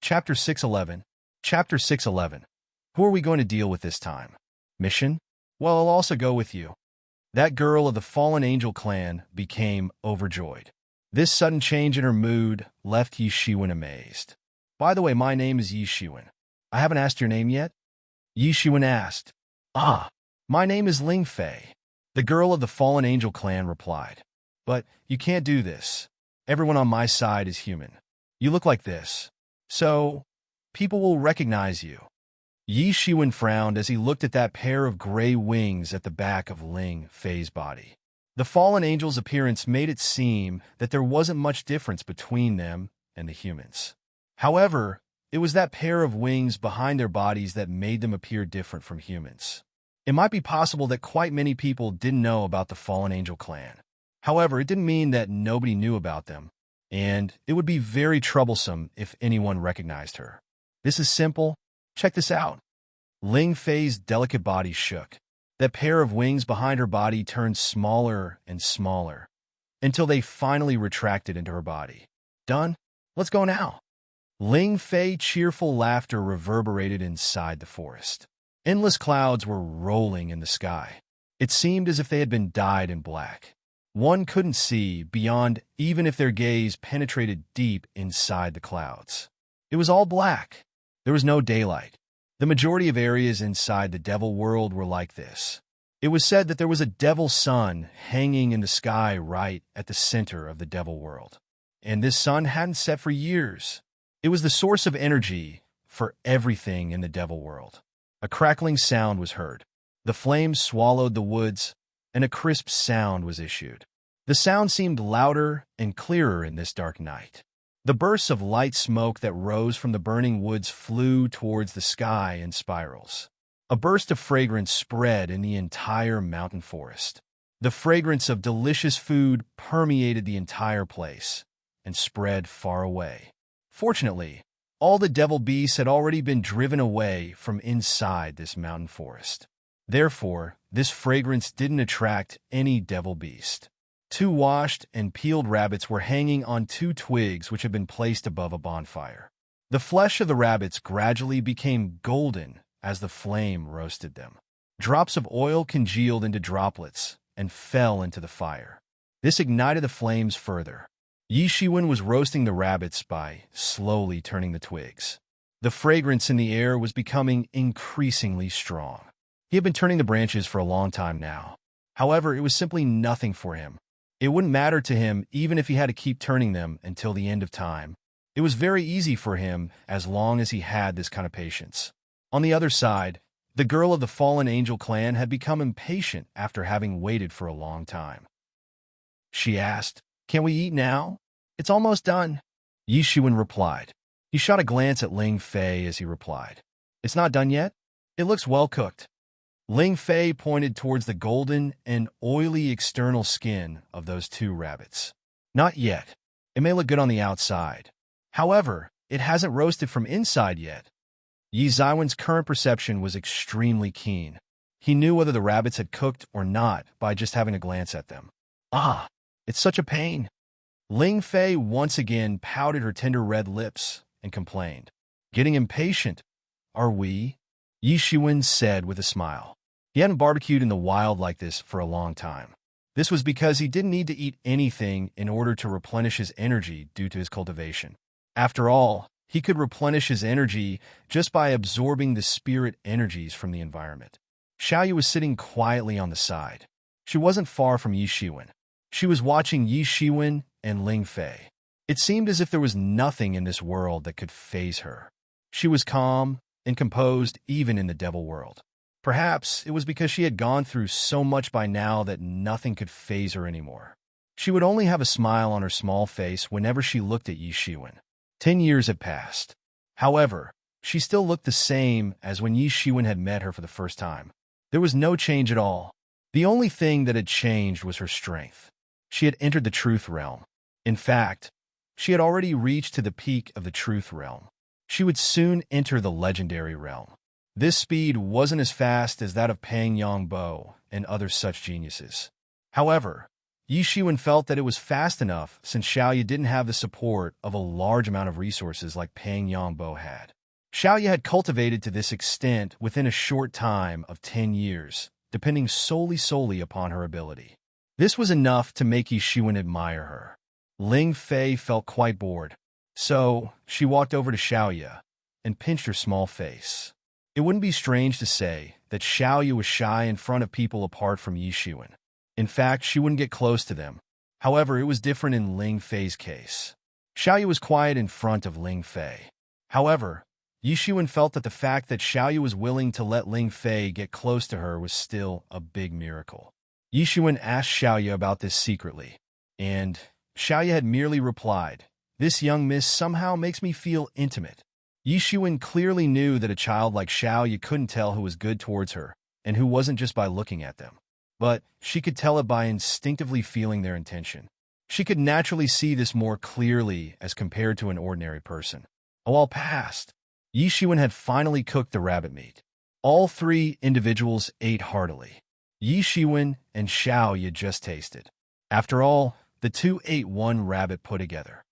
Chapter 611. Chapter 611. Who are we going to deal with this time? Mission? Well, I'll also go with you. That girl of the fallen angel clan became overjoyed. This sudden change in her mood left Yi Shiwen amazed. By the way, my name is Yi Shiwen. I haven't asked your name yet? Yi Shiwen asked. Ah, my name is Ling Fei. The girl of the fallen angel clan replied. But you can't do this. Everyone on my side is human. You look like this. So, people will recognize you. Yi Shiwen frowned as he looked at that pair of gray wings at the back of Ling Fei's body. The fallen angel's appearance made it seem that there wasn't much difference between them and the humans. However, it was that pair of wings behind their bodies that made them appear different from humans. It might be possible that quite many people didn't know about the fallen angel clan. However, it didn't mean that nobody knew about them, and it would be very troublesome if anyone recognized her. This is simple. Check this out. Ling Fei's delicate body shook. That pair of wings behind her body turned smaller and smaller, until they finally retracted into her body. Done? Let's go now. Ling Fei's cheerful laughter reverberated inside the forest. Endless clouds were rolling in the sky. It seemed as if they had been dyed in black. One couldn't see beyond even if their gaze penetrated deep inside the clouds. It was all black. There was no daylight. The majority of areas inside the devil world were like this. It was said that there was a devil sun hanging in the sky right at the center of the devil world. And this sun hadn't set for years. It was the source of energy for everything in the devil world. A crackling sound was heard. The flames swallowed the woods, and a crisp sound was issued. The sound seemed louder and clearer in this dark night. The bursts of light smoke that rose from the burning woods flew towards the sky in spirals. A burst of fragrance spread in the entire mountain forest. The fragrance of delicious food permeated the entire place and spread far away. Fortunately, all the devil beasts had already been driven away from inside this mountain forest. Therefore, this fragrance didn't attract any devil beast. 2 washed and peeled rabbits were hanging on 2 twigs which had been placed above a bonfire. The flesh of the rabbits gradually became golden as the flame roasted them. Drops of oil congealed into droplets and fell into the fire. This ignited the flames further. Yi Shiwen was roasting the rabbits by slowly turning the twigs. The fragrance in the air was becoming increasingly strong. He had been turning the branches for a long time now. However, it was simply nothing for him. It wouldn't matter to him even if he had to keep turning them until the end of time. It was very easy for him as long as he had this kind of patience. On the other side, the girl of the fallen angel clan had become impatient after having waited for a long time. She asked, "Can we eat now?" "It's almost done," Yi Shiwen replied. He shot a glance at Ling Fei as he replied. "It's not done yet? It looks well cooked." Ling Fei pointed towards the golden and oily external skin of those 2 rabbits. "Not yet. It may look good on the outside. However, it hasn't roasted from inside yet." Yi Shiwen's current perception was extremely keen. He knew whether the rabbits had cooked or not by just having a glance at them. "Ah, it's such a pain." Ling Fei once again pouted her tender red lips and complained. "Getting impatient, are we?" Yi Shiwen said with a smile. He hadn't barbecued in the wild like this for a long time. This was because he didn't need to eat anything in order to replenish his energy due to his cultivation. After all, he could replenish his energy just by absorbing the spirit energies from the environment. Xiaoyu was sitting quietly on the side. She wasn't far from Yi Shiwen. She was watching Yi Shiwen and Ling Fei. It seemed as if there was nothing in this world that could faze her. She was calm and composed even in the devil world. Perhaps it was because she had gone through so much by now that nothing could faze her anymore. She would only have a smile on her small face whenever she looked at Yi Shiwen. 10 years had passed. However, she still looked the same as when Yi Shiwen had met her for the first time. There was no change at all. The only thing that had changed was her strength. She had entered the truth realm. In fact, she had already reached to the peak of the truth realm. She would soon enter the legendary realm. This speed wasn't as fast as that of Pang Yongbo and other such geniuses. However, Yi Shiwen felt that it was fast enough since Xiaoya didn't have the support of a large amount of resources like Pang Yongbo had. Xiaoya had cultivated to this extent within a short time of 10 years, depending solely upon her ability. This was enough to make Yi Shiwen admire her. Ling Fei felt quite bored, so she walked over to Xiaoya and pinched her small face. It wouldn't be strange to say that Xiaoya was shy in front of people apart from Yi Shiwen. In fact, she wouldn't get close to them. However, it was different in Ling Fei's case. Xiaoya was quiet in front of Ling Fei. However, Yi Shiwen felt that the fact that Xiaoya was willing to let Ling Fei get close to her was still a big miracle. Yi Shiwen asked Xiaoya about this secretly, and Xiaoya had merely replied, "This young miss somehow makes me feel intimate." Yi Shiwen clearly knew that a child like Xiaoya couldn't tell who was good towards her and who wasn't just by looking at them. But she could tell it by instinctively feeling their intention. She could naturally see this more clearly as compared to an ordinary person. A while passed. Yi Shiwen had finally cooked the rabbit meat. All three individuals ate heartily. Yi Shiwen and Xiaoya just tasted. After all, the two ate one rabbit put together.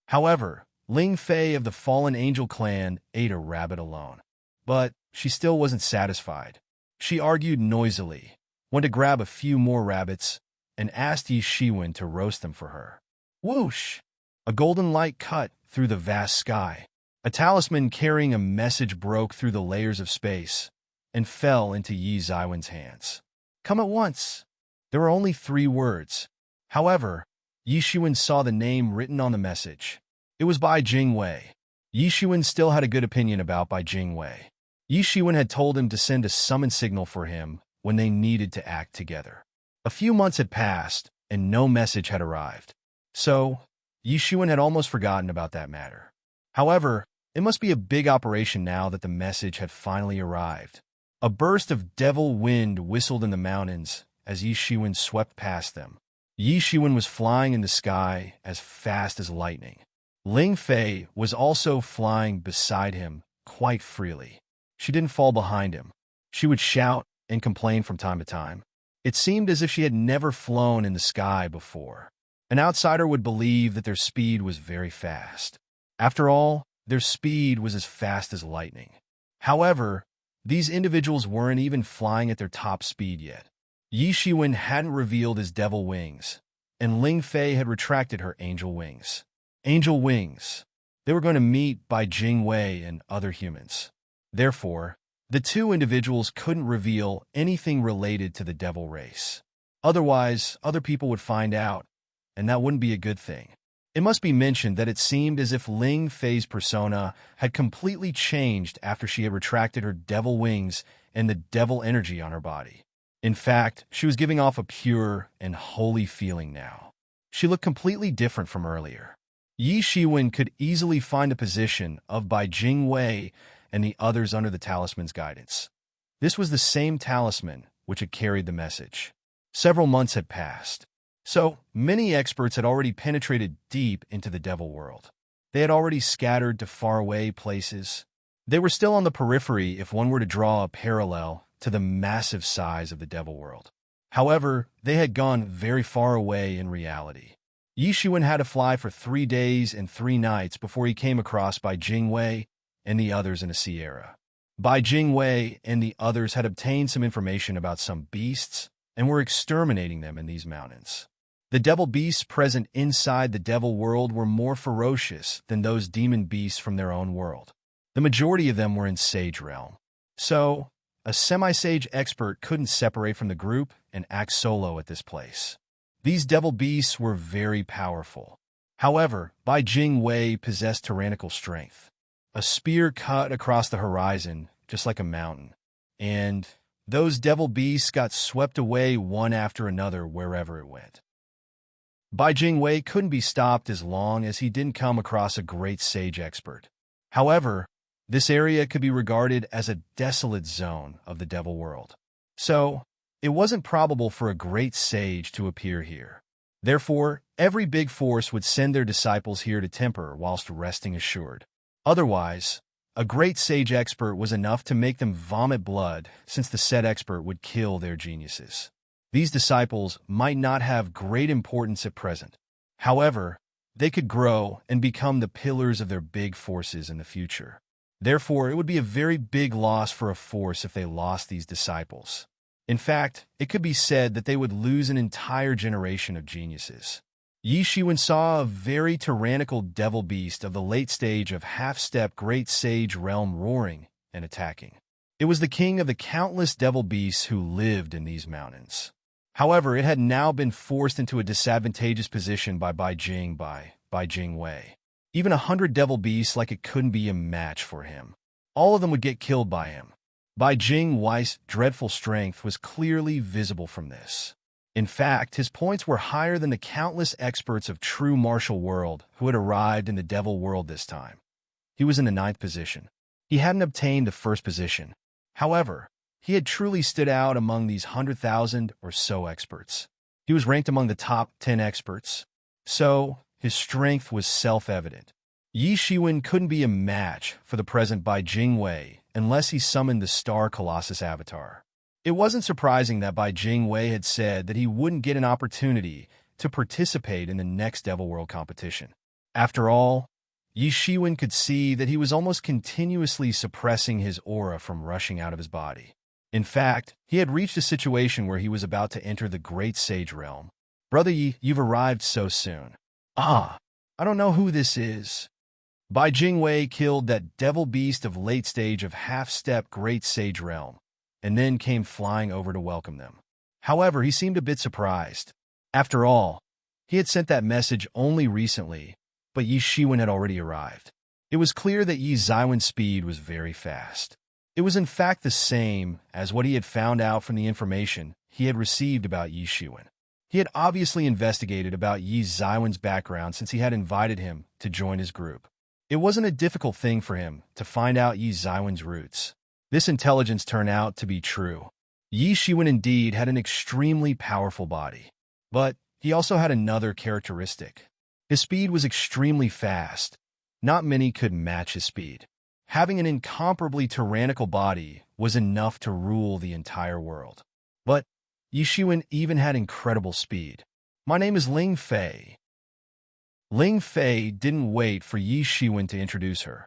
However, Ling Fei of the Fallen Angel clan ate a rabbit alone. But she still wasn't satisfied. She argued noisily, went to grab a few more rabbits, and asked Yi Shiwen to roast them for her. Whoosh! A golden light cut through the vast sky. A talisman carrying a message broke through the layers of space and fell into Yi Ziwen's hands. Come at once. There were only 3 words. However, Yi Shiwen saw the name written on the message. It was by Jing Wei. Yi Shiwen still had a good opinion about Bai Jingwei. Yi Shiwen had told him to send a summon signal for him when they needed to act together. A few months had passed, and no message had arrived. So, Yi Shiwen had almost forgotten about that matter. However, it must be a big operation now that the message had finally arrived. A burst of devil wind whistled in the mountains as Yi Shiwen swept past them. Yi Shiwen was flying in the sky as fast as lightning. Ling Fei was also flying beside him quite freely. She didn't fall behind him. She would shout and complain from time to time. It seemed as if she had never flown in the sky before. An outsider would believe that their speed was very fast. After all, their speed was as fast as lightning. However, these individuals weren't even flying at their top speed yet. Yi Shiwen hadn't revealed his devil wings, and Ling Fei had retracted her angel wings. Angel wings. They were going to meet Bai Jingwei and other humans. Therefore, the two individuals couldn't reveal anything related to the devil race. Otherwise, other people would find out, and that wouldn't be a good thing. It must be mentioned that it seemed as if Ling Fei's persona had completely changed after she had retracted her devil wings and the devil energy on her body. In fact, she was giving off a pure and holy feeling now. She looked completely different from earlier. Yi Shiwen could easily find the position of Bai Jingwei and the others under the talisman's guidance. This was the same talisman which had carried the message. Several months had passed. So, many experts had already penetrated deep into the devil world. They had already scattered to faraway places. They were still on the periphery if one were to draw a parallel to the massive size of the devil world. However, they had gone very far away in reality. Yi Shiwen had to fly for 3 days and 3 nights before he came across Bai Jingwei and the others in a sierra. Bai Jingwei and the others had obtained some information about some beasts and were exterminating them in these mountains. The devil beasts present inside the devil world were more ferocious than those demon beasts from their own world. The majority of them were in Sage Realm. So, a semi-sage expert couldn't separate from the group and act solo at this place. These devil beasts were very powerful. However, Bai Jingwei possessed tyrannical strength. A spear cut across the horizon, just like a mountain. And those devil beasts got swept away one after another wherever it went. Bai Jingwei couldn't be stopped as long as he didn't come across a great sage expert. However, this area could be regarded as a desolate zone of the devil world. So, it wasn't probable for a great sage to appear here. Therefore, every big force would send their disciples here to temper whilst resting assured. Otherwise, a great sage expert was enough to make them vomit blood, since the said expert would kill their geniuses. These disciples might not have great importance at present. However, they could grow and become the pillars of their big forces in the future. Therefore, it would be a very big loss for a force if they lost these disciples. In fact, it could be said that they would lose an entire generation of geniuses. Yi Shiwen saw a very tyrannical devil beast of the late stage of half-step great sage realm roaring and attacking. It was the king of the countless devil beasts who lived in these mountains. However, it had now been forced into a disadvantageous position by Jing Wei. Even 100 devil beasts like it couldn't be a match for him. All of them would get killed by him. Bai Jing Wei's dreadful strength was clearly visible from this. In fact, his points were higher than the countless experts of true martial world who had arrived in the devil world this time. He was in the 9th position. He hadn't obtained the 1st position. However, he had truly stood out among these 100,000 or so experts. He was ranked among the top 10 experts. So, his strength was self-evident. Yi Shiwen couldn't be a match for the present Bai Jing Wei unless he summoned the Star Colossus avatar. It wasn't surprising that Bai Jing Wei had said that he wouldn't get an opportunity to participate in the next Devil World competition. After all, Yi Shiwen could see that he was almost continuously suppressing his aura from rushing out of his body. In fact, he had reached a situation where he was about to enter the Great Sage Realm. Brother Yi, you've arrived so soon. I don't know who this is. Bai Jing Wei killed that devil beast of late stage of half-step Great Sage Realm, and then came flying over to welcome them. However, he seemed a bit surprised. After all, he had sent that message only recently, but Yi Shiwen had already arrived. It was clear that Yi Zaiwen's speed was very fast. It was in fact the same as what he had found out from the information he had received about Yi Shiwen. He had obviously investigated about Yi Zaiwen's background since he had invited him to join his group. It wasn't a difficult thing for him to find out Yi Zaiwen's roots. This intelligence turned out to be true. Yi Shiwen indeed had an extremely powerful body. But he also had another characteristic. His speed was extremely fast. Not many could match his speed. Having an incomparably tyrannical body was enough to rule the entire world. But Yi Shiwen even had incredible speed. My name is Ling Fei. Ling Fei didn't wait for Yi Shiwen to introduce her.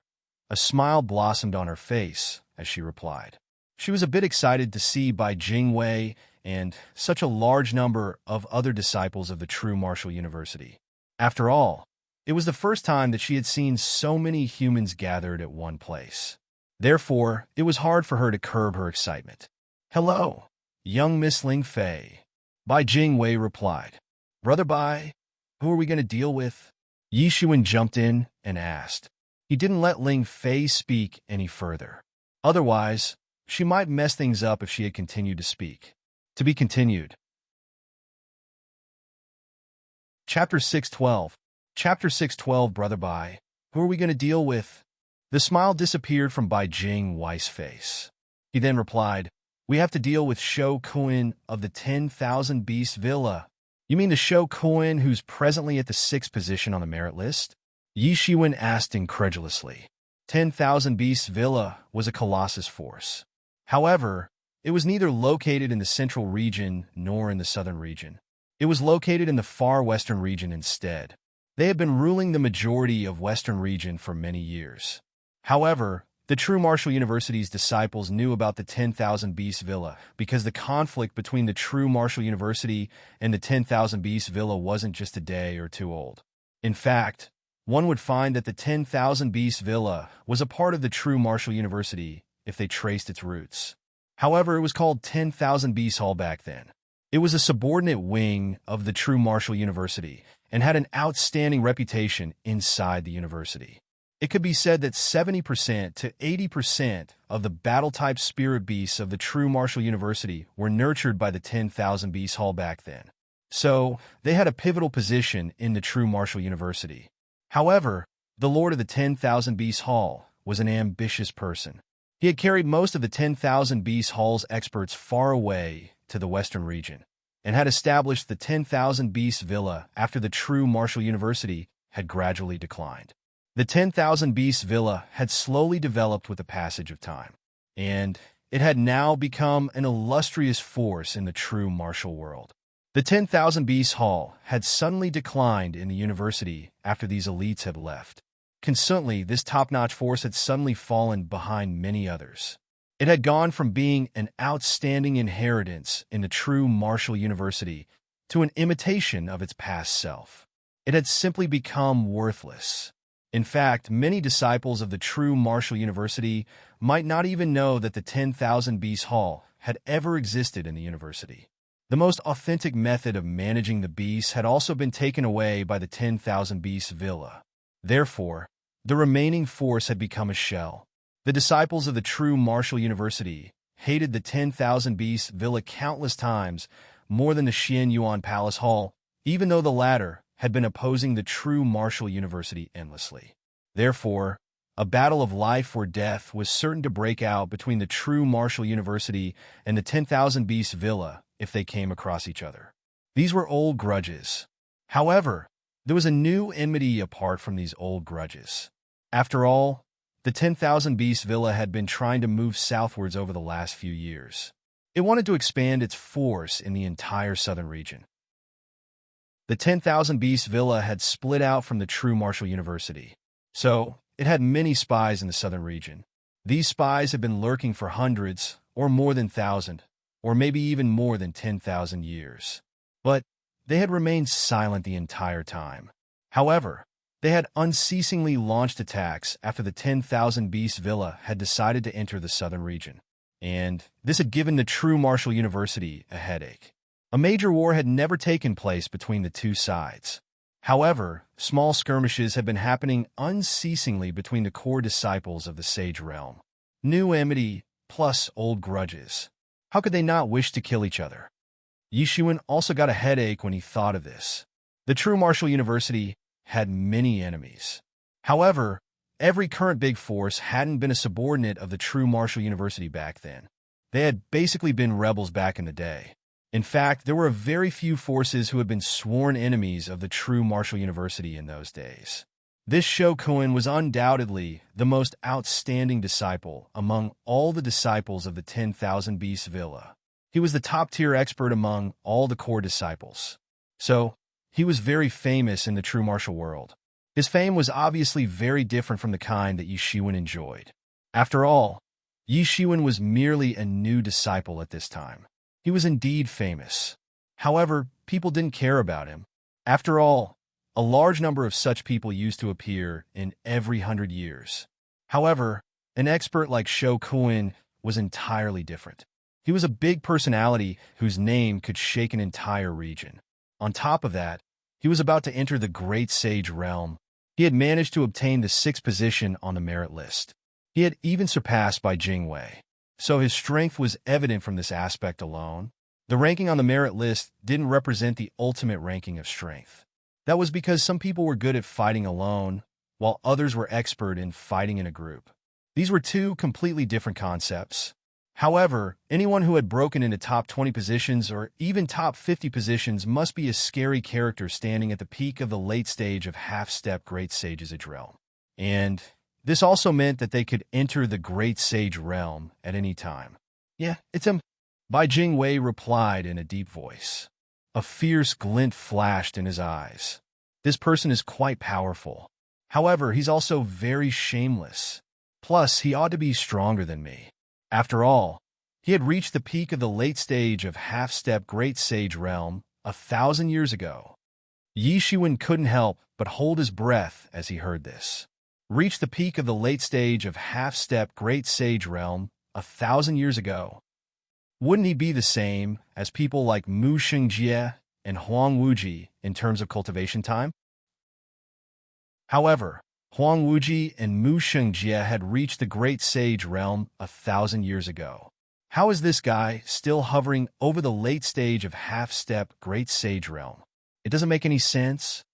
A smile blossomed on her face as she replied. She was a bit excited to see Bai Jing Wei and such a large number of other disciples of the true martial university. After all, it was the first time that she had seen so many humans gathered at one place. Therefore, it was hard for her to curb her excitement. Hello, young Miss Ling Fei. Bai Jing Wei replied. Brother Bai, who are we going to deal with? Yi Shiwen jumped in and asked. He didn't let Ling Fei speak any further. Otherwise, she might mess things up if she had continued to speak. To be continued. Chapter 612. Chapter 612, Brother Bai. Who are we going to deal with? The smile disappeared from Bai Jing Wei's face. He then replied, We have to deal with Shou Kuan of the 10,000 Beast Villa. You mean the Shou Kuan who's presently at the 6th position on the merit list? Yi Shiwen asked incredulously. 10,000 Beast Villa was a colossus force. However, it was neither located in the central region nor in the southern region. It was located in the far western region instead. They had been ruling the majority of western region for many years. However, the True Martial University's disciples knew about the 10,000 Beast Villa because the conflict between the True Martial University and the 10,000 Beast Villa wasn't just a day or two old. In fact, one would find that the 10,000 Beast Villa was a part of the True Martial University if they traced its roots. However, it was called 10,000 Beast Hall back then. It was a subordinate wing of the True Martial University and had an outstanding reputation inside the university. It could be said that 70% to 80% of the battle-type spirit beasts of the True Martial University were nurtured by the 10,000 Beast Hall back then. So, they had a pivotal position in the True Martial University. However, the Lord of the 10,000 Beast Hall was an ambitious person. He had carried most of the 10,000 Beast Hall's experts far away to the western region, and had established the 10,000 Beast Villa after the True Martial University had gradually declined. The 10,000 Beast Villa had slowly developed with the passage of time, and it had now become an illustrious force in the true martial world. The 10,000 Beasts Hall had suddenly declined in the university after these elites had left. Consequently, this top-notch force had suddenly fallen behind many others. It had gone from being an outstanding inheritance in the true martial university to an imitation of its past self. It had simply become worthless. In fact, many disciples of the true martial university might not even know that the 10,000 Beasts Hall had ever existed in the university. The most authentic method of managing the beasts had also been taken away by the 10,000 Beasts Villa. Therefore, the remaining force had become a shell. The disciples of the true martial university hated the 10,000 Beasts Villa countless times more than the Xian Yuan Palace Hall, even though the latter had been opposing the true martial university endlessly. Therefore, a battle of life or death was certain to break out between the true martial university and the 10,000 Beasts Villa if they came across each other. These were old grudges. However, there was a new enmity apart from these old grudges. After all, the 10,000 Beasts Villa had been trying to move southwards over the last few years. It wanted to expand its force in the entire southern region. The 10,000 Beasts Villa had split out from the true martial university, so it had many spies in the southern region. These spies had been lurking for hundreds, or more than 1,000, or maybe even more than 10,000 years. But they had remained silent the entire time. However, they had unceasingly launched attacks after the 10,000 Beasts Villa had decided to enter the southern region, and this had given the true martial university a headache. A major war had never taken place between the two sides. However, small skirmishes had been happening unceasingly between the core disciples of the Sage Realm. New enmity plus old grudges. How could they not wish to kill each other? Yi Shiwen also got a headache when he thought of this. The true martial university had many enemies. However, every current big force hadn't been a subordinate of the true martial university back then. They had basically been rebels back in the day. In fact, there were very few forces who had been sworn enemies of the true martial university in those days. This Shokuin was undoubtedly the most outstanding disciple among all the disciples of the 10,000 Beasts Villa. He was the top-tier expert among all the core disciples. So, he was very famous in the true martial world. His fame was obviously very different from the kind that Yi Shiwen enjoyed. After all, Yi Shiwen was merely a new disciple at this time. He was indeed famous. However, people didn't care about him. After all, a large number of such people used to appear in every 100 years. However, an expert like Shokuin was entirely different. He was a big personality whose name could shake an entire region. On top of that, he was about to enter the Great Sage Realm. He had managed to obtain the 6th position on the merit list. He had even surpassed by Jingwei. So his strength was evident from this aspect alone. The ranking on the merit list didn't represent the ultimate ranking of strength. That was because some people were good at fighting alone, while others were expert in fighting in a group. These were two completely different concepts. However, anyone who had broken into top 20 positions or even top 50 positions must be a scary character standing at the peak of the late stage of half-step Great Sage's realm. And this also meant that they could enter the Great Sage Realm at any time. Yeah, it's him. Bai Jingwei replied in a deep voice. A fierce glint flashed in his eyes. This person is quite powerful. However, he's also very shameless. Plus, he ought to be stronger than me. After all, he had reached the peak of the late stage of half-step Great Sage Realm 1,000 years ago. Yi Shiwen couldn't help but hold his breath as he heard this. Reach the peak of the late stage of half-step Great Sage Realm 1,000 years ago. Wouldn't he be the same as people like Mu Xingjie and Huang Wuji in terms of cultivation time? However, Huang Wuji and Mu Xingjie had reached the Great Sage Realm 1,000 years ago. How is this guy still hovering over the late stage of half-step Great Sage Realm? It doesn't make any sense.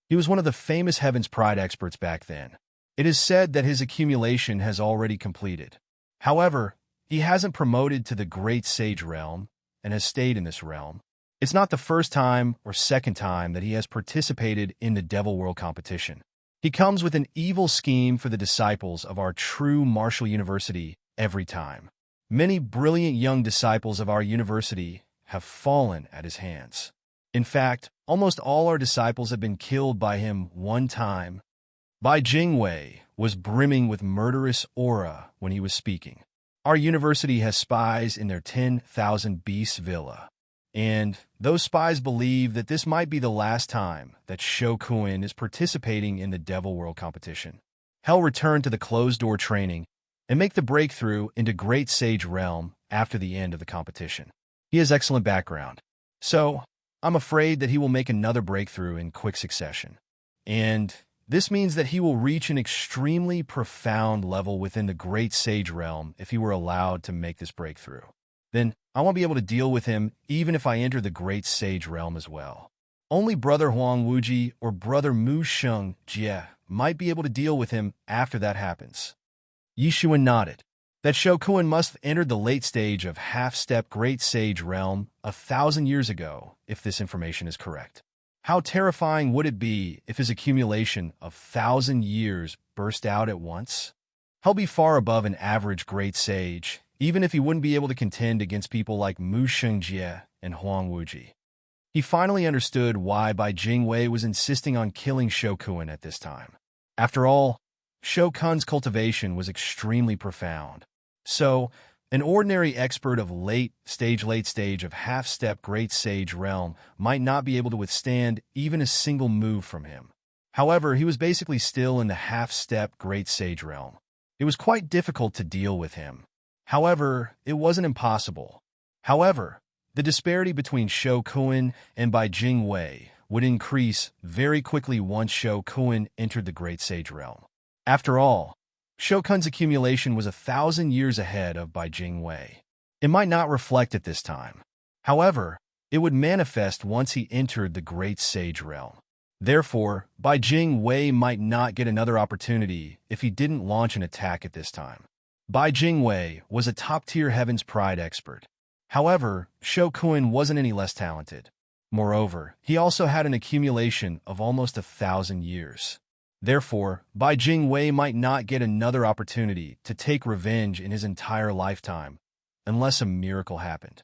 He was one of the famous Heaven's Pride experts back then. It is said that his accumulation has already completed. However, he hasn't promoted to the Great Sage Realm and has stayed in this realm. It's not the first time or second time that he has participated in the Devil World competition. He comes with an evil scheme for the disciples of our true martial university every time. Many brilliant young disciples of our university have fallen at his hands. In fact, almost all our disciples have been killed by him one time. Bai Jingwei was brimming with murderous aura when he was speaking. Our university has spies in their 10,000 Beasts villa, and those spies believe that this might be the last time that Shokuin is participating in the Devil World competition. He'll return to the closed-door training and make the breakthrough into Great Sage Realm after the end of the competition. He has excellent background, so I'm afraid that he will make another breakthrough in quick succession. And this means that he will reach an extremely profound level within the Great Sage Realm if he were allowed to make this breakthrough. Then I won't be able to deal with him even if I enter the Great Sage Realm as well. Only Brother Huang Wuji or Brother Mu Sheng Jie might be able to deal with him after that happens. Yishuan nodded. That Shokuin must have entered the late stage of half-step Great Sage Realm 1,000 years ago, if this information is correct. How terrifying would it be if his accumulation of 1,000 years burst out at once? He'll be far above an average Great Sage, even if he wouldn't be able to contend against people like Mu Shengjie and Huang Wuji. He finally understood why Bai Jingwei was insisting on killing Shokuin at this time. After all, Shokun's cultivation was extremely profound. So, an ordinary expert of late stage of half-step Great Sage Realm might not be able to withstand even a single move from him. However, he was basically still in the half-step Great Sage Realm. It was quite difficult to deal with him. However, it wasn't impossible. However, the disparity between Shokuin and Bai Jingwei would increase very quickly once Shokuin entered the Great Sage Realm. After all, Shokun's accumulation was 1,000 years ahead of Bai Jingwei. It might not reflect at this time. However, it would manifest once he entered the Great Sage Realm. Therefore, Bai Jingwei might not get another opportunity if he didn't launch an attack at this time. Bai Jingwei was a top-tier Heaven's Pride expert. However, Shokuin wasn't any less talented. Moreover, he also had an accumulation of almost 1,000 years. Therefore, Bai Jingwei might not get another opportunity to take revenge in his entire lifetime, unless a miracle happened.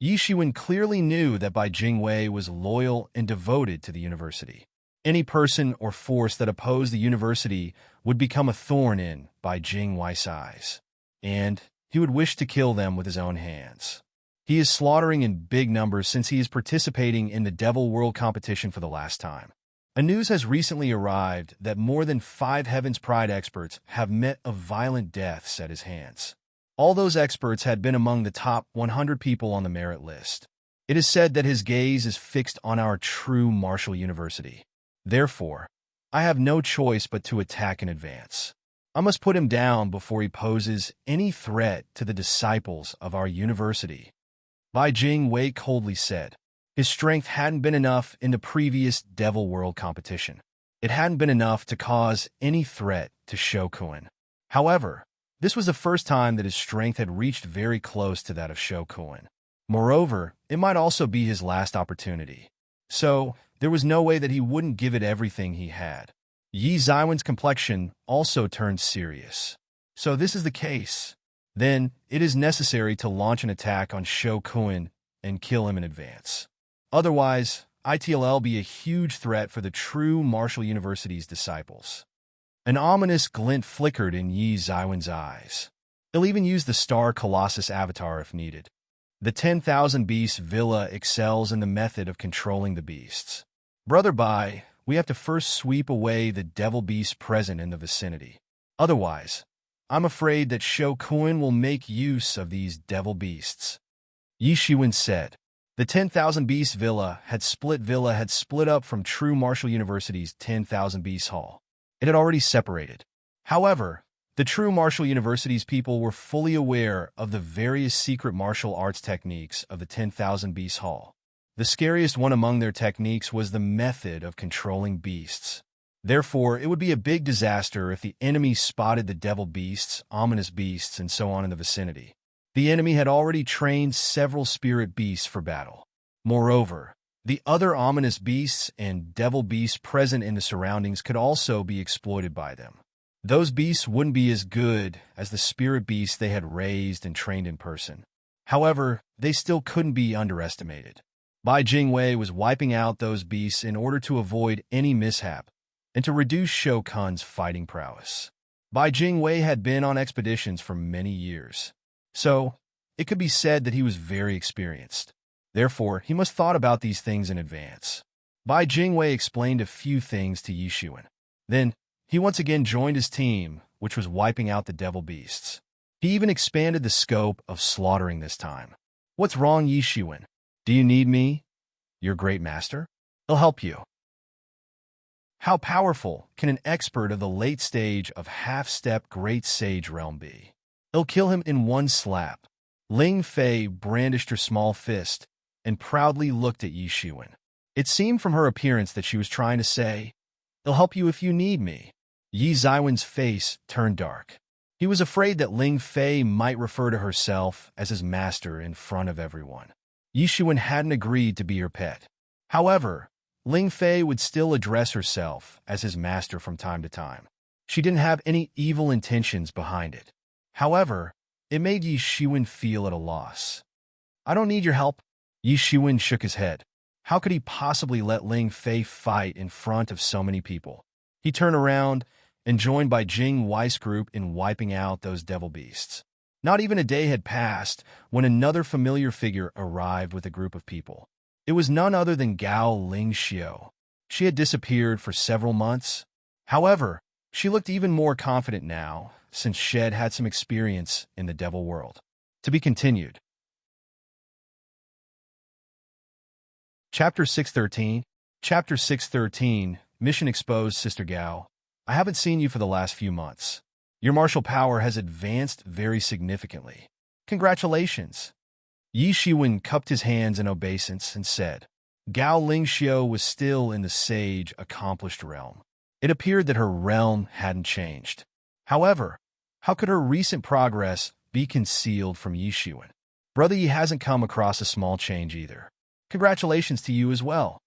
Yishuan clearly knew that Bai Jingwei was loyal and devoted to the university. Any person or force that opposed the university would become a thorn in Bai Jingwei's eyes, and he would wish to kill them with his own hands. He is slaughtering in big numbers since he is participating in the Devil World competition for the last time. A news has recently arrived that more than 5 Heaven's Pride experts have met of violent deaths at his hands. All those experts had been among the top 100 people on the merit list. It is said that his gaze is fixed on our true martial university. Therefore, I have no choice but to attack in advance. I must put him down before he poses any threat to the disciples of our university. Bai Jingwei coldly said. His strength hadn't been enough in the previous Devil World competition. It hadn't been enough to cause any threat to Shokuin. However, this was the first time that his strength had reached very close to that of Shokuin. Moreover, it might also be his last opportunity. So, there was no way that he wouldn't give it everything he had. Yi Zaiwen's complexion also turned serious. So this is the case. Then, it is necessary to launch an attack on Shokuin and kill him in advance. Otherwise, it'll be a huge threat for the true Martial University's disciples. An ominous glint flickered in Yi Zaiwen's eyes. He'll even use the Star Colossus avatar if needed. The 10,000 Beasts Villa excels in the method of controlling the beasts. Brother Bai, we have to first sweep away the devil beasts present in the vicinity. Otherwise, I'm afraid that Shokuin will make use of these devil beasts. Yishuan said. The 10,000 Beasts Villa had split up from True Martial University's 10,000 Beasts Hall. It had already separated. However, the True Martial University's people were fully aware of the various secret martial arts techniques of the 10,000 Beasts Hall. The scariest one among their techniques was the method of controlling beasts. Therefore, it would be a big disaster if the enemy spotted the devil beasts, ominous beasts, and so on in the vicinity. The enemy had already trained several spirit beasts for battle. Moreover, the other ominous beasts and devil beasts present in the surroundings could also be exploited by them. Those beasts wouldn't be as good as the spirit beasts they had raised and trained in person. However, they still couldn't be underestimated. Bai Jingwei was wiping out those beasts in order to avoid any mishap and to reduce Shao Kahn's fighting prowess. Bai Jingwei had been on expeditions for many years, so it could be said that he was very experienced. Therefore, he must have thought about these things in advance. Bai Jingwei explained a few things to Yi Xuan. Then, he once again joined his team, which was wiping out the devil beasts. He even expanded the scope of slaughtering this time. What's wrong, Yi Xuan? Do you need me? Your great master? I'll help you. How powerful can an expert of the late stage of half-step great sage realm be? I'll kill him in one slap. Ling Fei brandished her small fist and proudly looked at Yi Xuan. It seemed from her appearance that she was trying to say, "I'll help you if you need me." Yi Zaiwen's face turned dark. He was afraid that Ling Fei might refer to herself as his master in front of everyone. Yi Xuan hadn't agreed to be her pet. However, Ling Fei would still address herself as his master from time to time. She didn't have any evil intentions behind it. However, it made Yi Xuan feel at a loss. "I don't need your help." Yi Xuan shook his head. How could he possibly let Ling Fei fight in front of so many people? He turned around and joined by Jing Weiss group in wiping out those devil beasts. Not even a day had passed when another familiar figure arrived with a group of people. It was none other than Gao Lingxiu. She had disappeared for several months. However, she looked even more confident now, since she had had some experience in the devil world. To be continued. Chapter 613. Chapter 613. Mission exposed, Sister Gao. I haven't seen you for the last few months. Your martial power has advanced very significantly. Congratulations. Yi Xuan cupped his hands in obeisance and said, Gao Lingxiu was still in the sage, accomplished realm. It appeared that her realm hadn't changed. However, how could her recent progress be concealed from Yi Xuan? Brother Yi hasn't come across a small change either. Congratulations to you as well.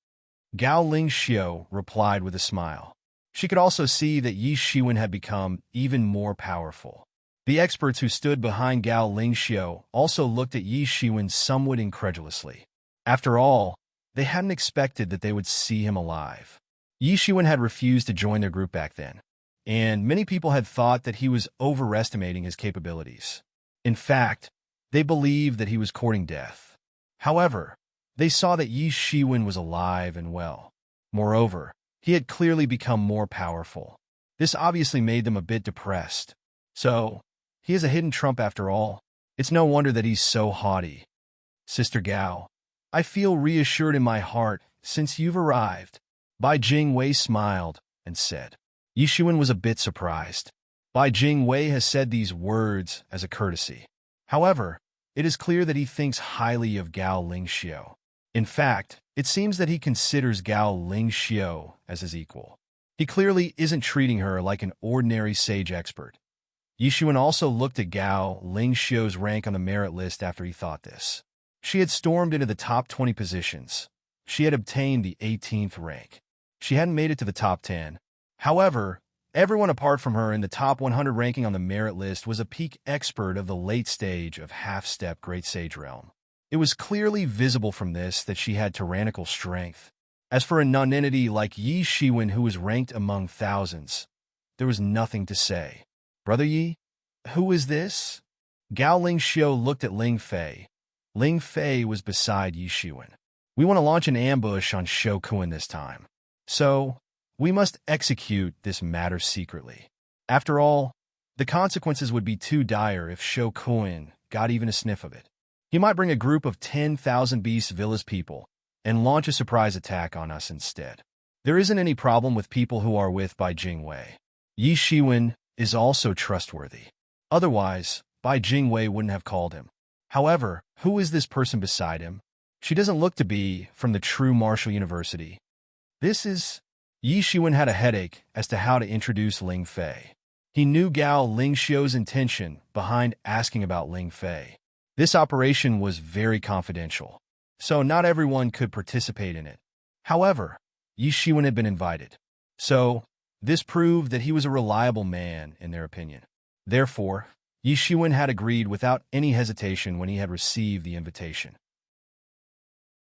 Gao Lingxiu replied with a smile. She could also see that Yi Xuan had become even more powerful. The experts who stood behind Gao Lingxiu also looked at Yi Xuan somewhat incredulously. After all, they hadn't expected that they would see him alive. Yi Xuan had refused to join their group back then, and many people had thought that he was overestimating his capabilities. In fact, they believed that he was courting death. However, they saw that Yi Xuan was alive and well. Moreover, he had clearly become more powerful. This obviously made them a bit depressed. So, he is a hidden trump after all. It's no wonder that he's so haughty. Sister Gao, I feel reassured in my heart since you've arrived. Bai Jingwei smiled and said. Yi Xuan was a bit surprised. Bai Jingwei has said these words as a courtesy. However, it is clear that he thinks highly of Gao Lingxiu. In fact, it seems that he considers Gao Lingxiu as his equal. He clearly isn't treating her like an ordinary sage expert. Yi Xuan also looked at Gao Lingxiu's rank on the merit list after he thought this. She had stormed into the top 20 positions. She had obtained the 18th rank. She hadn't made it to the top 10. However, everyone apart from her in the top 100 ranking on the merit list was a peak expert of the late stage of half-step Great Sage Realm. It was clearly visible from this that she had tyrannical strength. As for a nonentity like Yi Xuan who was ranked among thousands, there was nothing to say. Brother Yi? Who is this? Gao Lingxiu looked at Ling Fei. Ling Fei was beside Yi Xuan. We want to launch an ambush on Shao Kahn this time. So, we must execute this matter secretly. After all, the consequences would be too dire if Shao Kahn got even a sniff of it. He might bring a group of 10,000 Beast Villas people and launch a surprise attack on us instead. There isn't any problem with people who are with Bai Jingwei. Yi Xuan is also trustworthy. Otherwise, Bai Jingwei wouldn't have called him. However, who is this person beside him? She doesn't look to be from the true martial university. This is... Yi Xuan had a headache as to how to introduce Ling Fei. He knew Gao Lingxiu's intention behind asking about Ling Fei. This operation was very confidential, so not everyone could participate in it. However, Yi Xuan had been invited. So, This proved that he was a reliable man, in their opinion. Therefore, Yi Shiwen had agreed without any hesitation when he had received the invitation.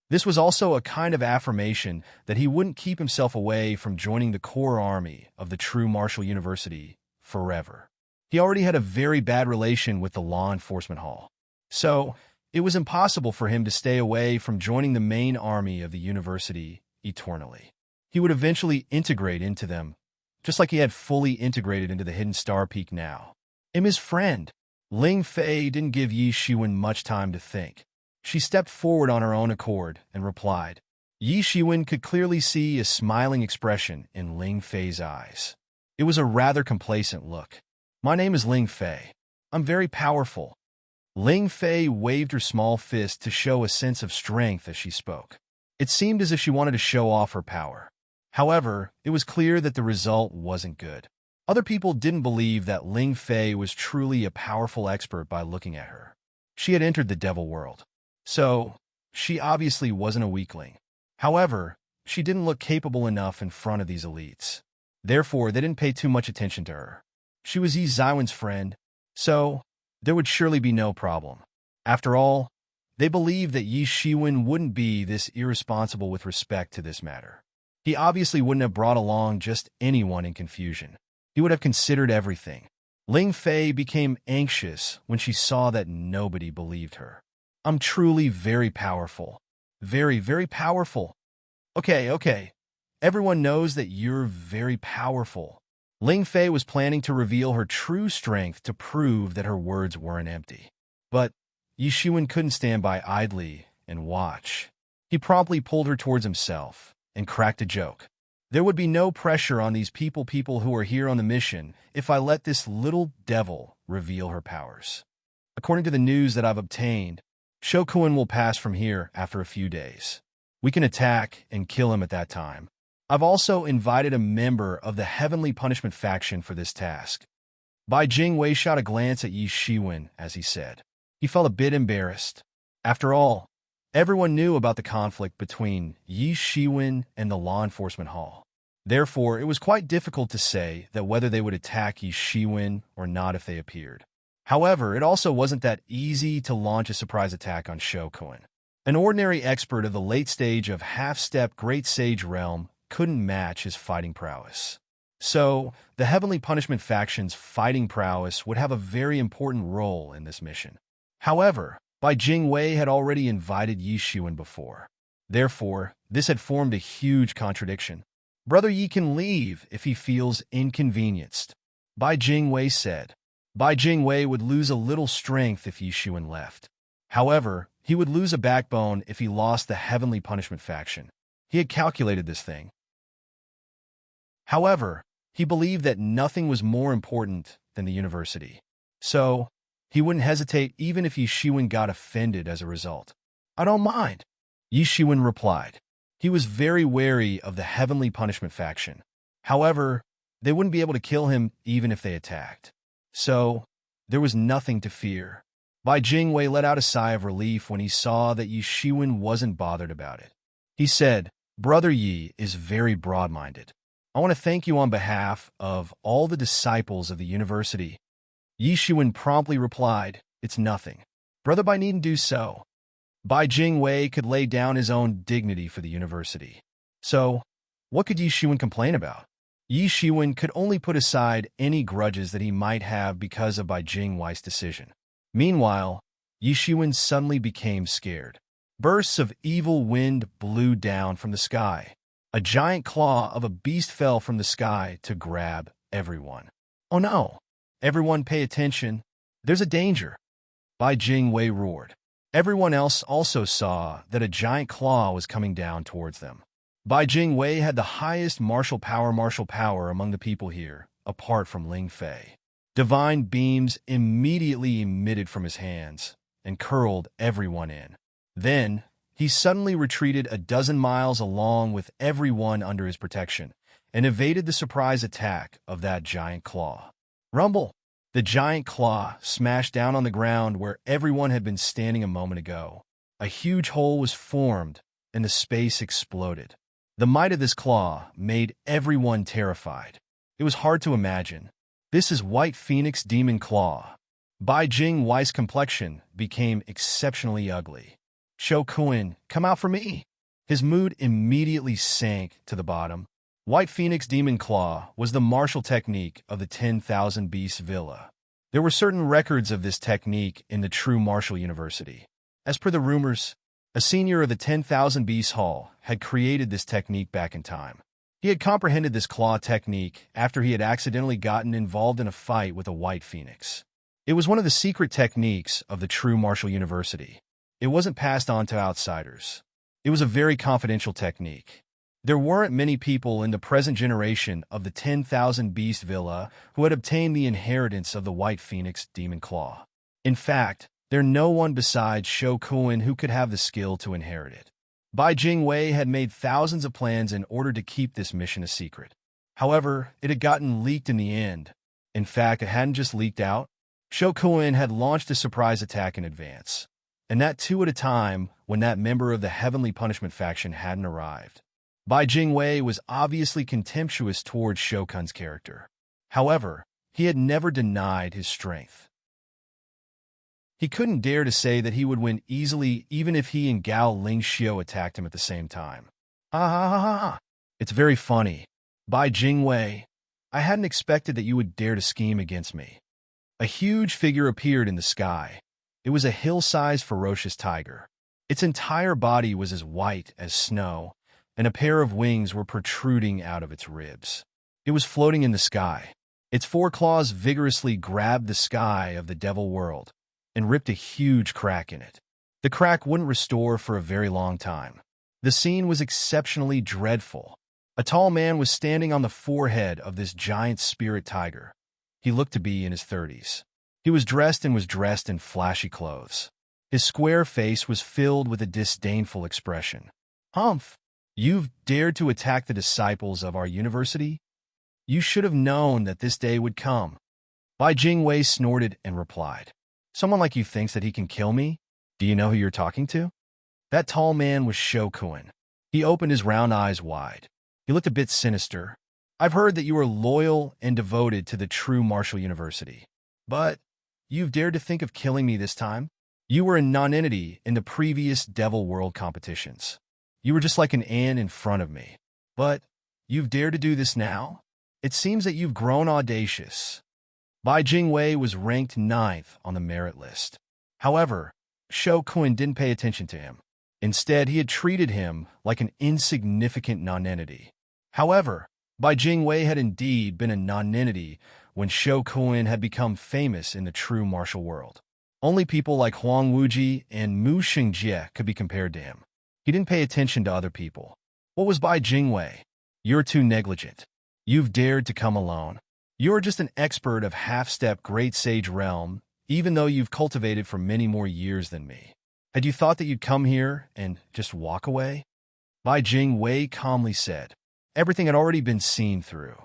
This was also a kind of affirmation that he wouldn't keep himself away from joining the core army of the true Martial University forever. He already had a very bad relation with the law enforcement hall. So, it was impossible for him to stay away from joining the main army of the university eternally. He would eventually integrate into them, just like he had fully integrated into the Hidden Star Peak now. His friend, Ling Fei, didn't give Yi Shiwen much time to think. She stepped forward on her own accord and replied. Yi Shiwen could clearly see a smiling expression in Ling Fei's eyes. It was a rather complacent look. My name is Ling Fei. I'm very powerful. Ling Fei waved her small fist to show a sense of strength as she spoke. It seemed as if she wanted to show off her power. However, it was clear that the result wasn't good. Other people didn't believe that Ling Fei was truly a powerful expert by looking at her. She had entered the devil world. So, she obviously wasn't a weakling. However, she didn't look capable enough in front of these elites. Therefore, they didn't pay too much attention to her. She was Yi Xiwen's friend, so there would surely be no problem. After all, they believed that Yi Shiwen wouldn't be this irresponsible with respect to this matter. He obviously wouldn't have brought along just anyone in confusion. He would have considered everything. Ling Fei became anxious when she saw that nobody believed her. I'm truly very powerful. Very, very powerful. Okay. Everyone knows that you're very powerful. Ling Fei was planning to reveal her true strength to prove that her words weren't empty. But Yi Shiwen couldn't stand by idly and watch. He promptly pulled her towards himself and cracked a joke. There would be no pressure on these people who are here on the mission if I let this little devil reveal her powers. According to the news that I've obtained, Shokuin will pass from here after a few days. We can attack and kill him at that time. I've also invited a member of the Heavenly Punishment faction for this task. Bai Jingwei shot a glance at Yi Shiwen as he said. He felt a bit embarrassed. After all, everyone knew about the conflict between Yi Shiwen and the law enforcement hall. Therefore, it was quite difficult to say that whether they would attack Yi Shiwen or not if they appeared. However, it also wasn't that easy to launch a surprise attack on Shokuin. An ordinary expert of the late stage of half-step Great Sage realm couldn't match his fighting prowess. So, the Heavenly Punishment faction's fighting prowess would have a very important role in this mission. However, Bai Jingwei had already invited Yi Shiwen before. Therefore, this had formed a huge contradiction. Brother Yi can leave if he feels inconvenienced, Bai Jingwei said. Bai Jingwei would lose a little strength if Yi Shiwen left. However, he would lose a backbone if he lost the Heavenly Punishment faction. He had calculated this thing. However, he believed that nothing was more important than the university. So, he wouldn't hesitate even if Yi Shiwen got offended as a result. I don't mind, Yi Shiwen replied. He was very wary of the Heavenly Punishment faction. However, they wouldn't be able to kill him even if they attacked. So, there was nothing to fear. Bai Jingwei let out a sigh of relief when he saw that Yi Shiwen wasn't bothered about it. He said, Brother Yi is very broad-minded. I want to thank you on behalf of all the disciples of the university. Yi Shiwen promptly replied, It's nothing. Brother Bai needn't do so. Bai Jingwei could lay down his own dignity for the university. So, what could Yi Shiwen complain about? Yi Shiwen could only put aside any grudges that he might have because of Bai Jingwei's decision. Meanwhile, Yi Shiwen suddenly became scared. Bursts of evil wind blew down from the sky. A giant claw of a beast fell from the sky to grab everyone. Oh no! Everyone pay attention. There's a danger. Bai Jingwei roared. Everyone else also saw that a giant claw was coming down towards them. Bai Jingwei had the highest martial power among the people here, apart from Ling Fei. Divine beams immediately emitted from his hands and curled everyone in. Then, he suddenly retreated a dozen miles along with everyone under his protection and evaded the surprise attack of that giant claw. Rumble! The giant claw smashed down on the ground where everyone had been standing a moment ago. A huge hole was formed and the space exploded. The might of this claw made everyone terrified. It was hard to imagine. This is White Phoenix Demon Claw. Bai Jing Wei's complexion became exceptionally ugly. Shou Kun, come out for me. His mood immediately sank to the bottom. White Phoenix Demon Claw was the martial technique of the 10,000 Beasts Villa. There were certain records of this technique in the True Martial University. As per the rumors, a senior of the 10,000 Beasts Hall had created this technique back in time. He had comprehended this claw technique after he had accidentally gotten involved in a fight with a White Phoenix. It was one of the secret techniques of the True Martial University. It wasn't passed on to outsiders. It was a very confidential technique. There weren't many people in the present generation of the 10,000 Beast Villa who had obtained the inheritance of the White Phoenix Demon Claw. In fact, there's no one besides Shou Kun who could have the skill to inherit it. Bai Jingwei had made thousands of plans in order to keep this mission a secret. However, it had gotten leaked in the end. In fact, it hadn't just leaked out. Shou Kun had launched a surprise attack in advance, and that too at a time when that member of the Heavenly Punishment faction hadn't arrived. Bai Jingwei was obviously contemptuous towards Shou Kun's character. However, he had never denied his strength. He couldn't dare to say that he would win easily even if he and Gao Lingxiu attacked him at the same time. Ha ha ha ha ha. It's very funny. Bai Jingwei, I hadn't expected that you would dare to scheme against me. A huge figure appeared in the sky. It was a hill-sized ferocious tiger. Its entire body was as white as snow, and a pair of wings were protruding out of its ribs. It was floating in the sky. Its four claws vigorously grabbed the sky of the devil world and ripped a huge crack in it. The crack wouldn't restore for a very long time. The scene was exceptionally dreadful. A tall man was standing on the forehead of this giant spirit tiger. He looked to be in his 30s. He was dressed in flashy clothes. His square face was filled with a disdainful expression. Humph! You've dared to attack the disciples of our university? You should have known that this day would come. Bai Jingwei snorted and replied, Someone like you thinks that he can kill me? Do you know who you're talking to? That tall man was Shou Kun. He opened his round eyes wide. He looked a bit sinister. I've heard that you are loyal and devoted to the True Martial University. But you've dared to think of killing me this time? You were a nonentity in the previous Devil World competitions. You were just like an ant in front of me. But you've dared to do this now? It seems that you've grown audacious. Bai Jingwei was ranked 9th on the merit list. However, Shou Kun didn't pay attention to him. Instead, he had treated him like an insignificant nonentity. However, Bai Jingwei had indeed been a nonentity when Shou Kun had become famous in the true martial world. Only people like Huang Wuji and Mu Xingjie could be compared to him. He didn't pay attention to other people. What was Bai Jingwei? You're too negligent. You've dared to come alone. You're just an expert of half-step great sage realm, even though you've cultivated for many more years than me. Had you thought that you'd come here and just walk away? Bai Jingwei calmly said. Everything had already been seen through.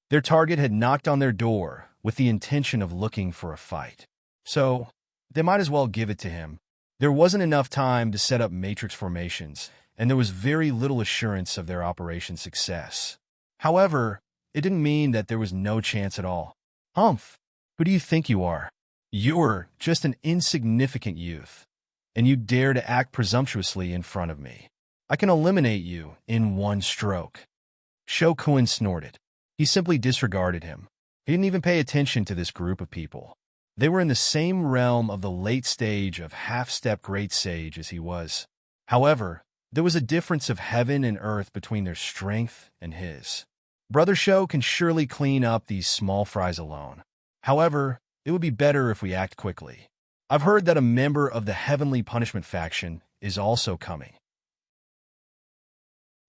Their target had knocked on their door with the intention of looking for a fight. So, they might as well give it to him. There wasn't enough time to set up matrix formations, and there was very little assurance of their operation's success. However, it didn't mean that there was no chance at all. Humph! Who do you think you are? You're just an insignificant youth, and you dare to act presumptuously in front of me. I can eliminate you in one stroke. Shou Kun snorted. He simply disregarded him. He didn't even pay attention to this group of people. They were in the same realm of the late stage of half-step great sage as he was. However, there was a difference of heaven and earth between their strength and his. Brother Shou can surely clean up these small fries alone. However, it would be better if we act quickly. I've heard that a member of the Heavenly Punishment faction is also coming.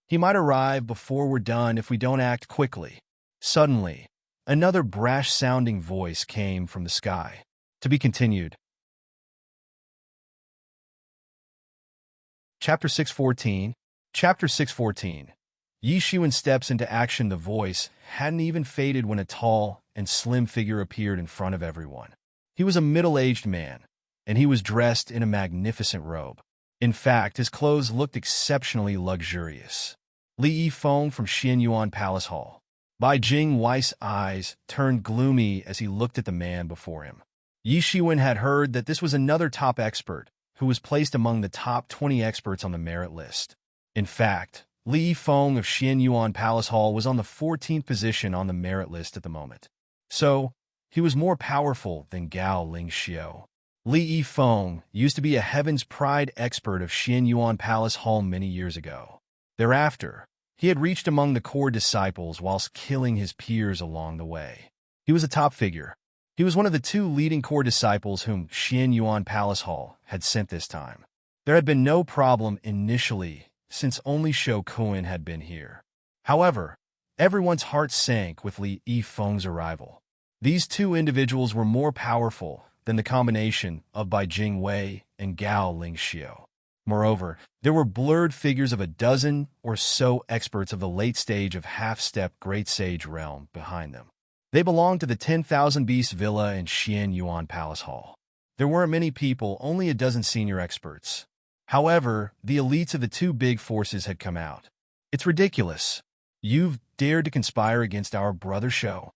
He might arrive before we're done if we don't act quickly. Suddenly, another brash-sounding voice came from the sky. To be continued. Chapter 614. Chapter 614. Yi Xuan steps into action. The voice hadn't even faded when a tall and slim figure appeared in front of everyone. He was a middle-aged man, and he was dressed in a magnificent robe. In fact, his clothes looked exceptionally luxurious. Li Yifeng from Xianyuan Palace Hall. Bai Jing-Wei's eyes turned gloomy as he looked at the man before him. Yi Shiwen had heard that this was another top expert, who was placed among the top 20 experts on the merit list. In fact, Li Yifeng of Xianyuan Palace Hall was on the 14th position on the merit list at the moment. So, he was more powerful than Gao Lingxiu. Li Yifeng used to be a Heaven's Pride expert of Xianyuan Palace Hall many years ago. Thereafter, he had reached among the core disciples whilst killing his peers along the way. He was a top figure. He was one of the 2 leading core disciples whom Xianyuan Palace Hall had sent this time. There had been no problem initially, since only Shou Kun had been here. However, everyone's heart sank with Li Yifeng's arrival. These 2 individuals were more powerful than the combination of Bai Jingwei and Gao Lingxiu. Moreover, there were blurred figures of a dozen or so experts of the late stage of half-step Great Sage realm behind them. They belonged to the 10,000 Beast Villa in Xianyuan Palace Hall. There weren't many people, only a dozen senior experts. However, the elites of the 2 big forces had come out. It's ridiculous. You've dared to conspire against our brother Shou.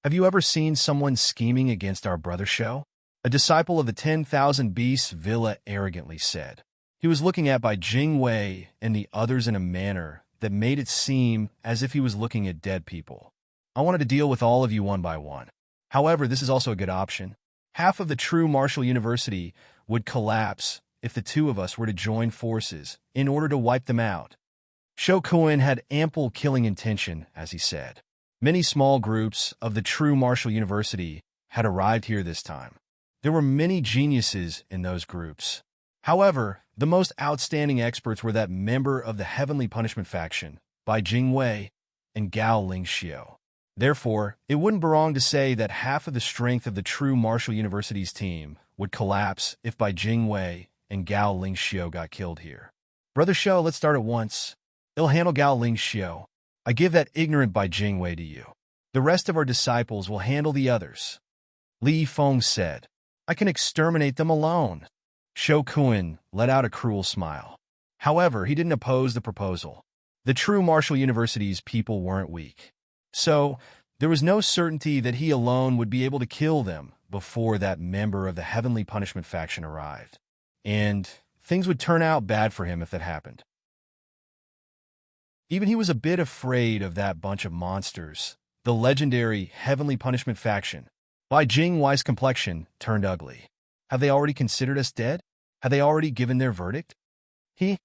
Have you ever seen someone scheming against our brother Shou? A disciple of the 10,000 Beasts Villa arrogantly said. He was looking at Bai Jingwei and the others in a manner that made it seem as if he was looking at dead people. I wanted to deal with all of you one by one. However, this is also a good option. Half of the true martial university would collapse if the 2 of us were to join forces in order to wipe them out. Shou Kun had ample killing intention, as he said. Many small groups of the true martial university had arrived here this time. There were many geniuses in those groups. However, the most outstanding experts were that member of the Heavenly Punishment faction, Bai Jingwei, and Gao Lingxiu. Therefore, it wouldn't be wrong to say that half of the strength of the true martial university's team would collapse if Bai Jingwei and Gao Lingxiu got killed here. Brother Shou, let's start at once. It'll handle Gao Lingxiu. I give that ignorant Bai Jingwei to you. The rest of our disciples will handle the others. Li Yifeng said, I can exterminate them alone. Shou Kun let out a cruel smile. However, he didn't oppose the proposal. The true martial university's people weren't weak. So, there was no certainty that he alone would be able to kill them before that member of the Heavenly Punishment faction arrived. And things would turn out bad for him if that happened. Even he was a bit afraid of that bunch of monsters, the legendary Heavenly Punishment faction. Bai Jingwei's complexion turned ugly. Have they already considered us dead? Have they already given their verdict? He'll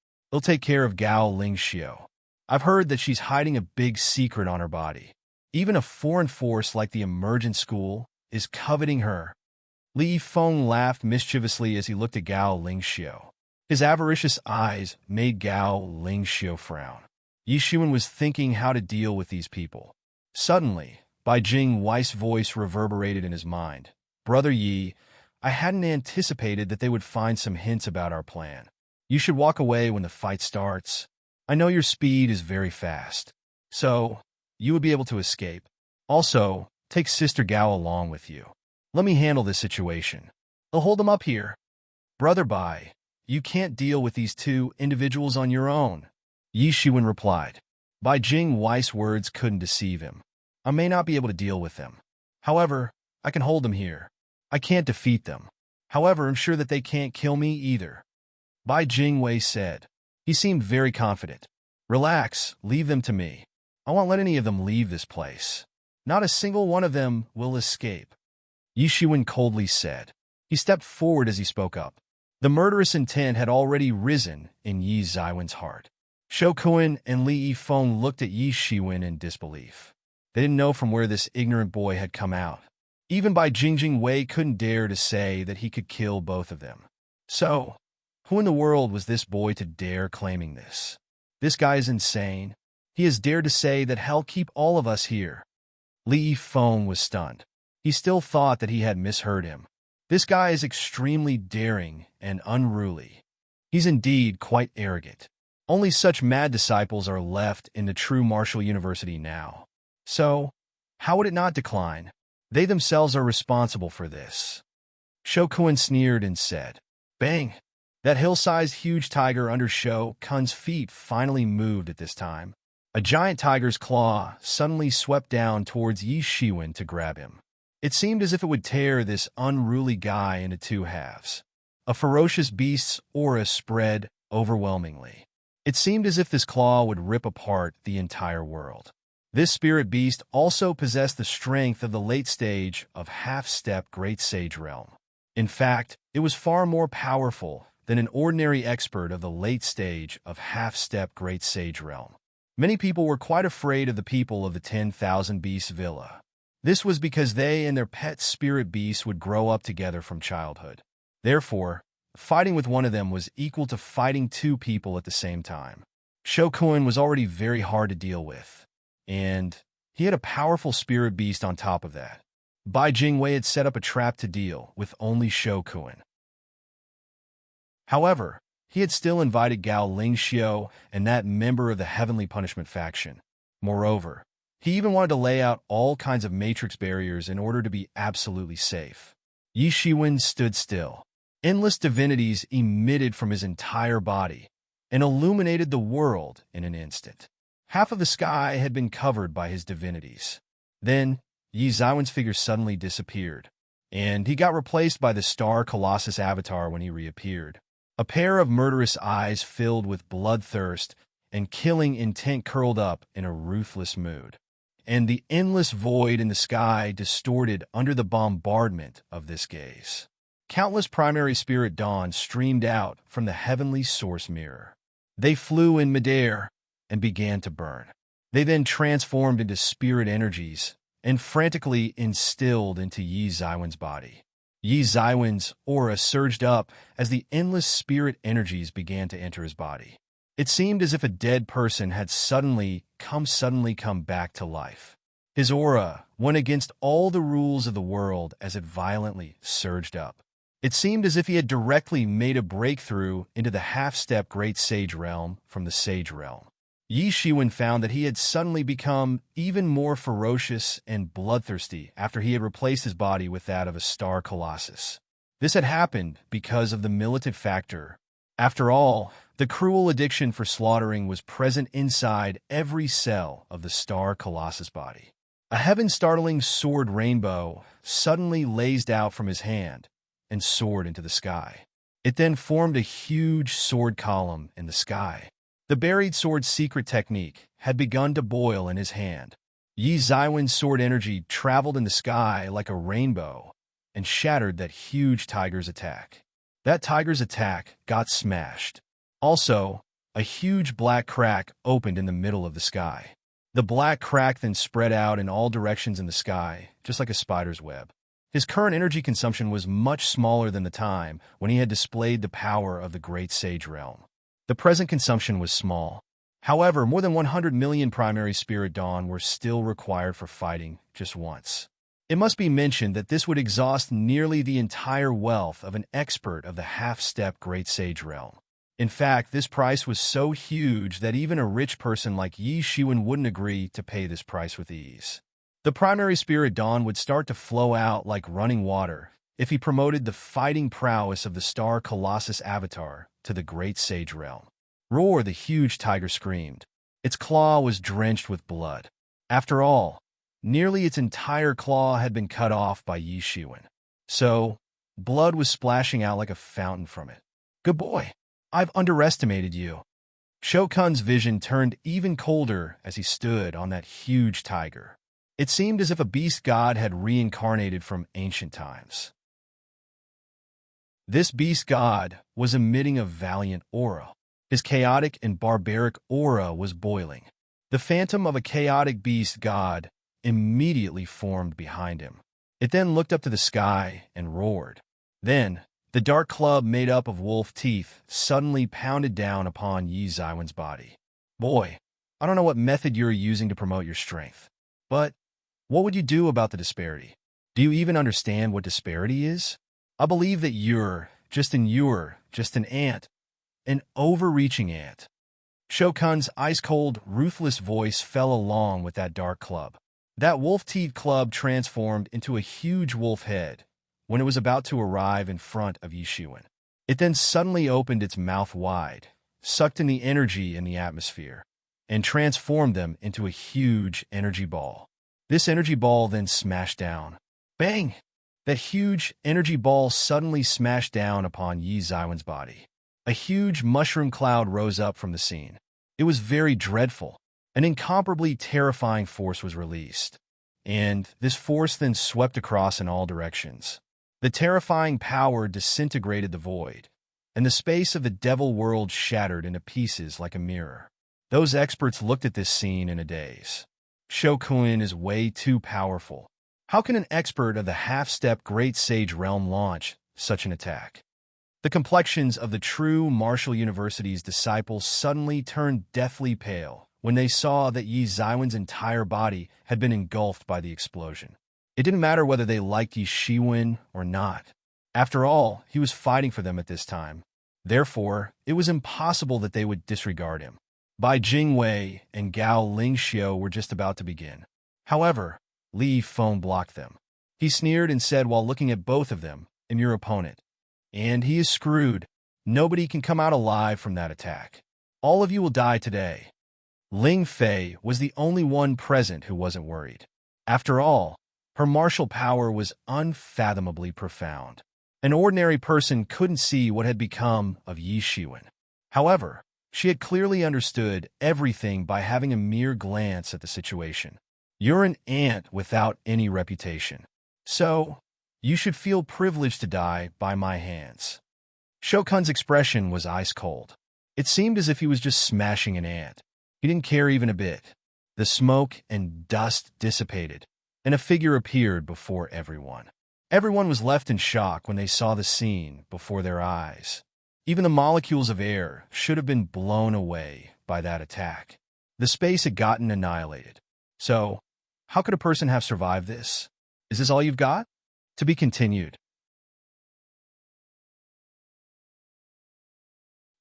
take care of Gao Lingxiu. I've heard that she's hiding a big secret on her body. Even a foreign force like the Emergent School is coveting her. Li Yifeng laughed mischievously as he looked at Gao Lingxiu. His avaricious eyes made Gao Lingxiu frown. Yi Shiwen was thinking how to deal with these people. Suddenly, Bai Jingwei's voice reverberated in his mind. Brother Yi, I hadn't anticipated that they would find some hints about our plan. You should walk away when the fight starts. I know your speed is very fast, so you would be able to escape. Also, take Sister Gao along with you. Let me handle this situation. I'll hold them up here. Brother Bai, you can't deal with these 2 individuals on your own. Yi Shiwen replied. Bai Jingwei's words couldn't deceive him. I may not be able to deal with them. However, I can hold them here. I can't defeat them. However, I'm sure that they can't kill me either. Bai Jingwei said. He seemed very confident. Relax, leave them to me. I won't let any of them leave this place. Not a single one of them will escape. Yi Shiwen coldly said. He stepped forward as he spoke up. The murderous intent had already risen in Yi Ziwen's heart. Shou Kun and Li Yifeng looked at Yi Shiwen in disbelief. They didn't know from where this ignorant boy had come out. Even Bai Jingwei couldn't dare to say that he could kill both of them. So, who in the world was this boy to dare claiming this? This guy is insane. He has dared to say that hell keep all of us here. Li Yifeng was stunned. He still thought that he had misheard him. This guy is extremely daring and unruly. He's indeed quite arrogant. Only such mad disciples are left in the true martial university now. So, how would it not decline? They themselves are responsible for this. Shou Kun sneered and said, Bang! That hill-sized huge tiger under Shou Kun's feet finally moved at this time. A giant tiger's claw suddenly swept down towards Yi Shiwen to grab him. It seemed as if it would tear this unruly guy into two halves. A ferocious beast's aura spread overwhelmingly. It seemed as if this claw would rip apart the entire world. This spirit beast also possessed the strength of the late stage of half-step Great Sage realm. In fact, it was far more powerful than an ordinary expert of the late stage of half-step Great Sage realm. Many people were quite afraid of the people of the 10,000 Beasts Villa. This was because they and their pet spirit beasts would grow up together from childhood. Therefore, fighting with one of them was equal to fighting two people at the same time. Shokun was already very hard to deal with, and he had a powerful spirit beast on top of that. Bai Jingwei had set up a trap to deal with only Shokun. However, he had still invited Gao Lingxiu and that member of the Heavenly Punishment faction. Moreover, he even wanted to lay out all kinds of matrix barriers in order to be absolutely safe. Yi Shiwen stood still. Endless divinities emitted from his entire body and illuminated the world in an instant. Half of the sky had been covered by his divinities. Then, Yi Zaiwen's figure suddenly disappeared, and he got replaced by the Star Colossus avatar when he reappeared. A pair of murderous eyes filled with bloodthirst and killing intent curled up in a ruthless mood. And the endless void in the sky distorted under the bombardment of this gaze. Countless primary spirit dawns streamed out from the heavenly source mirror. They flew in midair and began to burn. They then transformed into spirit energies and frantically instilled into Yi Zaiwen's body. Yi Zaiwen's aura surged up as the endless spirit energies began to enter his body. It seemed as if a dead person had suddenly come back to life. His aura went against all the rules of the world as it violently surged up. It seemed as if he had directly made a breakthrough into the half-step Great Sage realm from the Sage realm. Yi Shiwen found that he had suddenly become even more ferocious and bloodthirsty after he had replaced his body with that of a Star Colossus. This had happened because of the militant factor. After all, the cruel addiction for slaughtering was present inside every cell of the Star Colossus body. A heaven-startling sword rainbow suddenly blazed out from his hand and soared into the sky. It then formed a huge sword column in the sky. The buried sword's secret technique had begun to boil in his hand. Yi Zaiwen's sword energy traveled in the sky like a rainbow and shattered that huge tiger's attack. That tiger's attack got smashed. Also, a huge black crack opened in the middle of the sky. The black crack then spread out in all directions in the sky, just like a spider's web. His current energy consumption was much smaller than the time when he had displayed the power of the Great Sage realm. The present consumption was small. However, more than 100 million primary spirit dawn were still required for fighting just once. It must be mentioned that this would exhaust nearly the entire wealth of an expert of the half-step Great Sage realm. In fact, this price was so huge that even a rich person like Yi Shiwen wouldn't agree to pay this price with ease. The primary spirit dawn would start to flow out like running water if he promoted the fighting prowess of the Star Colossus avatar to the Great Sage realm. Roar, the huge tiger screamed. Its claw was drenched with blood. After all, nearly its entire claw had been cut off by Yi Shiwen. So, blood was splashing out like a fountain from it. Good boy. I've underestimated you. Shokun's vision turned even colder as he stood on that huge tiger. It seemed as if a beast god had reincarnated from ancient times. This beast god was emitting a valiant aura. His chaotic and barbaric aura was boiling. The phantom of a chaotic beast god immediately formed behind him. It then looked up to the sky and roared. Then, the dark club made up of wolf teeth suddenly pounded down upon Yi Zaiwen's body. Boy, I don't know what method you're using to promote your strength, but what would you do about the disparity? Do you even understand what disparity is? I believe that you're just an ant, an overreaching ant. Shokun's ice-cold, ruthless voice fell along with that dark club. That wolf-teeth club transformed into a huge wolf head when it was about to arrive in front of Yi Shiwen. It then suddenly opened its mouth wide, sucked in the energy in the atmosphere, and transformed them into a huge energy ball. This energy ball then smashed down. Bang! That huge energy ball suddenly smashed down upon Yi Zaiwen's body. A huge mushroom cloud rose up from the scene. It was very dreadful. An incomparably terrifying force was released, and this force then swept across in all directions. The terrifying power disintegrated the void, and the space of the devil world shattered into pieces like a mirror. Those experts looked at this scene in a daze. Shokuin is way too powerful. How can an expert of the half-step Great Sage realm launch such an attack? The complexions of the true Martial University's disciples suddenly turned deathly pale when they saw that Yi Zaiwen's entire body had been engulfed by the explosion. It didn't matter whether they liked Yi Shiwen or not. After all, he was fighting for them at this time. Therefore, it was impossible that they would disregard him. Bai Jingwei and Gao Lingxiu were just about to begin. However, Li Feng blocked them. He sneered and said while looking at both of them, "I'm your opponent. And he is screwed. Nobody can come out alive from that attack. All of you will die today." Ling Fei was the only one present who wasn't worried. After all, her martial power was unfathomably profound. An ordinary person couldn't see what had become of Yi Shiwen. However, she had clearly understood everything by having a mere glance at the situation. You're an ant without any reputation. So, you should feel privileged to die by my hands. Shokun's expression was ice cold. It seemed as if he was just smashing an ant. He didn't care even a bit. The smoke and dust dissipated, and a figure appeared before everyone. Everyone was left in shock when they saw the scene before their eyes. Even the molecules of air should have been blown away by that attack. The space had gotten annihilated. So, how could a person have survived this? Is this all you've got? To be continued.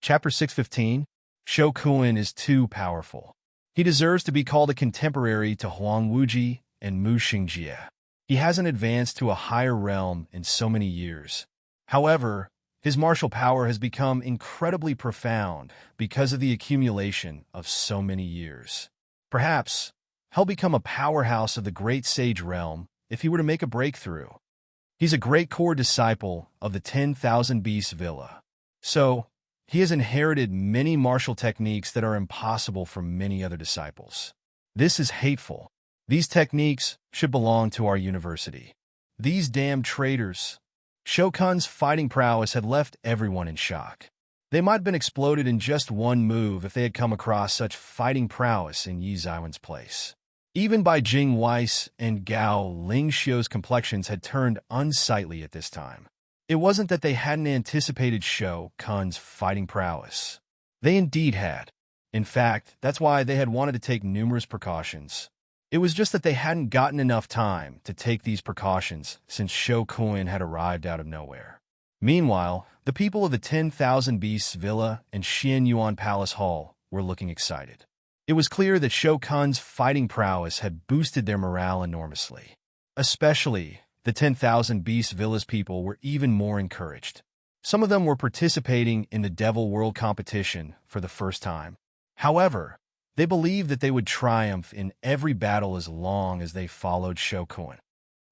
Chapter 615. Shokuin is too powerful. He deserves to be called a contemporary to Huang Wuji and Mu Xingjie. He hasn't advanced to a higher realm in so many years. However, his martial power has become incredibly profound because of the accumulation of so many years. Perhaps, he'll become a powerhouse of the Great Sage realm if he were to make a breakthrough. He's a great core disciple of the 10,000 Beasts Villa. So, he has inherited many martial techniques that are impossible for many other disciples. This is hateful. These techniques should belong to our university. These damn traitors. Shokun's fighting prowess had left everyone in shock. They might have been exploded in just one move if they had come across such fighting prowess in Yi Zaiwen's place. Even Bai Jing Weiss and Gao Lingxiu's complexions had turned unsightly at this time. It wasn't that they hadn't anticipated Shokun's fighting prowess. They indeed had. In fact, that's why they had wanted to take numerous precautions. It was just that they hadn't gotten enough time to take these precautions since Shokun had arrived out of nowhere. Meanwhile, the people of the 10,000 Beasts Villa and Xian Yuan Palace Hall were looking excited. It was clear that Shokun's fighting prowess had boosted their morale enormously. Especially, the 10,000 Beasts Villa's people were even more encouraged. Some of them were participating in the Devil World competition for the first time. However, they believed that they would triumph in every battle as long as they followed Shokun.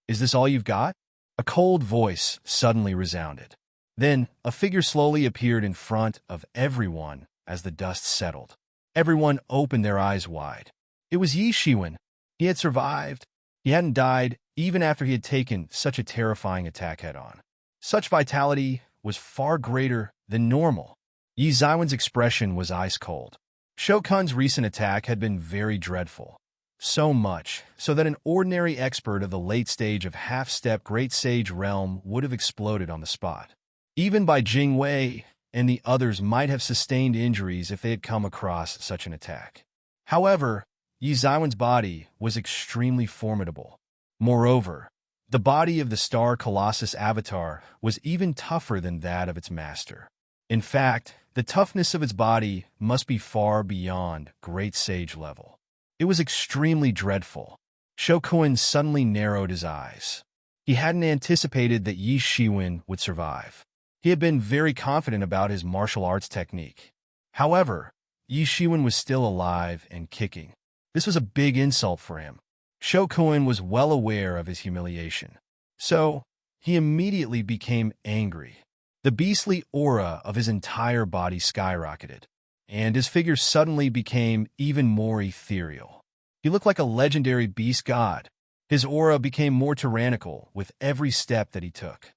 "Is this all you've got?" A cold voice suddenly resounded. Then, a figure slowly appeared in front of everyone as the dust settled. Everyone opened their eyes wide. It was Yi Shiwen. He had survived. He hadn't died even after he had taken such a terrifying attack head-on. Such vitality was far greater than normal. Yi Zaiwen's expression was ice-cold. Shokun's recent attack had been very dreadful. So much so that an ordinary expert of the late stage of half-step Great Sage realm would have exploded on the spot. Even Bai Jingwei and the others might have sustained injuries if they had come across such an attack. However, Yi Zaiwen's body was extremely formidable. Moreover, the body of the Star Colossus avatar was even tougher than that of its master. In fact, the toughness of its body must be far beyond Great Sage level. It was extremely dreadful. Shokun suddenly narrowed his eyes. He hadn't anticipated that Yi Shiwen would survive. He had been very confident about his martial arts technique. However, Yi Shiwen was still alive and kicking. This was a big insult for him. Shokuin was well aware of his humiliation, so he immediately became angry. The beastly aura of his entire body skyrocketed, and his figure suddenly became even more ethereal. He looked like a legendary beast god. His aura became more tyrannical with every step that he took.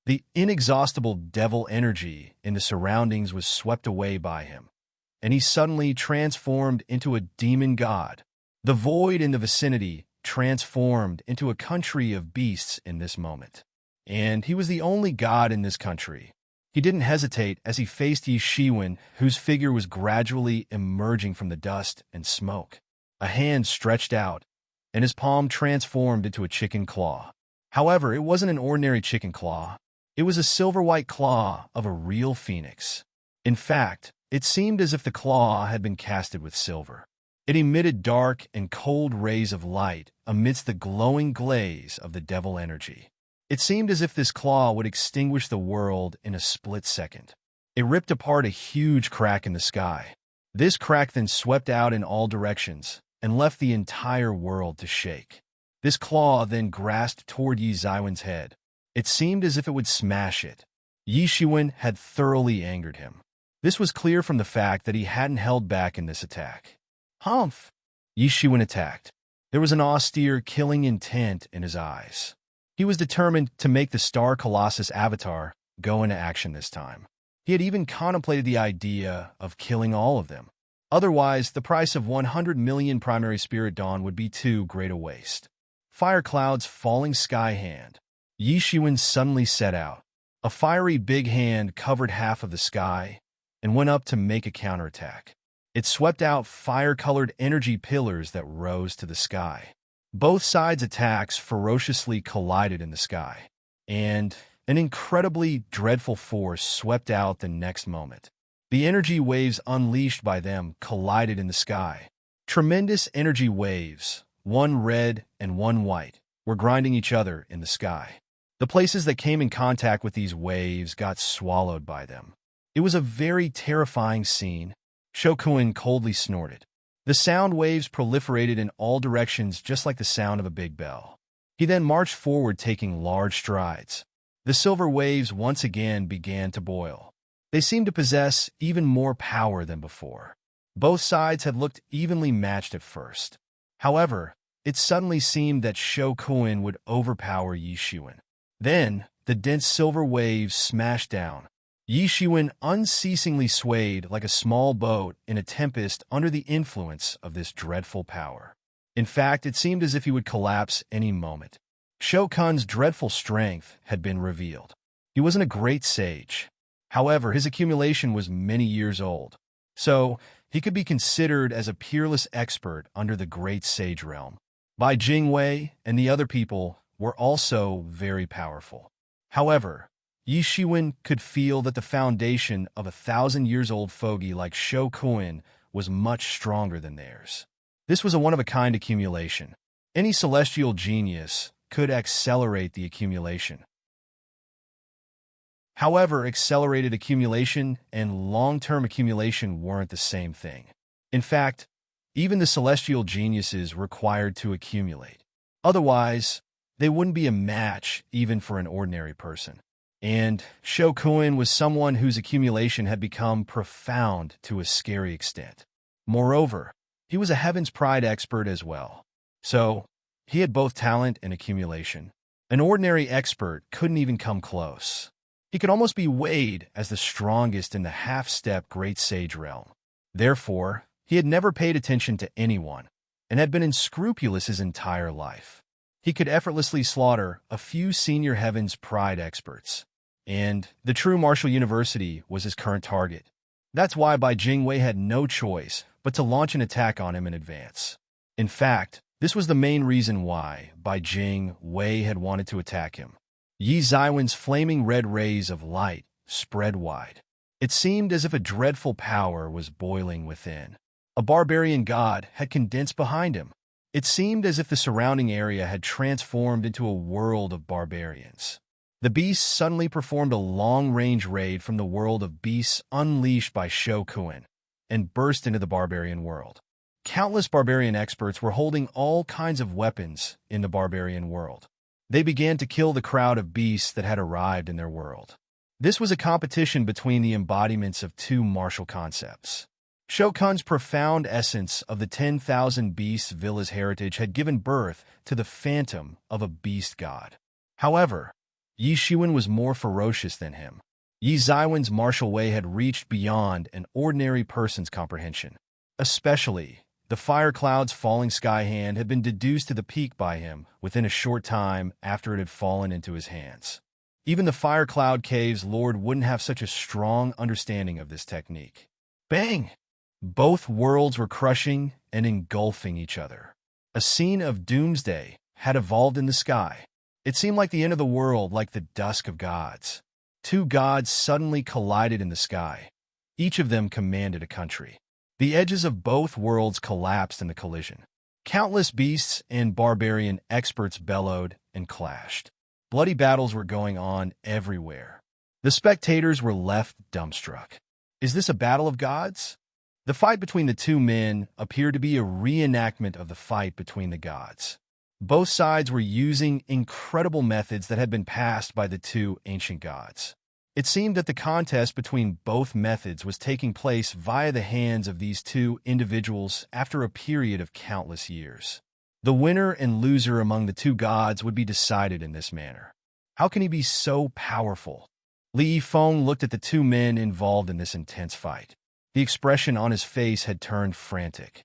The inexhaustible devil energy in the surroundings was swept away by him, and he suddenly transformed into a demon god. The void in the vicinity transformed into a country of beasts in this moment, and he was the only god in this country. He didn't hesitate as he faced Yi Shiwen, whose figure was gradually emerging from the dust and smoke. A hand stretched out, and his palm transformed into a chicken claw. However, it wasn't an ordinary chicken claw. It was a silver-white claw of a real phoenix. In fact, it seemed as if the claw had been casted with silver. It emitted dark and cold rays of light amidst the glowing glaze of the devil energy. It seemed as if this claw would extinguish the world in a split second. It ripped apart a huge crack in the sky. This crack then swept out in all directions and left the entire world to shake. This claw then grasped toward Yi Shiwen's head. It seemed as if it would smash it. Yi Shiwen had thoroughly angered him. This was clear from the fact that he hadn't held back in this attack. Humph! Yi Shiwen attacked. There was an austere, killing intent in his eyes. He was determined to make the Star Colossus avatar go into action this time. He had even contemplated the idea of killing all of them. Otherwise, the price of 100 million primary spirit dawn would be too great a waste. Fire clouds falling sky hand. Yi Shiwen suddenly set out. A fiery big hand covered half of the sky and went up to make a counterattack. It swept out fire-colored energy pillars that rose to the sky. Both sides' attacks ferociously collided in the sky, and an incredibly dreadful force swept out the next moment. The energy waves unleashed by them collided in the sky. Tremendous energy waves, one red and one white, were grinding each other in the sky. The places that came in contact with these waves got swallowed by them. It was a very terrifying scene. Shokuin coldly snorted. The sound waves proliferated in all directions just like the sound of a big bell. He then marched forward taking large strides. The silver waves once again began to boil. They seemed to possess even more power than before. Both sides had looked evenly matched at first. However, it suddenly seemed that Shokuin would overpower Yi Shiwen. Then, the dense silver waves smashed down. Yi Shiwen unceasingly swayed like a small boat in a tempest under the influence of this dreadful power. In fact, it seemed as if he would collapse any moment. Shokun's dreadful strength had been revealed. He wasn't a great sage. However, his accumulation was many years old, so he could be considered as a peerless expert under the great sage realm. Bai Jingwei and the other people were also very powerful. However, Yi Shiwen could feel that the foundation of a 1,000-years-old fogey like Shokuin was much stronger than theirs. This was a one-of-a-kind accumulation. Any celestial genius could accelerate the accumulation. However, accelerated accumulation and long-term accumulation weren't the same thing. In fact, even the celestial geniuses required to accumulate. Otherwise, they wouldn't be a match even for an ordinary person. And Shokuin was someone whose accumulation had become profound to a scary extent. Moreover, he was a Heaven's Pride expert as well. So, he had both talent and accumulation. An ordinary expert couldn't even come close. He could almost be weighed as the strongest in the half-step Great Sage realm. Therefore, he had never paid attention to anyone and had been unscrupulous his entire life. He could effortlessly slaughter a few senior Heaven's Pride experts, and the true Martial University was his current target. That's why Bai Jingwei had no choice but to launch an attack on him in advance. In fact, this was the main reason why Bai Jingwei had wanted to attack him. Yi Shiwen's flaming red rays of light spread wide. It seemed as if a dreadful power was boiling within. A barbarian god had condensed behind him. It seemed as if the surrounding area had transformed into a world of barbarians. The beasts suddenly performed a long-range raid from the world of beasts unleashed by Shokuin and burst into the barbarian world. Countless barbarian experts were holding all kinds of weapons in the barbarian world. They began to kill the crowd of beasts that had arrived in their world. This was a competition between the embodiments of two martial concepts. Shokun's profound essence of the 10,000 beasts villa's heritage had given birth to the phantom of a beast god. However, Yi Shiwen was more ferocious than him. Yi Zaiwen's martial way had reached beyond an ordinary person's comprehension. Especially, the fire cloud's falling sky hand had been deduced to the peak by him within a short time after it had fallen into his hands. Even the fire cloud cave's lord wouldn't have such a strong understanding of this technique. Bang! Both worlds were crushing and engulfing each other. A scene of doomsday had evolved in the sky. It seemed like the end of the world, like the dusk of gods. Two gods suddenly collided in the sky. Each of them commanded a country. The edges of both worlds collapsed in the collision. Countless beasts and barbarian experts bellowed and clashed. Bloody battles were going on everywhere. The spectators were left dumbstruck. Is this a battle of gods? The fight between the two men appeared to be a reenactment of the fight between the gods. Both sides were using incredible methods that had been passed by the two ancient gods. It seemed that the contest between both methods was taking place via the hands of these two individuals after a period of countless years. The winner and loser among the two gods would be decided in this manner. How can he be so powerful? Li Yifeng looked at the two men involved in this intense fight. The expression on his face had turned frantic.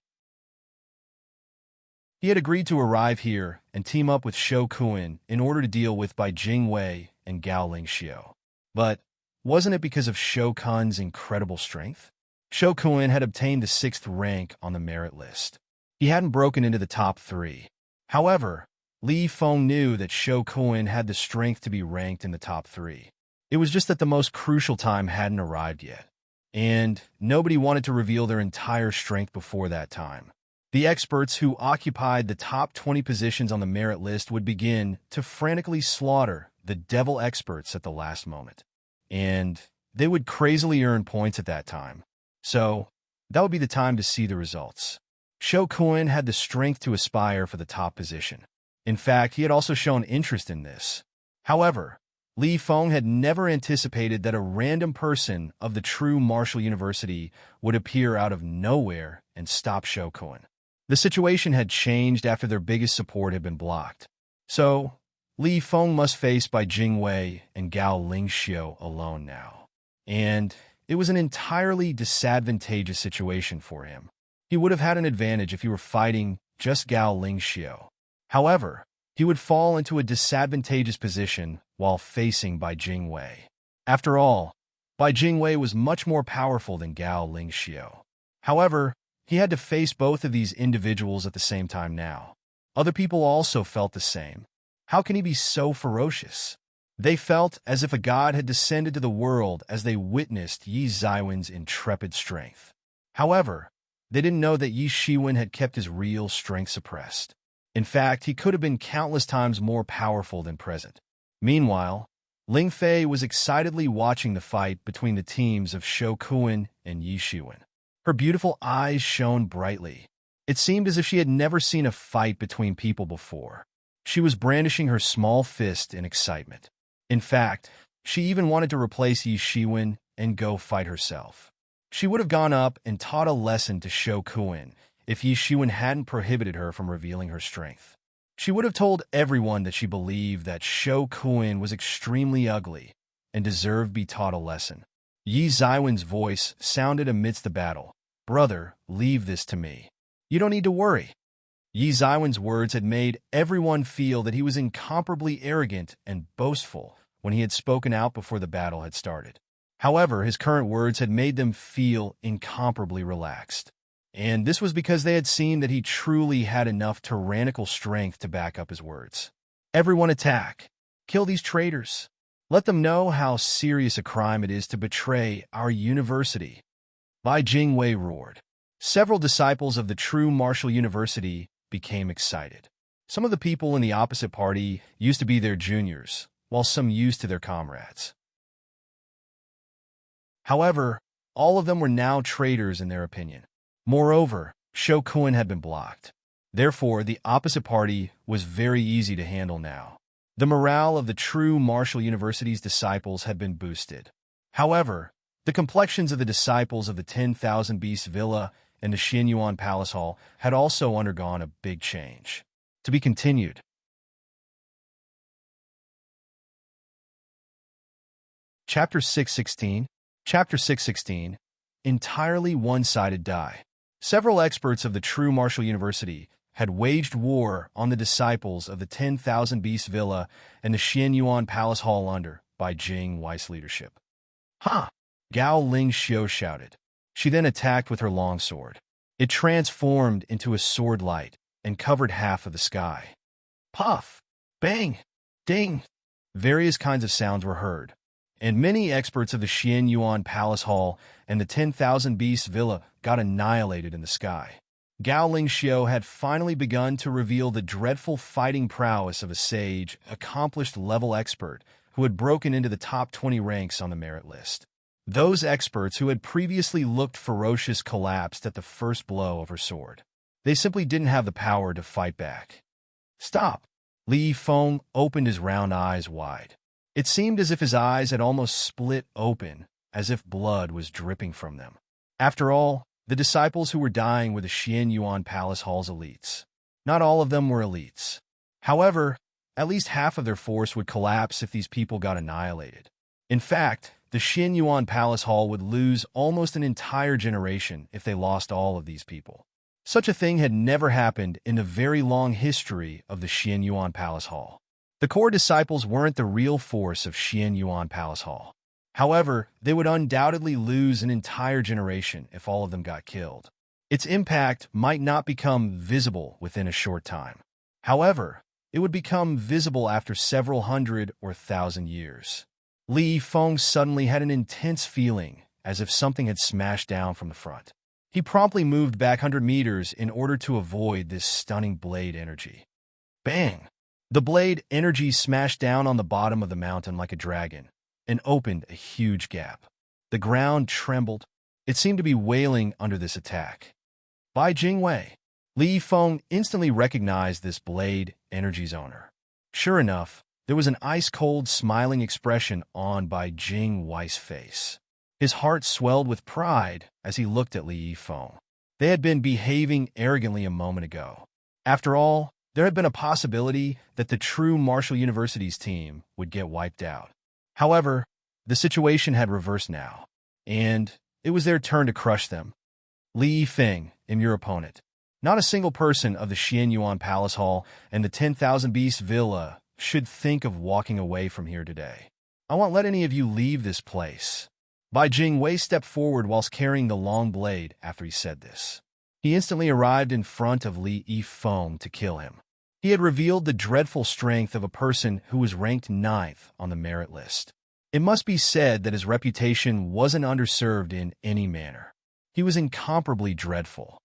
He had agreed to arrive here and team up with Shokuin in order to deal with Bai Jingwei and Gao Lingxiu. But wasn't it because of Shokun's incredible strength? Shokuin had obtained the 6th rank on the merit list. He hadn't broken into the top 3. However, Li Yifeng knew that Shokuin had the strength to be ranked in the top 3. It was just that the most crucial time hadn't arrived yet, and nobody wanted to reveal their entire strength before that time. The experts who occupied the top 20 positions on the merit list would begin to frantically slaughter the devil experts at the last moment. And they would crazily earn points at that time. So, that would be the time to see the results. Shokuin had the strength to aspire for the top position. In fact, he had also shown interest in this. However, Li Yifeng had never anticipated that a random person of the true martial university would appear out of nowhere and stop Shokuin. The situation had changed after their biggest support had been blocked. So, Li Yifeng must face Bai Jingwei and Gao Lingxiu alone now. And it was an entirely disadvantageous situation for him. He would have had an advantage if he were fighting just Gao Lingxiu. However, he would fall into a disadvantageous position while facing Bai Jingwei. After all, Bai Jingwei was much more powerful than Gao Lingxiu. However, he had to face both of these individuals at the same time now. Other people also felt the same. How can he be so ferocious? They felt as if a god had descended to the world as they witnessed Yi Zaiwen's intrepid strength. However, they didn't know that Yi Shiwen had kept his real strength suppressed. In fact, he could have been countless times more powerful than present. Meanwhile, Ling Fei was excitedly watching the fight between the teams of Shokuin and Yi Shiwen. Her beautiful eyes shone brightly. It seemed as if she had never seen a fight between people before. She was brandishing her small fist in excitement. In fact, she even wanted to replace Yi Shiwen and go fight herself. She would have gone up and taught a lesson to Shokuin if Yi Shiwen hadn't prohibited her from revealing her strength. She would have told everyone that she believed that Shokuin was extremely ugly and deserved to be taught a lesson. Yi Zaiwen's voice sounded amidst the battle. "Brother, leave this to me. You don't need to worry." Yi Zaiwen's words had made everyone feel that he was incomparably arrogant and boastful when he had spoken out before the battle had started. However, his current words had made them feel incomparably relaxed. And this was because they had seen that he truly had enough tyrannical strength to back up his words. "Everyone attack. Kill these traitors. Let them know how serious a crime it is to betray our university." Bai Jingwei roared. Several disciples of the true martial university became excited. Some of the people in the opposite party used to be their juniors, while some used to their comrades. However, all of them were now traitors in their opinion. Moreover, Shokuin had been blocked. Therefore, the opposite party was very easy to handle now. The morale of the true Martial University's disciples had been boosted. However, the complexions of the disciples of the 10,000 Beasts Villa and the Xianyuan Palace Hall had also undergone a big change. To be continued. Chapter 616. Chapter 616. Entirely one-sided die. Several experts of the true Martial University had waged war on the disciples of the 10,000 Beasts Villa and the Xianyuan Palace Hall under by Jing Wei's leadership. Ha! Gao Ling Xiu shouted. She then attacked with her longsword. It transformed into a sword light and covered half of the sky. Puff! Bang! Ding! Various kinds of sounds were heard, and many experts of the Xianyuan Palace Hall and the 10,000 Beasts Villa got annihilated in the sky. Gao Ling Xiu had finally begun to reveal the dreadful fighting prowess of a sage, accomplished level expert who had broken into the top 20 ranks on the merit list. Those experts who had previously looked ferocious collapsed at the first blow of her sword. They simply didn't have the power to fight back. Stop! Li Feng opened his round eyes wide. It seemed as if his eyes had almost split open, as if blood was dripping from them. After all, the disciples who were dying were the Xianyuan Palace Hall's elites. Not all of them were elites. However, at least half of their force would collapse if these people got annihilated. In fact, the Xianyuan Palace Hall would lose almost an entire generation if they lost all of these people. Such a thing had never happened in the very long history of the Xianyuan Palace Hall. The core disciples weren't the real force of Xianyuan Palace Hall. However, they would undoubtedly lose an entire generation if all of them got killed. Its impact might not become visible within a short time. However, it would become visible after several hundred or thousand years. Li Feng suddenly had an intense feeling, as if something had smashed down from the front. He promptly moved back 100 meters in order to avoid this stunning blade energy. Bang! The blade energy smashed down on the bottom of the mountain like a dragon and opened a huge gap. The ground trembled. It seemed to be wailing under this attack. By Jingwei, Li Feng instantly recognized this blade energy's owner. Sure enough, there was an ice-cold, smiling expression on Bai Jingwei's face. His heart swelled with pride as he looked at Li Feng. They had been behaving arrogantly a moment ago. After all, there had been a possibility that the true Martial University's team would get wiped out. However, the situation had reversed now, and it was their turn to crush them. Li Feng, am your opponent. Not a single person of the Xianyuan Palace Hall and the 10,000 Beasts Villa should think of walking away from here today. I won't let any of you leave this place. Bai Jingwei stepped forward whilst carrying the long blade after he said this. He instantly arrived in front of Li Feng to kill him. He had revealed the dreadful strength of a person who was ranked 9th on the merit list. It must be said that his reputation wasn't underserved in any manner. He was incomparably dreadful.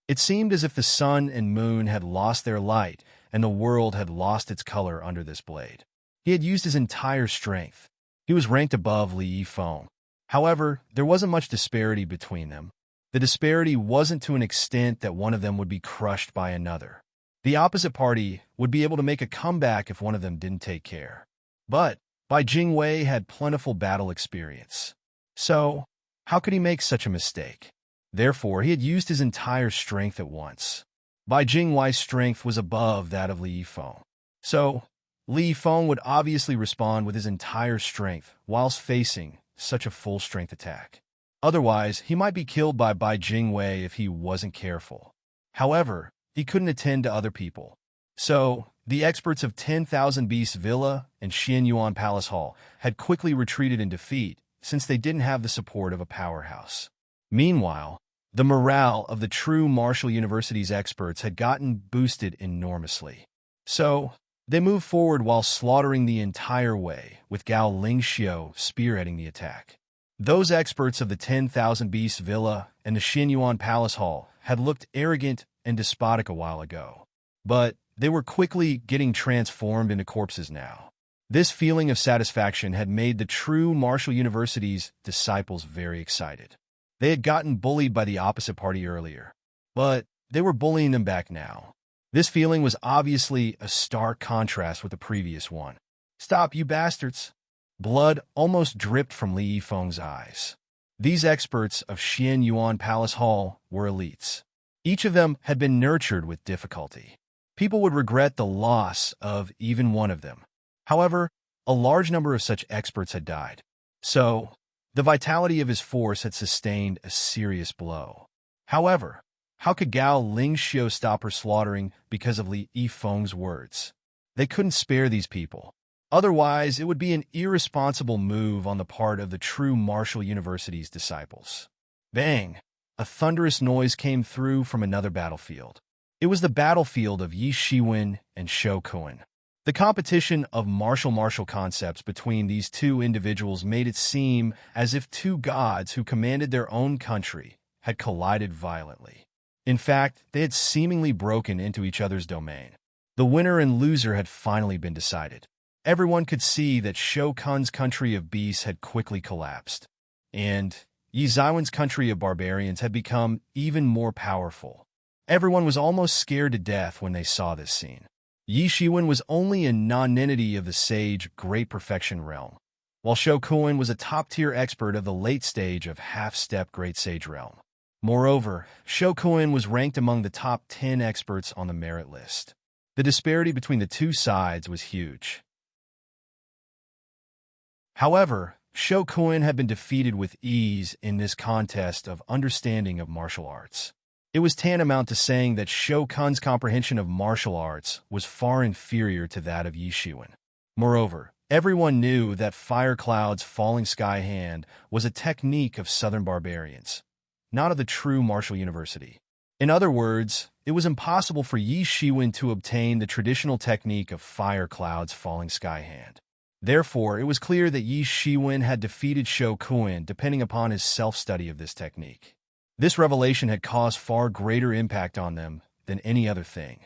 It seemed as if the sun and moon had lost their light and the world had lost its color under this blade. He had used his entire strength. He was ranked above Li Feng. However, there wasn't much disparity between them. The disparity wasn't to an extent that one of them would be crushed by another. The opposite party would be able to make a comeback if one of them didn't take care. But Bai Jingwei had plentiful battle experience. So, how could he make such a mistake? Therefore, he had used his entire strength at once. Bai Jingwei's strength was above that of Li Feng. So, Li Feng would obviously respond with his entire strength whilst facing such a full-strength attack. Otherwise, he might be killed by Bai Jingwei if he wasn't careful. However, he couldn't attend to other people. So, the experts of 10,000 Beasts Villa and Xianyuan Palace Hall had quickly retreated in defeat since they didn't have the support of a powerhouse. Meanwhile, the morale of the true Martial University's experts had gotten boosted enormously. So, they moved forward while slaughtering the entire way, with Gao Lingxiu spearheading the attack. Those experts of the 10,000 Beasts Villa and the Xianyuan Palace Hall had looked arrogant and despotic a while ago. But They were quickly getting transformed into corpses now. This feeling of satisfaction had made the true Martial University's disciples very excited. They had gotten bullied by the opposite party earlier, but they were bullying them back now. This feeling was obviously a stark contrast with the previous one. "Stop, you bastards!" Blood almost dripped from Li Yifeng's eyes. These experts of Xian Yuan Palace Hall were elites. Each of them had been nurtured with difficulty. People would regret the loss of even one of them. However, a large number of such experts had died. So, the vitality of his force had sustained a serious blow. However, how could Gao Lingxiu stop her slaughtering because of Li Yifeng's words? They couldn't spare these people. Otherwise, it would be an irresponsible move on the part of the true Martial University's disciples. Bang! A thunderous noise came through from another battlefield. It was the battlefield of Yi Shiwen and Shou Kun. The competition of martial concepts between these two individuals made it seem as if two gods who commanded their own country had collided violently. In fact, they had seemingly broken into each other's domain. The winner and loser had finally been decided. Everyone could see that Shou Kun's country of beasts had quickly collapsed, and Yi Zaiwen's country of barbarians had become even more powerful. Everyone was almost scared to death when they saw this scene. Yi Shiwen was only a non-entity of the sage Great Perfection realm, while Shou Kun was a top-tier expert of the late stage of half-step Great Sage realm. Moreover, Shou Kun was ranked among the top 10 experts on the merit list. The disparity between the two sides was huge. However, Shou Kun had been defeated with ease in this contest of understanding of martial arts. It was tantamount to saying that Shou Kun's comprehension of martial arts was far inferior to that of Yi Shiwen. Moreover, everyone knew that Fire Cloud's Falling Sky Hand was a technique of southern barbarians, not of the true Martial University. In other words, it was impossible for Yi Shiwen to obtain the traditional technique of Fire Cloud's Falling Sky Hand. Therefore, it was clear that Yi Shiwen had defeated Shou Kun depending upon his self-study of this technique. This revelation had caused far greater impact on them than any other thing.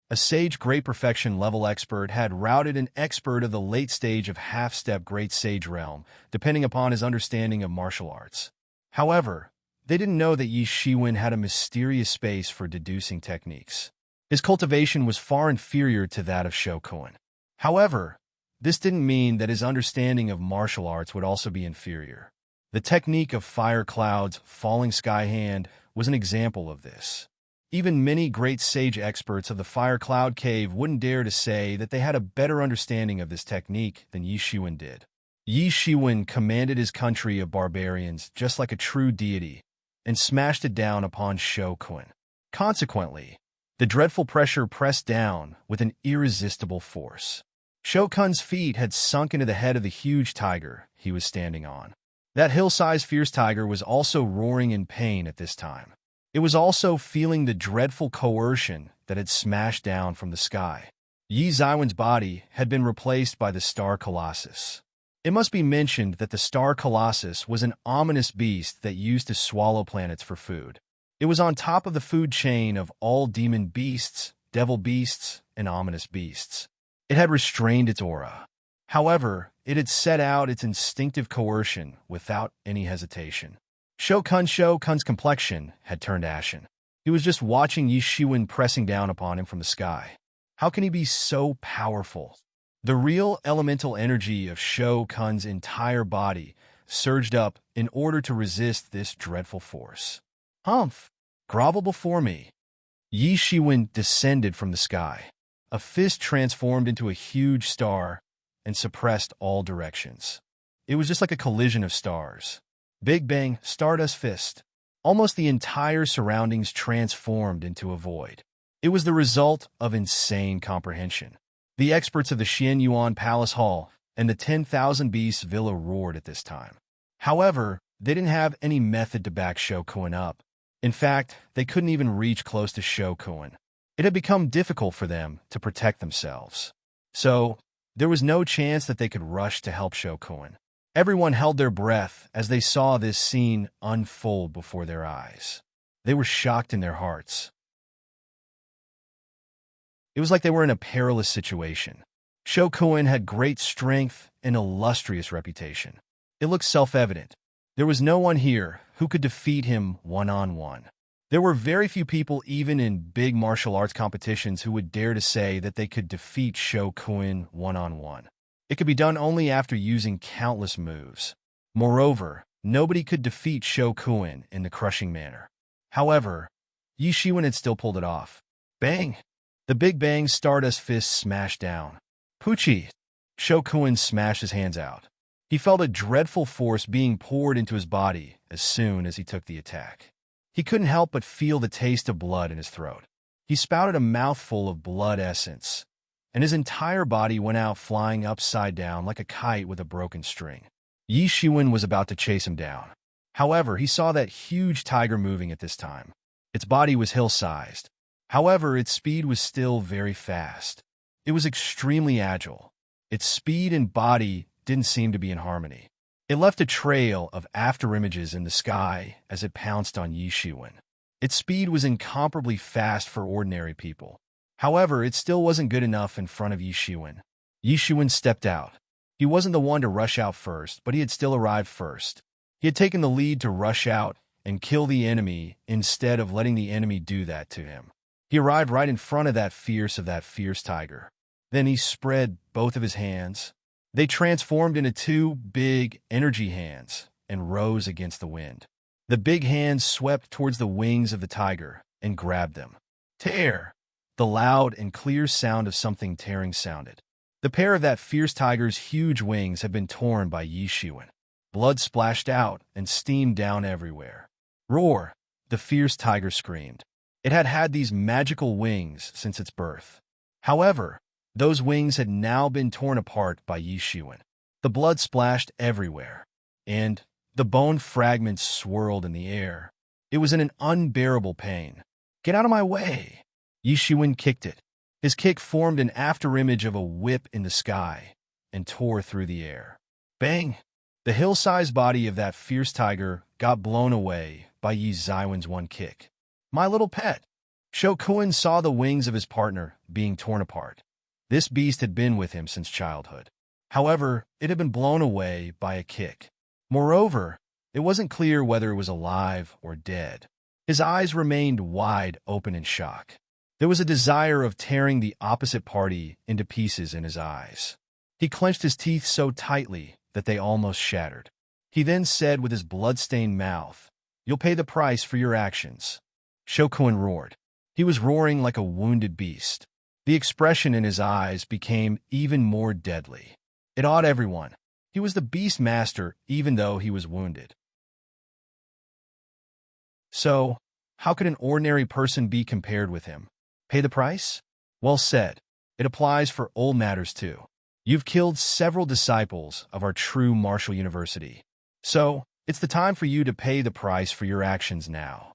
A sage Great Perfection level expert had routed an expert of the late stage of half-step Great Sage realm, depending upon his understanding of martial arts. However, they didn't know that Yi Shiwen had a mysterious space for deducing techniques. His cultivation was far inferior to that of Shou Kun. However, this didn't mean that his understanding of martial arts would also be inferior. The technique of Fire Cloud's Falling Sky Hand was an example of this. Even many great sage experts of the Fire Cloud Cave wouldn't dare to say that they had a better understanding of this technique than Yi Shiwen did. Yi Shiwen commanded his country of barbarians just like a true deity and smashed it down upon Shou Kun. Consequently, the dreadful pressure pressed down with an irresistible force. Shou Kun's feet had sunk into the head of the huge tiger he was standing on. That hill-sized fierce tiger was also roaring in pain at this time. It was also feeling the dreadful coercion that had smashed down from the sky. Yi Zaiwen's body had been replaced by the Star Colossus. It must be mentioned that the Star Colossus was an ominous beast that used to swallow planets for food. It was on top of the food chain of all demon beasts, devil beasts, and ominous beasts. It had restrained its aura. However, it had set out its instinctive coercion without any hesitation. Shou Kun's complexion had turned ashen. He was just watching Yi Shiwen pressing down upon him from the sky. How can he be so powerful? The real elemental energy of Shou Kun's entire body surged up in order to resist this dreadful force. "Humph! Grovel before me." Yi Shiwen descended from the sky. A fist transformed into a huge star and suppressed all directions. It was just like a collision of stars. Big bang, Stardust fist. Almost the entire surroundings transformed into a void. It was the result of insane comprehension. The experts of the Xian Yuan Palace Hall and the 10,000 Beasts Villa roared at this time. However, they didn't have any method to back Shou Kun up. In fact, they couldn't even reach close to Shou Kun. It had become difficult for them to protect themselves. So, there was no chance that they could rush to help Shou Kun. Everyone held their breath as they saw this scene unfold before their eyes. They were shocked in their hearts. It was like they were in a perilous situation. Shokuin had great strength and illustrious reputation. It looked self-evident. There was no one here who could defeat him one-on-one. There were very few people even in big martial arts competitions who would dare to say that they could defeat Shokuin one-on-one. It could be done only after using countless moves. Moreover, nobody could defeat Shokuin in the crushing manner. However, Yi Shiwen had still pulled it off. Bang! The Big Bang Stardust fist smashed down. Poochie! Shokuin smashed his hands out. He felt a dreadful force being poured into his body as soon as he took the attack. He couldn't help but feel the taste of blood in his throat. He spouted a mouthful of blood essence, and his entire body went out flying upside down like a kite with a broken string. Yi Shiwen was about to chase him down. However, he saw that huge tiger moving at this time. Its body was hill-sized. However, its speed was still very fast. It was extremely agile. Its speed and body didn't seem to be in harmony. It left a trail of afterimages in the sky as it pounced on Yi Shiwen. Its speed was incomparably fast for ordinary people. However, it still wasn't good enough in front of Yi Shiwen. Yi Shiwen stepped out. He wasn't the one to rush out first, but he had still arrived first. He had taken the lead to rush out and kill the enemy instead of letting the enemy do that to him. He arrived right in front of that fierce tiger. Then he spread both of his hands. They transformed into two big energy hands and rose against the wind. The big hands swept towards the wings of the tiger and grabbed them. Tear! The loud and clear sound of something tearing sounded. The pair of that fierce tiger's huge wings had been torn by Yi Shiwen. Blood splashed out and steamed down everywhere. Roar! The fierce tiger screamed. It had had these magical wings since its birth. However, those wings had now been torn apart by Yi Shiwen. The blood splashed everywhere, and the bone fragments swirled in the air. It was in an unbearable pain. Get out of my way! Yi Shiwen kicked it. His kick formed an afterimage of a whip in the sky and tore through the air. Bang! The hill-sized body of that fierce tiger got blown away by Yi Shiwen's one kick. My little pet! Shokuin saw the wings of his partner being torn apart. This beast had been with him since childhood. However, it had been blown away by a kick. Moreover, it wasn't clear whether it was alive or dead. His eyes remained wide open in shock. There was a desire of tearing the opposite party into pieces in his eyes. He clenched his teeth so tightly that they almost shattered. He then said with his blood-stained mouth, "You'll pay the price for your actions." Shokuin roared. He was roaring like a wounded beast. The expression in his eyes became even more deadly. It awed everyone. He was the beast master even though he was wounded. So, how could an ordinary person be compared with him? Pay the price? Well said. It applies for old matters too. You've killed several disciples of our true martial university. So, it's the time for you to pay the price for your actions now.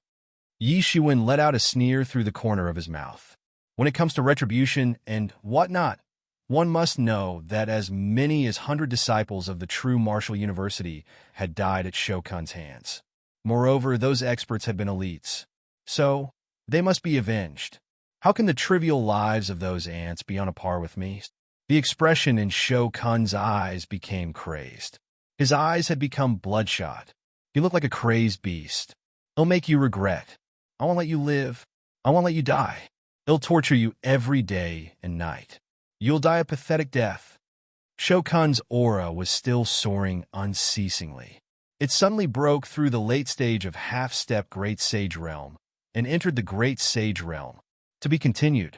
Yi Shiwen let out a sneer through the corner of his mouth. When it comes to retribution and whatnot, one must know that as many as 100 disciples of the true martial university had died at Shokun's hands. Moreover, those experts had been elites. So, they must be avenged. How can the trivial lives of those ants be on a par with me? The expression in Shokun's eyes became crazed. His eyes had become bloodshot. He looked like a crazed beast. It'll make you regret. I won't let you live. I won't let you die. It'll torture you every day and night. You'll die a pathetic death. Shokun's aura was still soaring unceasingly. It suddenly broke through the late stage of half-step Great Sage Realm and entered the Great Sage Realm. To be continued.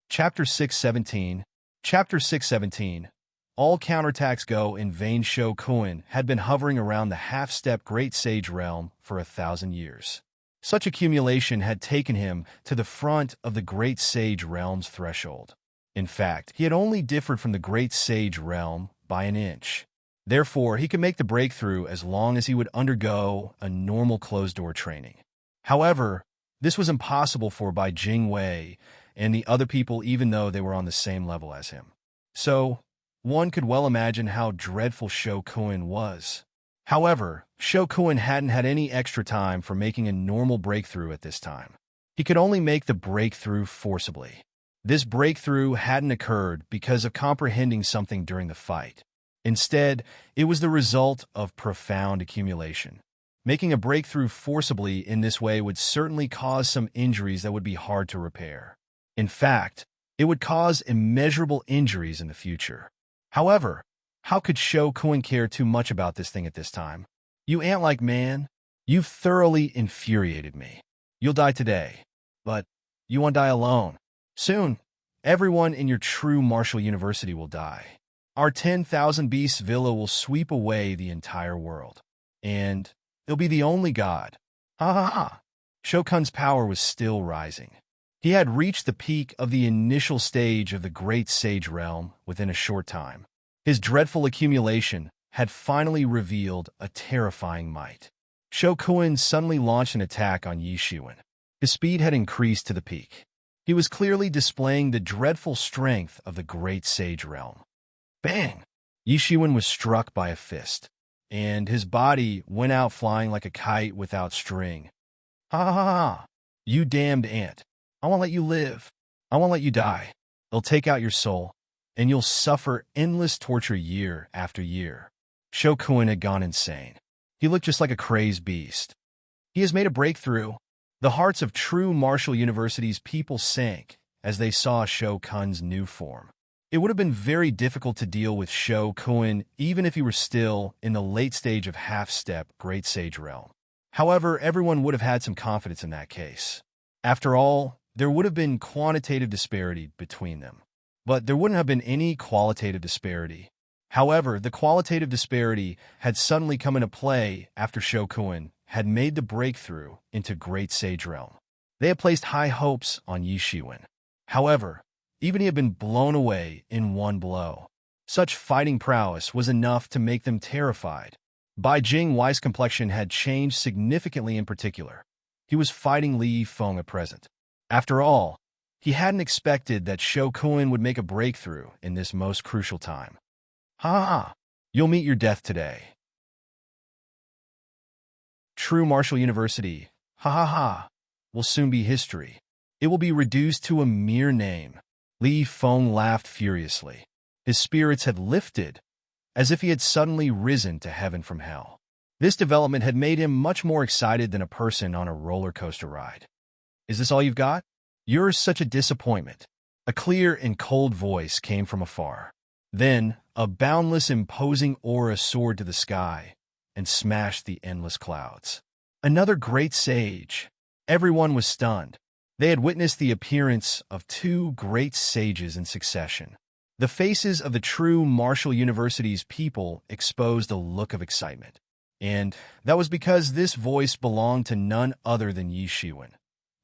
Chapter 617. Chapter 617. All counterattacks go in vain. Shokuin had been hovering around the half-step Great Sage Realm for 1,000 years. Such accumulation had taken him to the front of the Great Sage Realm's threshold. In fact, he had only differed from the Great Sage Realm by an inch. Therefore, he could make the breakthrough as long as he would undergo a normal closed-door training. However, this was impossible for Bai Jingwei and the other people even though they were on the same level as him. So, one could well imagine how dreadful Shokuin was. However, Shokuin hadn't had any extra time for making a normal breakthrough at this time. He could only make the breakthrough forcibly. This breakthrough hadn't occurred because of comprehending something during the fight. Instead, it was the result of profound accumulation. Making a breakthrough forcibly in this way would certainly cause some injuries that would be hard to repair. In fact, it would cause immeasurable injuries in the future. However, how could Shokuin care too much about this thing at this time? You ant-like man, you've thoroughly infuriated me. You'll die today, but you won't die alone. Soon, everyone in your true martial university will die. Our 10,000 Beasts Villa will sweep away the entire world. And it'll be the only god. Ha ha ha. Shokun's power was still rising. He had reached the peak of the initial stage of the Great Sage Realm within a short time. His dreadful accumulation had finally revealed a terrifying might. Shokuin suddenly launched an attack on Yi Shiwen. His speed had increased to the peak. He was clearly displaying the dreadful strength of the Great Sage Realm. Bang! Yi Shiwen was struck by a fist, and his body went out flying like a kite without string. Ha ha ha! You damned ant! I won't let you live. I won't let you die. They'll take out your soul, and you'll suffer endless torture year after year. Shokuin had gone insane. He looked just like a crazed beast. He has made a breakthrough. The hearts of true martial universities people sank as they saw Shokun's new form. It would have been very difficult to deal with Shokuin even if he were still in the late stage of half-step Great Sage Realm. However, everyone would have had some confidence in that case. After all, there would have been quantitative disparity between them. But there wouldn't have been any qualitative disparity. However, the qualitative disparity had suddenly come into play after Shokuin had made the breakthrough into Great Sage Realm. They had placed high hopes on Yi Shiwen. However, even he had been blown away in one blow. Such fighting prowess was enough to make them terrified. Bai Jingwei's complexion had changed significantly in particular. He was fighting Li Feng at present. After all, he hadn't expected that Shokuin would make a breakthrough in this most crucial time. Ha ha! You'll meet your death today. True Martial University, ha ha ha, will soon be history. It will be reduced to a mere name. Li Feng laughed furiously. His spirits had lifted, as if he had suddenly risen to heaven from hell. This development had made him much more excited than a person on a roller coaster ride. Is this all you've got? You're such a disappointment. A clear and cold voice came from afar. Then, a boundless, imposing aura soared to the sky and smashed the endless clouds. Another great sage. Everyone was stunned. They had witnessed the appearance of two great sages in succession. The faces of the true martial university's people exposed a look of excitement. And that was because this voice belonged to none other than Yi Shiwen.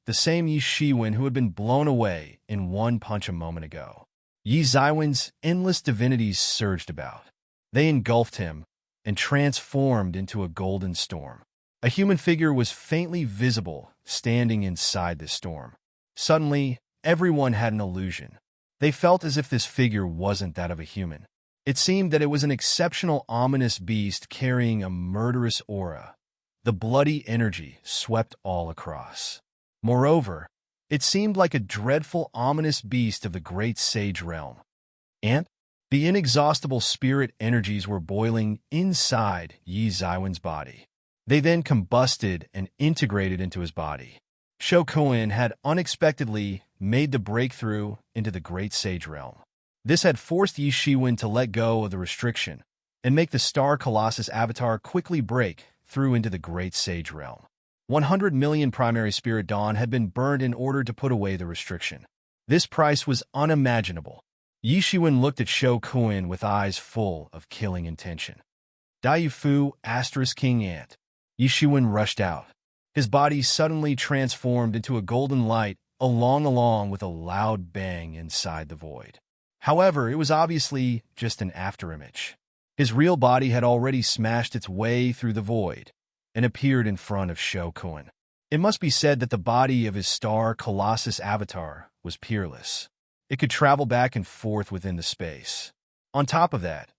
The same Yi Shiwen who had been blown away in one punch a moment ago. Yi Zaiwen's endless divinities surged about. They engulfed him and transformed into a golden storm. A human figure was faintly visible, standing inside this storm. Suddenly, everyone had an illusion. They felt as if this figure wasn't that of a human. It seemed that it was an exceptional ominous beast carrying a murderous aura. The bloody energy swept all across. Moreover, it seemed like a dreadful ominous beast of the Great Sage Realm. And the inexhaustible spirit energies were boiling inside Yi Zaiwen's body. They then combusted and integrated into his body. Shokuin had unexpectedly made the breakthrough into the Great Sage Realm. This had forced Yi Shiwen to let go of the restriction and make the Star Colossus avatar quickly break through into the Great Sage Realm. 100 million primary spirit dawn had been burned in order to put away the restriction. This price was unimaginable. Yi Shiwen looked at Shokuin with eyes full of killing intention. Dai Fu * King Ant. Yi Shiwen rushed out. His body suddenly transformed into a golden light along with a loud bang inside the void. However, it was obviously just an afterimage. His real body had already smashed its way through the void and appeared in front of Shokuin. It must be said that the body of his Star Colossus avatar was peerless. It could travel back and forth within the space. On top of that,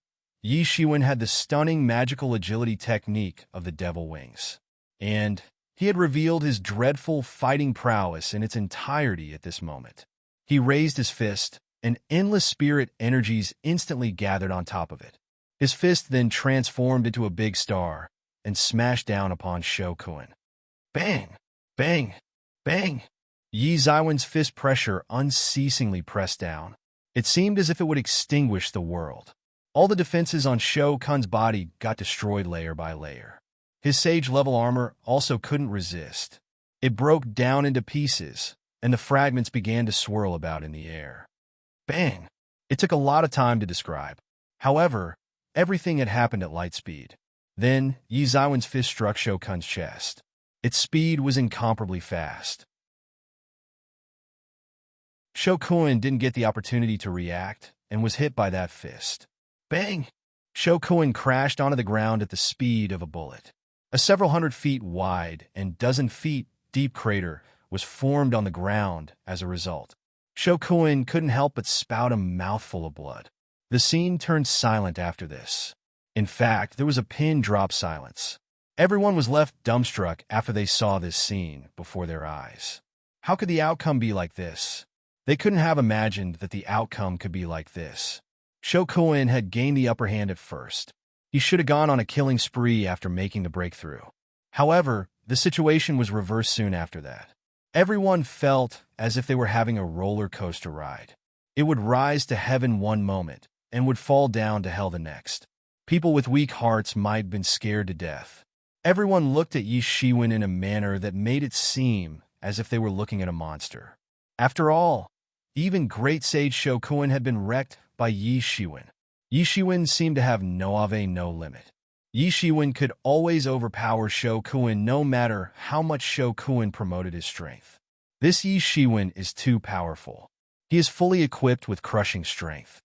Yi Shiwen had the stunning magical agility technique of the devil wings. And he had revealed his dreadful fighting prowess in its entirety at this moment. He raised his fist, and endless spirit energies instantly gathered on top of it. His fist then transformed into a big star and smashed down upon Shou Kun. Bang! Bang! Bang! Yi Ziwen's fist pressure unceasingly pressed down. It seemed as if it would extinguish the world. All the defenses on Shou Kun's body got destroyed layer by layer. His sage-level armor also couldn't resist. It broke down into pieces, and the fragments began to swirl about in the air. Bang! It took a lot of time to describe. However, everything had happened at light speed. Then, Yi Ziwen's fist struck Shou Kun's chest. Its speed was incomparably fast. Shou Kun didn't get the opportunity to react and was hit by that fist. Bang! Shou Kun crashed onto the ground at the speed of a bullet. A several hundred feet wide and dozen feet deep crater was formed on the ground as a result. Shou Kun couldn't help but spout a mouthful of blood. The scene turned silent after this. In fact, there was a pin-drop silence. Everyone was left dumbstruck after they saw this scene before their eyes. How could the outcome be like this? They couldn't have imagined that the outcome could be like this. Shou Kun had gained the upper hand at first. He should have gone on a killing spree after making the breakthrough. However, the situation was reversed soon after that. Everyone felt as if they were having a roller coaster ride. It would rise to heaven one moment and would fall down to hell the next. People with weak hearts might have been scared to death. Everyone looked at Yi Shiwen in a manner that made it seem as if they were looking at a monster. After all, even great sage Shou Kun had been wrecked by Yi Shiwen. Yi Shiwen seemed to have no limit. Yi Shiwen could always overpower Shou Kun no matter how much Shou Kun promoted his strength. This Yi Shiwen is too powerful. He is fully equipped with crushing strength.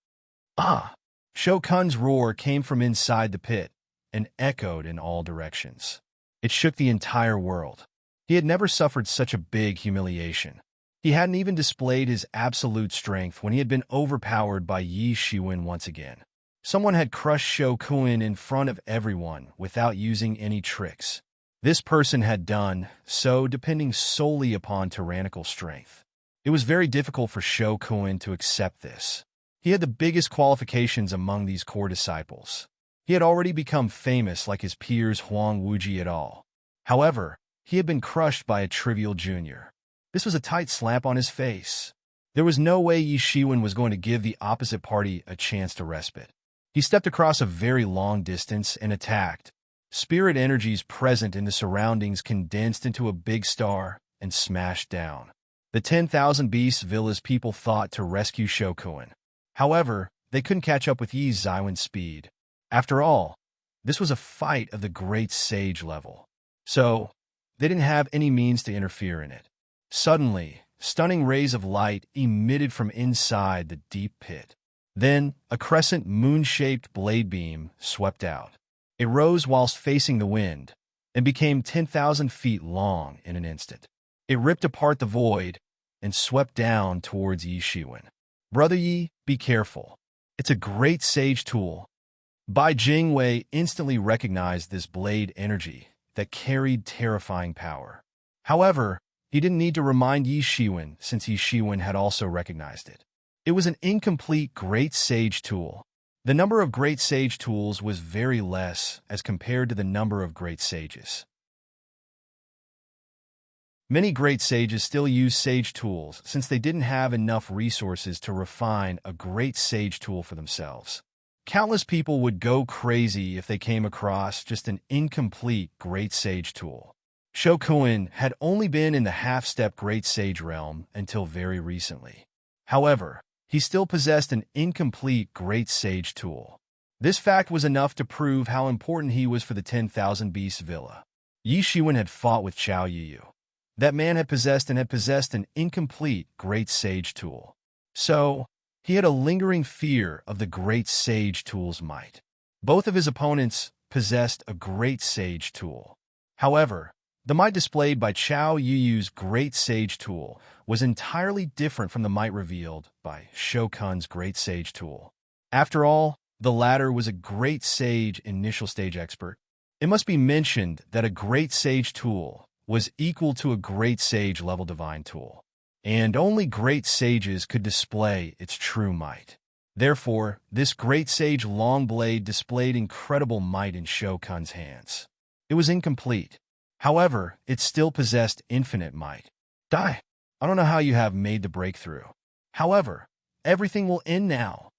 Ah! Shou Kun's roar came from inside the pit and echoed in all directions. It shook the entire world. He had never suffered such a big humiliation. He hadn't even displayed his absolute strength when he had been overpowered by Yi Shiwen once again. Someone had crushed Shou Kun in front of everyone without using any tricks. This person had done so depending solely upon tyrannical strength. It was very difficult for Shou Kun to accept this. He had the biggest qualifications among these core disciples. He had already become famous like his peers Huang Wuji et al. However, he had been crushed by a trivial junior. This was a tight slap on his face. There was no way Yi Shiwen was going to give the opposite party a chance to respite. He stepped across a very long distance and attacked. Spirit energies present in the surroundings condensed into a big star and smashed down. The 10,000 Beasts Villa's people thought to rescue Shou Kun. However, they couldn't catch up with Yi Ziwen's speed. After all, this was a fight of the great sage level. So, they didn't have any means to interfere in it. Suddenly, stunning rays of light emitted from inside the deep pit. Then, a crescent moon-shaped blade beam swept out. It rose whilst facing the wind, and became 10,000 feet long in an instant. It ripped apart the void, and swept down towards Yi Shiwen. Brother Yi, be careful. It's a great sage tool. Bai Jingwei instantly recognized this blade energy that carried terrifying power. However, he didn't need to remind Yi Shiwen since Yi Shiwen had also recognized it. It was an incomplete Great Sage tool. The number of Great Sage tools was very less as compared to the number of Great Sages. Many Great Sages still use Sage tools since they didn't have enough resources to refine a Great Sage tool for themselves. Countless people would go crazy if they came across just an incomplete Great Sage tool. Shou Kun had only been in the half-step Great Sage realm until very recently. However, he still possessed an incomplete Great Sage tool. This fact was enough to prove how important he was for the 10,000 Beasts Villa. Yi Shiwen had fought with Chao Yuyu. That man had possessed an incomplete Great Sage tool. So, he had a lingering fear of the Great Sage tool's might. Both of his opponents possessed a Great Sage tool. However, the might displayed by Chao Yuyu's Great Sage tool was entirely different from the might revealed by Shou Kun's Great Sage tool. After all, The latter was a great sage initial stage expert. It must be mentioned that a great sage tool was equal to a great sage level divine tool, and only great sages could display its true might. Therefore, this great sage long blade displayed incredible might in Shokun's hands. It was incomplete. However, it still possessed infinite might. Die. I don't know how you have made the breakthrough. However, everything will end now.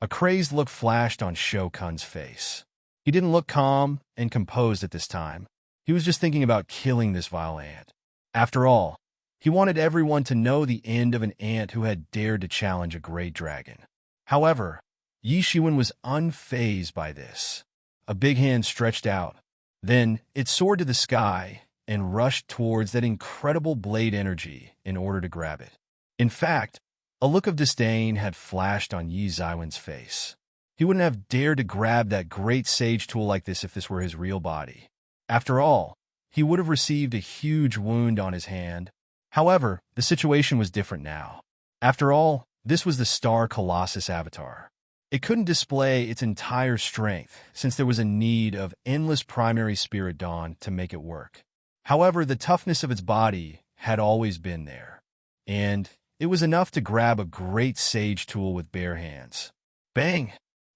A crazed look flashed on Shokun's face. He didn't look calm and composed at this time. He was just thinking about killing this vile ant. After all, he wanted everyone to know the end of an ant who had dared to challenge a great dragon. However, Yi Shiwen was unfazed by this. A big hand stretched out. Then it soared to the sky and rushed towards that incredible blade energy in order to grab it. In fact, a look of disdain had flashed on Yi Zaiwen's face. He wouldn't have dared to grab that great sage tool like this if this were his real body. After all, he would have received a huge wound on his hand. However, the situation was different now. After all, this was the Star Colossus avatar. It couldn't display its entire strength since there was a need of endless primary spirit dawn to make it work. However, the toughness of its body had always been there, and it was enough to grab a great sage tool with bare hands. Bang!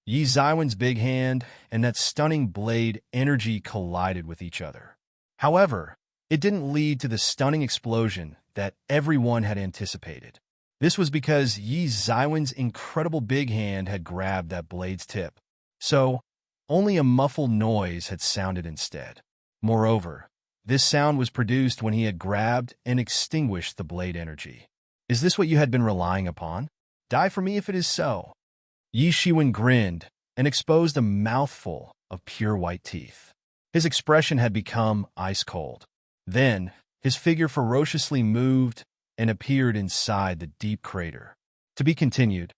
Yi Zaiwen's big hand and that stunning blade energy collided with each other. However, it didn't lead to the stunning explosion that everyone had anticipated. This was because Yi Zaiwen's incredible big hand had grabbed that blade's tip, so only a muffled noise had sounded instead. Moreover, this sound was produced when he had grabbed and extinguished the blade energy. Is this what you had been relying upon? Die for me if it is so. Yi Shiwen grinned and exposed a mouthful of pure white teeth. His expression had become ice cold. Then, his figure ferociously moved and appeared inside the deep crater. To be continued.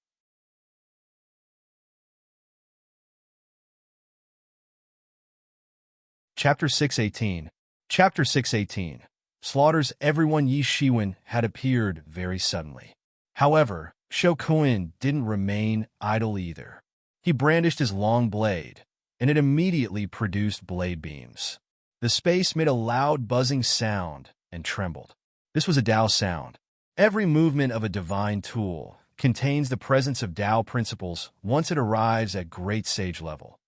Chapter 618. Chapter 618. Slaughters everyone. Yi Shiwen had appeared very suddenly. However, Shokuen didn't remain idle either. He brandished his long blade, and it immediately produced blade beams. The space made a loud buzzing sound and trembled. This was a Tao sound. Every movement of a divine tool contains the presence of Tao principles once it arrives at great sage level,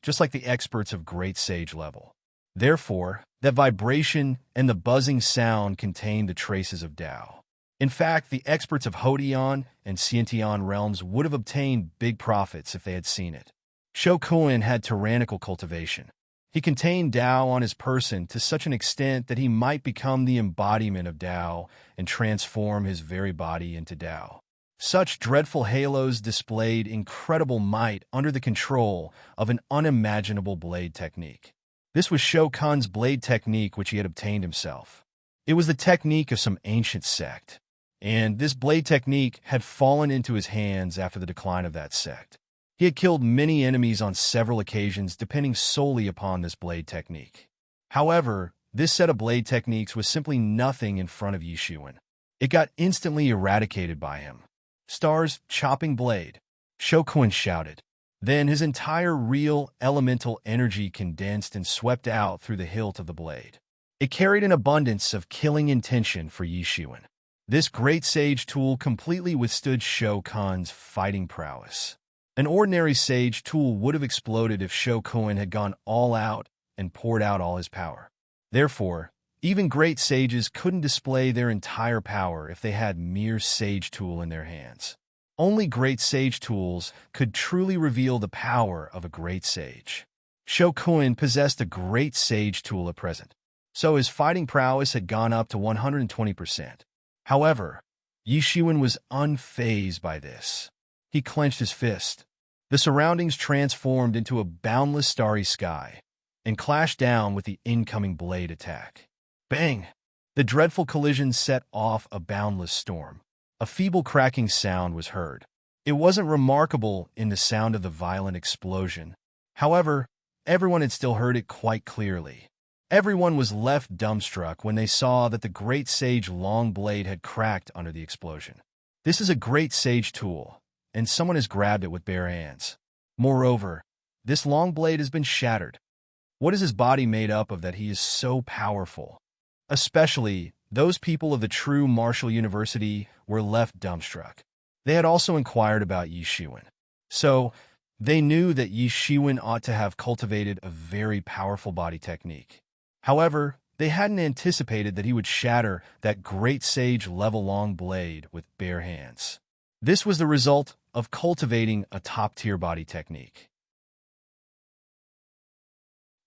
just like the experts of great sage level. Therefore, that vibration and the buzzing sound contained the traces of Tao. In fact, the experts of Hodian and Xiantian realms would have obtained big profits if they had seen it. Shokuen had tyrannical cultivation. He contained Tao on his person to such an extent that he might become the embodiment of Tao and transform his very body into Tao. Such dreadful halos displayed incredible might under the control of an unimaginable blade technique. This was Shokun's blade technique which he had obtained himself. It was the technique of some ancient sect, and this blade technique had fallen into his hands after the decline of that sect. He had killed many enemies on several occasions depending solely upon this blade technique. However, this set of blade techniques was simply nothing in front of Yi Shiwen. It got instantly eradicated by him. Stars, chopping blade, Shokuen shouted. Then his entire real elemental energy condensed and swept out through the hilt of the blade. It carried an abundance of killing intention for Yi Shiwen. This great sage tool completely withstood Shokun's fighting prowess. An ordinary sage tool would have exploded if Shokuen had gone all out and poured out all his power. Therefore, even great sages couldn't display their entire power if they had mere sage tool in their hands. Only great sage tools could truly reveal the power of a great sage. Shokuen possessed a great sage tool at present, so his fighting prowess had gone up to 120%. However, Yi Shiwen was unfazed by this. He clenched his fist. The surroundings transformed into a boundless starry sky and clashed down with the incoming blade attack. Bang! The dreadful collision set off a boundless storm. A feeble cracking sound was heard. It wasn't remarkable in the sound of the violent explosion. However, everyone had still heard it quite clearly. Everyone was left dumbstruck when they saw that the great sage long blade had cracked under the explosion. This is a great sage tool, and someone has grabbed it with bare hands. Moreover, this long blade has been shattered. What is his body made up of that he is so powerful? Especially, those people of the true martial university were left dumbstruck. They had also inquired about Yi Shiwen. So, they knew that Yi Shiwen ought to have cultivated a very powerful body technique. However, they hadn't anticipated that he would shatter that great sage level-long blade with bare hands. This was the result of cultivating a top-tier body technique.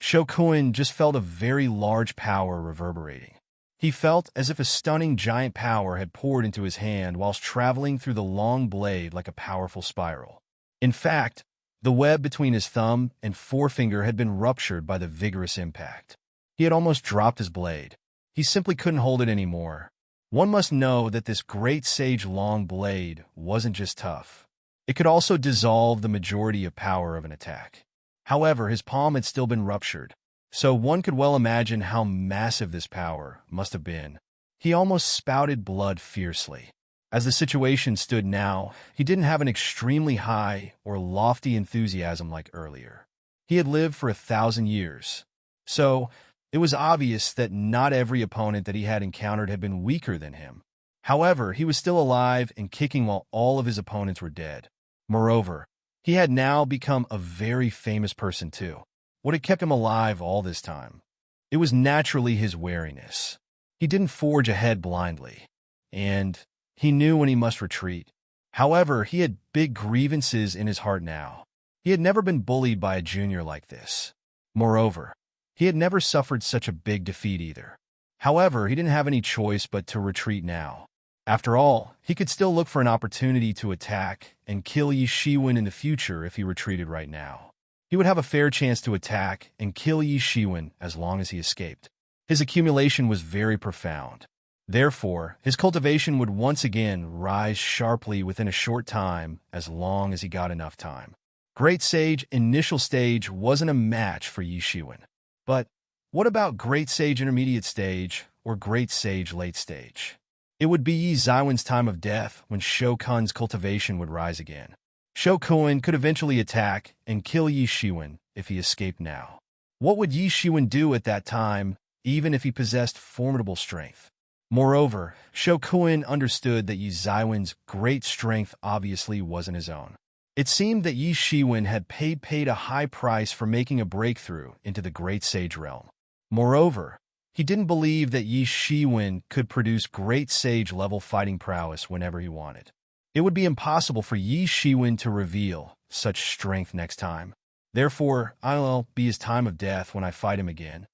Shokuin just felt a very large power reverberating. He felt as if a stunning giant power had poured into his hand whilst traveling through the long blade like a powerful spiral. In fact, the web between his thumb and forefinger had been ruptured by the vigorous impact. He had almost dropped his blade. He simply couldn't hold it anymore. One must know that this great sage long blade wasn't just tough. It could also dissolve the majority of power of an attack. However, his palm had still been ruptured, so one could well imagine how massive this power must have been. He almost spouted blood fiercely. As the situation stood now, he didn't have an extremely high or lofty enthusiasm like earlier. He had lived for 1,000 years. So, it was obvious that not every opponent that he had encountered had been weaker than him. However, he was still alive and kicking while all of his opponents were dead. Moreover, he had now become a very famous person too. What had kept him alive all this time? It was naturally his wariness. He didn't forge ahead blindly, and he knew when he must retreat. However, he had big grievances in his heart now. He had never been bullied by a junior like this. Moreover, he had never suffered such a big defeat either. However, he didn't have any choice but to retreat now. After all, he could still look for an opportunity to attack and kill Yi Shiwen in the future if he retreated right now. He would have a fair chance to attack and kill Yi Shiwen as long as he escaped. His accumulation was very profound. Therefore, his cultivation would once again rise sharply within a short time as long as he got enough time. Great Sage Initial Stage wasn't a match for Yi Shiwen. But what about Great Sage Intermediate Stage or Great Sage Late Stage? It would be Yi Zaiwen's time of death when Shokun's cultivation would rise again. Shokuin could eventually attack and kill Yi Shiwen if he escaped now. What would Yi Shiwen do at that time, even if he possessed formidable strength? Moreover, Shokuin understood that Yi Zaiwen's great strength obviously wasn't his own. It seemed that Yi Shiwen had paid a high price for making a breakthrough into the Great Sage realm. Moreover, he didn't believe that Yi Shiwen could produce Great Sage-level fighting prowess whenever he wanted. It would be impossible for Yi Shiwen to reveal such strength next time. Therefore, I'll be his time of death when I fight him again.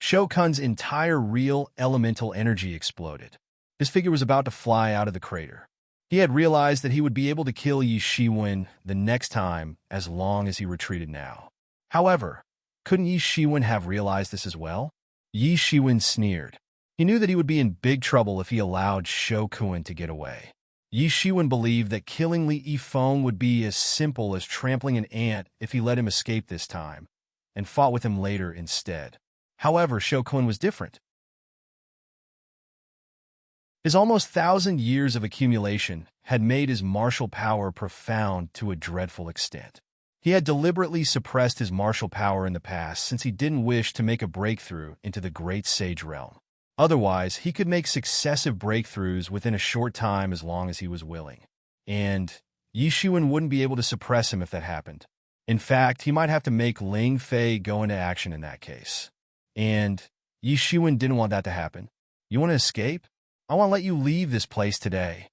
Shokun's entire real elemental energy exploded. His figure was about to fly out of the crater. He had realized that he would be able to kill Yi Shiwen the next time as long as he retreated now. However, couldn't Yi Shiwen have realized this as well? Yi Shiwen sneered. He knew that he would be in big trouble if he allowed Shokuin to get away. Yi Shiwen believed that killing Li Yifeng would be as simple as trampling an ant if he let him escape this time, and fought with him later instead. However, Shokuin was different. His almost 1,000 years of accumulation had made his martial power profound to a dreadful extent. He had deliberately suppressed his martial power in the past since he didn't wish to make a breakthrough into the Great Sage realm. Otherwise, he could make successive breakthroughs within a short time as long as he was willing. And Yi Shiwen wouldn't be able to suppress him if that happened. In fact, he might have to make Ling Fei go into action in that case. And Yi Shiwen didn't want that to happen. You want to escape? I want to let you leave this place today.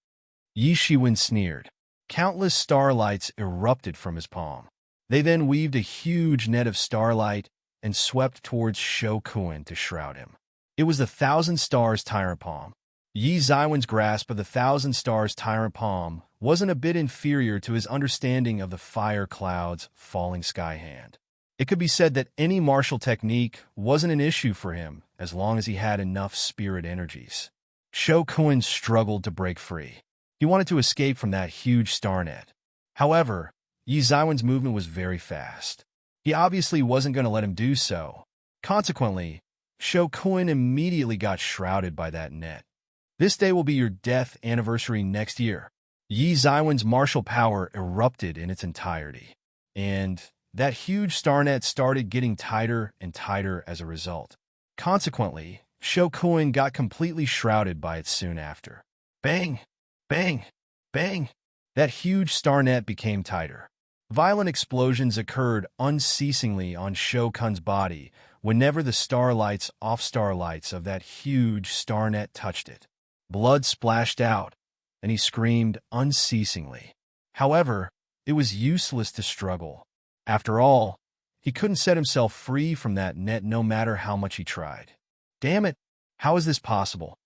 Yi Shiwen sneered. Countless starlights erupted from his palm. They then weaved a huge net of starlight and swept towards Shokuin to shroud him. It was the 1,000 Stars Tyrant Palm. Yi Zaiwen's grasp of the 1,000 Stars Tyrant Palm wasn't a bit inferior to his understanding of the Fire Cloud's Falling Sky Hand. It could be said that any martial technique wasn't an issue for him as long as he had enough spirit energies. Shokuin struggled to break free. He wanted to escape from that huge star net. However, Yi Zaiwen's movement was very fast. He obviously wasn't going to let him do so. Consequently, Shokuin immediately got shrouded by that net. This day will be your death anniversary next year. Yi Zaiwen's martial power erupted in its entirety. and that huge star net started getting tighter and tighter as a result. Consequently, Shokuin got completely shrouded by it soon after. Bang! Bang! Bang! That huge star net became tighter. Violent explosions occurred unceasingly on Shokun's body whenever the starlights of that huge star net touched it. Blood splashed out, and he screamed unceasingly. However, it was useless to struggle. After all, he couldn't set himself free from that net no matter how much he tried. Damn it, how is this possible?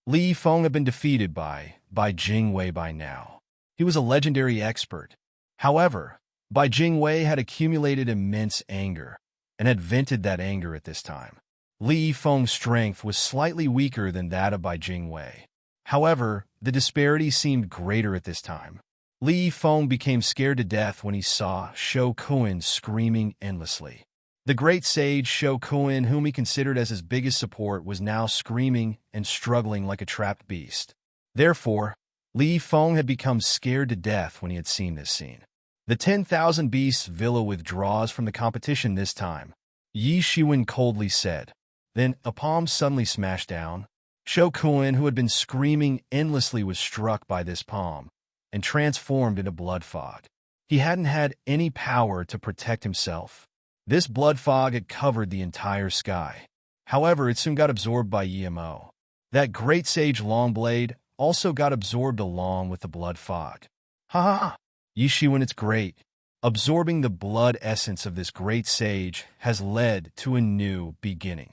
Li Feng had been defeated by Jingwei by now. He was a legendary expert. However, Bai Jingwei had accumulated immense anger and had vented that anger at this time. Li Feng's strength was slightly weaker than that of Bai Jingwei. However, the disparity seemed greater at this time. Li Feng became scared to death when he saw Shokuin screaming endlessly. The great sage Shokuin, whom he considered as his biggest support, was now screaming and struggling like a trapped beast. Therefore, Li Feng had become scared to death when he had seen this scene. The 10,000 Beasts Villa withdraws from the competition this time, Yi Shiwen coldly said. Then a palm suddenly smashed down. Shokuin, who had been screaming endlessly, was struck by this palm and transformed into blood fog. He hadn't had any power to protect himself. This blood fog had covered the entire sky. However, it soon got absorbed by Emo. That great sage Longblade also got absorbed along with the blood fog. Ha ha ha! Yishiwen, it's great. Absorbing the blood essence of this great sage has led to a new beginning.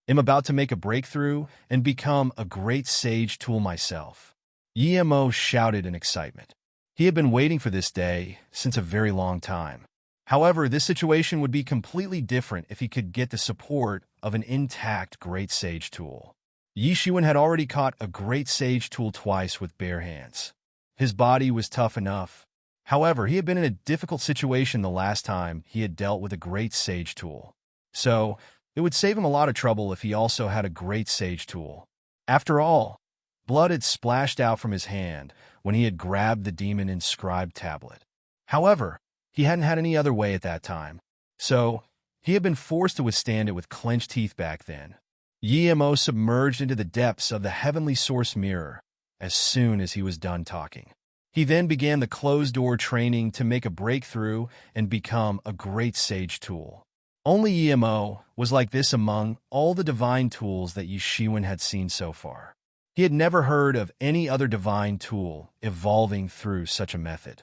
I'm about to make a breakthrough and become a great sage tool myself. Emo shouted in excitement. He had been waiting for this day since a very long time. However, this situation would be completely different if he could get the support of an intact great sage tool. Yishiwen had already caught a great sage tool twice with bare hands. His body was tough enough. However, he had been in a difficult situation the last time he had dealt with a great sage tool. So, it would save him a lot of trouble if he also had a great sage tool. After all, blood had splashed out from his hand when he had grabbed the demon-inscribed tablet. However, he hadn't had any other way at that time, so he had been forced to withstand it with clenched teeth back then. Emo submerged into the depths of the heavenly source mirror as soon as he was done talking. He then began the closed-door training to make a breakthrough and become a great sage tool. Only Emo was like this among all the divine tools that Yishiwen had seen so far. He had never heard of any other divine tool evolving through such a method.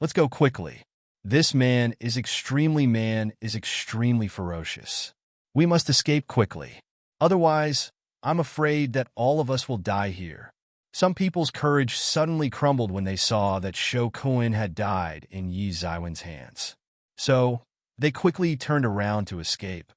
Let's go quickly. This man is extremely ferocious. We must escape quickly. Otherwise, I'm afraid that all of us will die here. Some people's courage suddenly crumbled when they saw that Shokuin had died in Yi Zaiwen's hands. So, they quickly turned around to escape.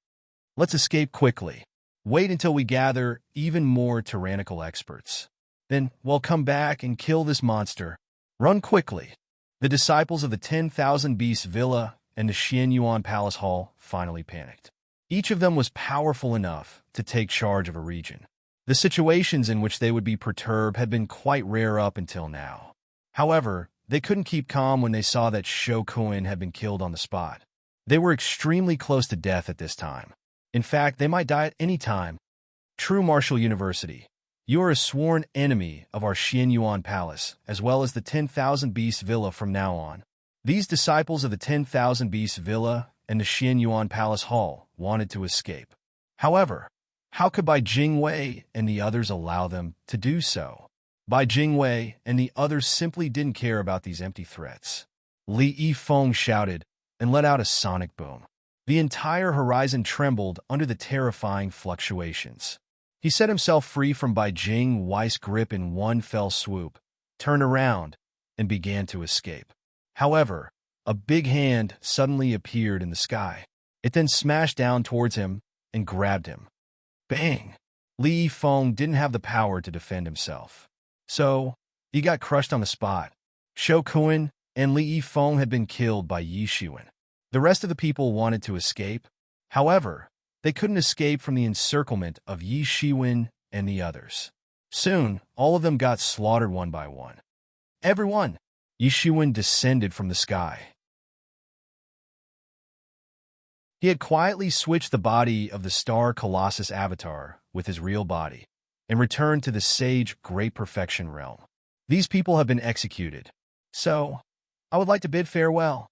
Let's escape quickly. Wait until we gather even more tyrannical experts. Then we'll come back and kill this monster. Run quickly. The disciples of the 10,000 Beasts Villa and the Xianyuan Palace Hall finally panicked. Each of them was powerful enough to take charge of a region. The situations in which they would be perturbed had been quite rare up until now. However, they couldn't keep calm when they saw that Shokuin had been killed on the spot. They were extremely close to death at this time. In fact, they might die at any time. True Martial University, you are a sworn enemy of our Xianyuan Palace, as well as the 10,000 Beasts Villa from now on. These disciples of the 10,000 Beasts Villa and the Xianyuan Palace Hall wanted to escape. However, how could Bai Jingwei and the others allow them to do so? Bai Jingwei and the others simply didn't care about these empty threats. Li Yifeng shouted and let out a sonic boom. The entire horizon trembled under the terrifying fluctuations. He set himself free from Bai Jingwei's grip in one fell swoop, turned around, and began to escape. However, a big hand suddenly appeared in the sky. It then smashed down towards him and grabbed him. Bang! Li Yifeng didn't have the power to defend himself. So, he got crushed on the spot. Shokuin and Li Yifeng had been killed by Yishiwen. The rest of the people wanted to escape. However, they couldn't escape from the encirclement of Yishiwen and the others. Soon, all of them got slaughtered one by one. Everyone, Yishuin descended from the sky. He had quietly switched the body of the Star Colossus avatar with his real body and returned to the Sage Great Perfection realm. These people have been executed, so I would like to bid farewell.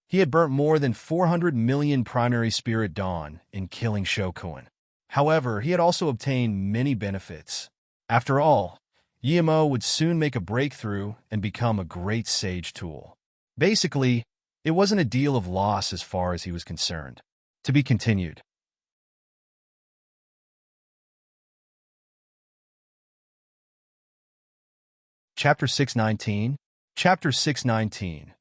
He had burnt more than 400 million primary spirit dawn in killing Shokuin. However, he had also obtained many benefits. After all, Yimo would soon make a breakthrough and become a great sage tool. Basically, it wasn't a deal of loss as far as he was concerned. To be continued. Chapter 619. Chapter 619.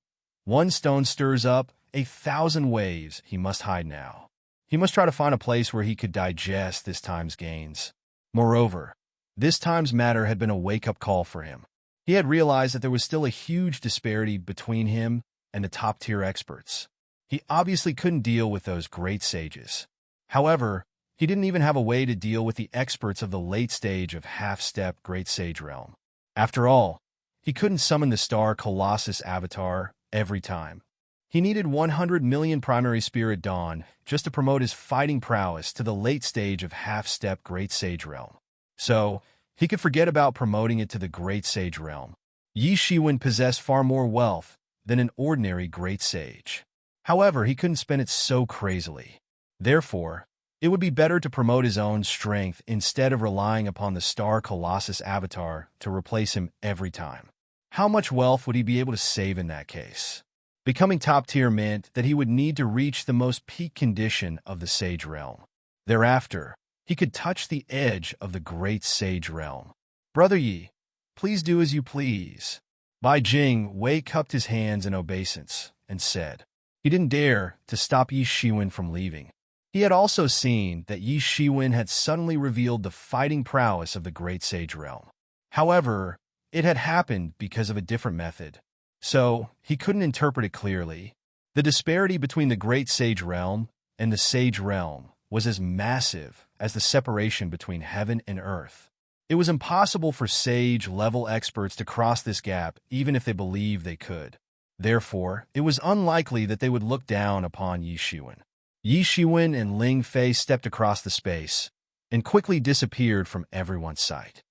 One stone stirs up 1,000 waves. He must hide now. He must try to find a place where he could digest this time's gains. Moreover, this time's matter had been a wake-up call for him. He had realized that there was still a huge disparity between him and the top-tier experts. He obviously couldn't deal with those great sages. However, he didn't even have a way to deal with the experts of the late stage of half-step great sage realm. After all, he couldn't summon the Star Colossus avatar every time. He needed 100 million primary spirit dawn just to promote his fighting prowess to the late stage of half-step great sage realm. So, he could forget about promoting it to the great sage realm. Yi Shiwen possessed far more wealth than an ordinary great sage. However, he couldn't spend it so crazily. Therefore, it would be better to promote his own strength instead of relying upon the Star Colossus avatar to replace him every time. How much wealth would he be able to save in that case? Becoming top-tier meant that he would need to reach the most peak condition of the Sage Realm. Thereafter, he could touch the edge of the Great Sage Realm. Brother Yi, please do as you please. Bai Jing Wei cupped his hands in obeisance and said. He didn't dare to stop Yi Shiwen from leaving. He had also seen that Yi Shiwen had suddenly revealed the fighting prowess of the Great Sage Realm. However, it had happened because of a different method, so he couldn't interpret it clearly. The disparity between the Great Sage Realm and the Sage Realm was as massive as the separation between heaven and earth. It was impossible for sage-level experts to cross this gap even if they believed they could. Therefore, it was unlikely that they would look down upon Yi Shiwen. Yi Shiwen and Ling Fei stepped across the space and quickly disappeared from everyone's sight.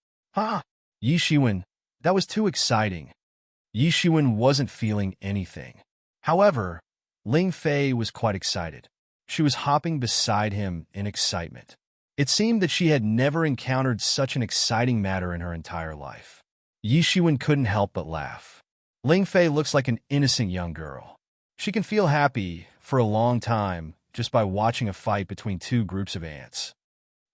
Yi Shiwen, that was too exciting. Yi Shiwen wasn't feeling anything. However, Ling Fei was quite excited. She was hopping beside him in excitement. It seemed that she had never encountered such an exciting matter in her entire life. Yi Shiwen couldn't help but laugh. Ling Fei looks like an innocent young girl. She can feel happy for a long time just by watching a fight between two groups of ants.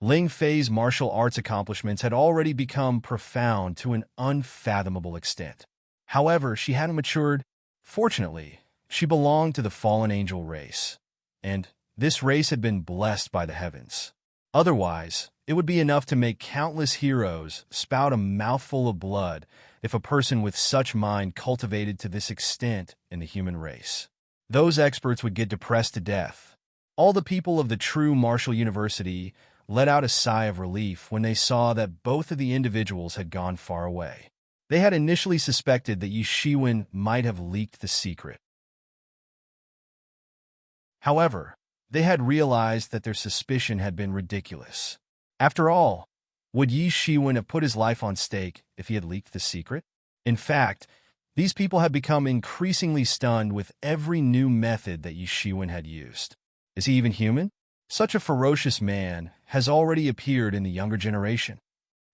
Ling Fei's martial arts accomplishments had already become profound to an unfathomable extent. However, she hadn't matured. Fortunately, she belonged to the fallen angel race, and this race had been blessed by the heavens. Otherwise, it would be enough to make countless heroes spout a mouthful of blood if a person with such mind cultivated to this extent in the human race. Those experts would get depressed to death. All the people of the true martial university let out a sigh of relief when they saw that both of the individuals had gone far away. They had initially suspected that Yi Shiwen might have leaked the secret. However, they had realized that their suspicion had been ridiculous. After all, would Yi Shiwen have put his life on stake if he had leaked the secret? In fact, these people had become increasingly stunned with every new method that Yi Shiwen had used. Is he even human? Such a ferocious man has already appeared in the younger generation.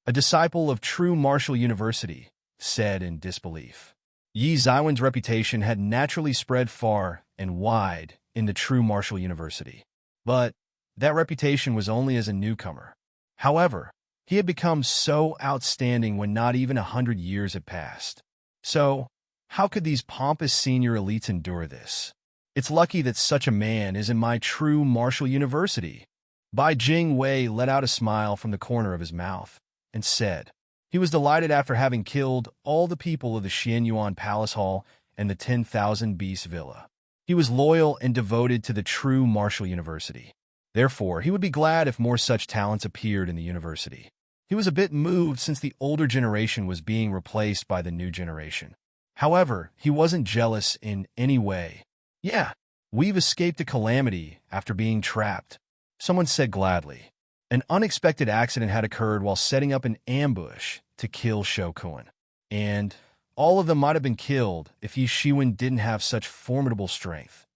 A disciple of true martial university said in disbelief. Yi Zaiwen's reputation had naturally spread far and wide in the true martial university. But that reputation was only as a newcomer. However, he had become so outstanding when not even 100 years had passed. So, how could these pompous senior elites endure this? It's lucky that such a man is in my true martial university. Bai Jing Wei let out a smile from the corner of his mouth and said he was delighted after having killed all the people of the Xianyuan Palace Hall and the 10,000 Beast Villa. He was loyal and devoted to the true martial university. Therefore, he would be glad if more such talents appeared in the university. He was a bit moved since the older generation was being replaced by the new generation. However, he wasn't jealous in any way. "Yeah, we've escaped a calamity after being trapped," someone said gladly. An unexpected accident had occurred while setting up an ambush to kill Shokun. And all of them might have been killed if Yi Shiwen didn't have such formidable strength.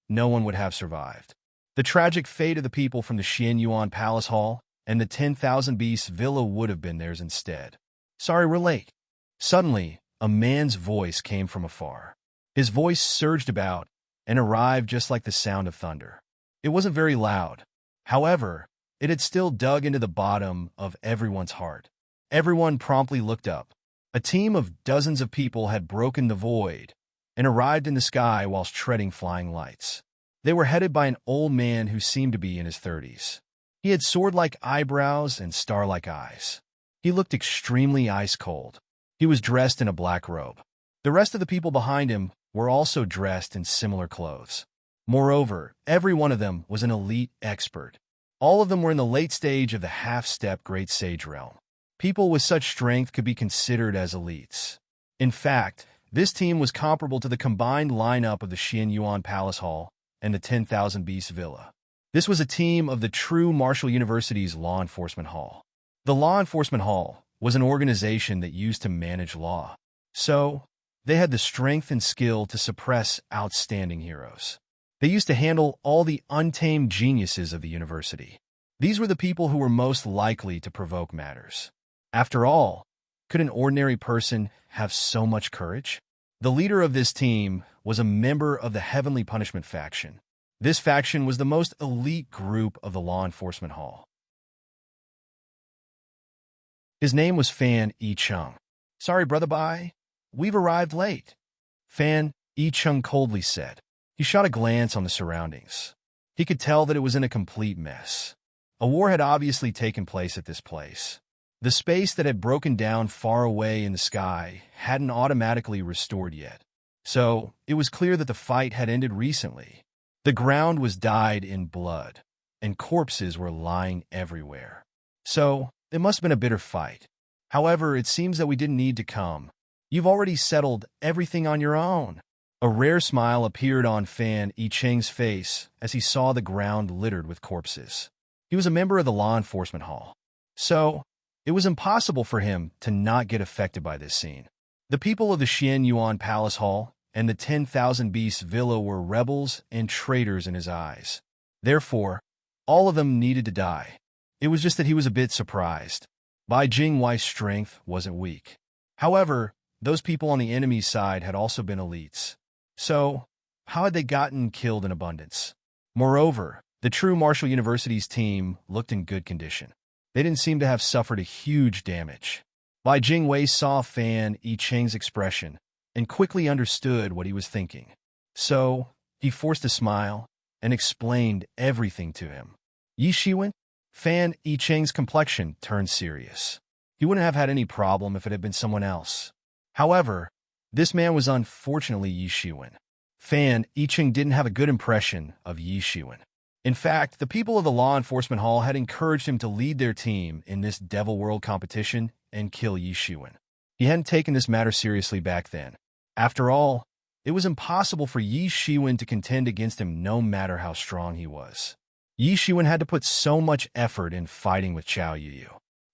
No one would have survived. The tragic fate of the people from the Xianyuan Palace Hall and the 10,000 Beasts Villa would have been theirs instead. "Sorry, we're late." Suddenly, a man's voice came from afar. His voice surged about and arrived just like the sound of thunder. It wasn't very loud. However, it had still dug into the bottom of everyone's heart. Everyone promptly looked up. A team of dozens of people had broken the void and arrived in the sky whilst treading flying lights. They were headed by an old man who seemed to be in his 30s. He had sword-like eyebrows and star-like eyes. He looked extremely ice-cold. He was dressed in a black robe. The rest of the people behind him were also dressed in similar clothes. Moreover, every one of them was an elite expert. All of them were in the late stage of the half-step Great Sage realm. People with such strength could be considered as elites. In fact, this team was comparable to the combined lineup of the Xianyuan Palace Hall and the 10,000 Beasts Villa. This was a team of the true Martial University's Law Enforcement Hall. The Law Enforcement Hall was an organization that used to manage law. So, they had the strength and skill to suppress outstanding heroes. They used to handle all the untamed geniuses of the university. These were the people who were most likely to provoke matters. After all, could an ordinary person have so much courage? The leader of this team was a member of the Heavenly Punishment faction. This faction was the most elite group of the Law Enforcement Hall. His name was Fan Yicheng. "Sorry, brother, bye. We've arrived late," Fan Yicheng coldly said. He shot a glance on the surroundings. He could tell that it was in a complete mess. A war had obviously taken place at this place. The space that had broken down far away in the sky hadn't automatically restored yet. So, it was clear that the fight had ended recently. The ground was dyed in blood, and corpses were lying everywhere. So, it must have been a bitter fight. However, it seems that we didn't need to come. You've already settled everything on your own. A rare smile appeared on Fan Yicheng's face as he saw the ground littered with corpses. He was a member of the Law Enforcement Hall. So, it was impossible for him to not get affected by this scene. The people of the Xianyuan Palace Hall and the 10,000 Beasts Villa were rebels and traitors in his eyes. Therefore, all of them needed to die. It was just that he was a bit surprised. Bai Jingwei's strength wasn't weak. However, those people on the enemy's side had also been elites. So, how had they gotten killed in abundance? Moreover, the true Martial University's team looked in good condition. They didn't seem to have suffered a huge damage. Bai Jingwei saw Fan Yicheng's expression and quickly understood what he was thinking. So, he forced a smile and explained everything to him. Yi Shiwen? Fan Yicheng's complexion turned serious. He wouldn't have had any problem if it had been someone else. However, this man was unfortunately Yi Shiwen. Fan Yicheng didn't have a good impression of Yi Shiwen. In fact, the people of the Law Enforcement Hall had encouraged him to lead their team in this Devil World competition and kill Yi Shiwen. He hadn't taken this matter seriously back then. After all, it was impossible for Yi Shiwen to contend against him no matter how strong he was. Yi Shiwen had to put so much effort in fighting with Chao Yu.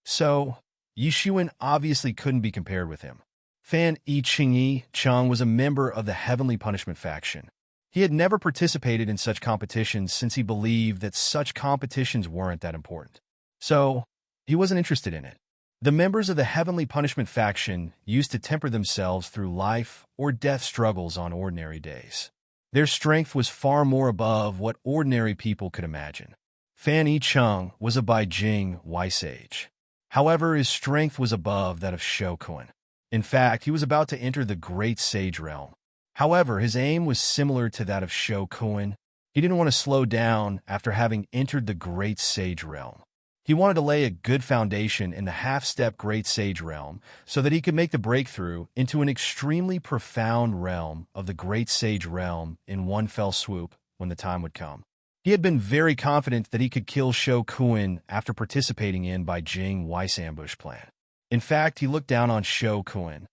So, Yi Shiwen obviously couldn't be compared with him. Fan Yicheng was a member of the Heavenly Punishment faction. He had never participated in such competitions since he believed that such competitions weren't that important. So, he wasn't interested in it. The members of the Heavenly Punishment faction used to temper themselves through life or death struggles on ordinary days. Their strength was far more above what ordinary people could imagine. Fan Yicheng was a Beijing Sage. However, his strength was above that of Shokun. In fact, he was about to enter the Great Sage realm. However, his aim was similar to that of Shokun. He didn't want to slow down after having entered the Great Sage realm. He wanted to lay a good foundation in the half-step Great Sage realm so that he could make the breakthrough into an extremely profound realm of the Great Sage realm in one fell swoop when the time would come. He had been very confident that he could kill Shokun after participating in Bai Jingwei's ambush plan. In fact, he looked down on Shokun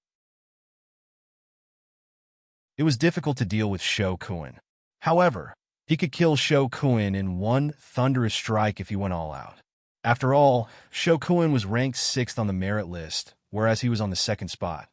it was difficult to deal with Shou Kun. However, he could kill Shou Kun in one thunderous strike if he went all out. After all, Shou Kun was ranked 6th on the merit list, whereas he was on the 2nd spot.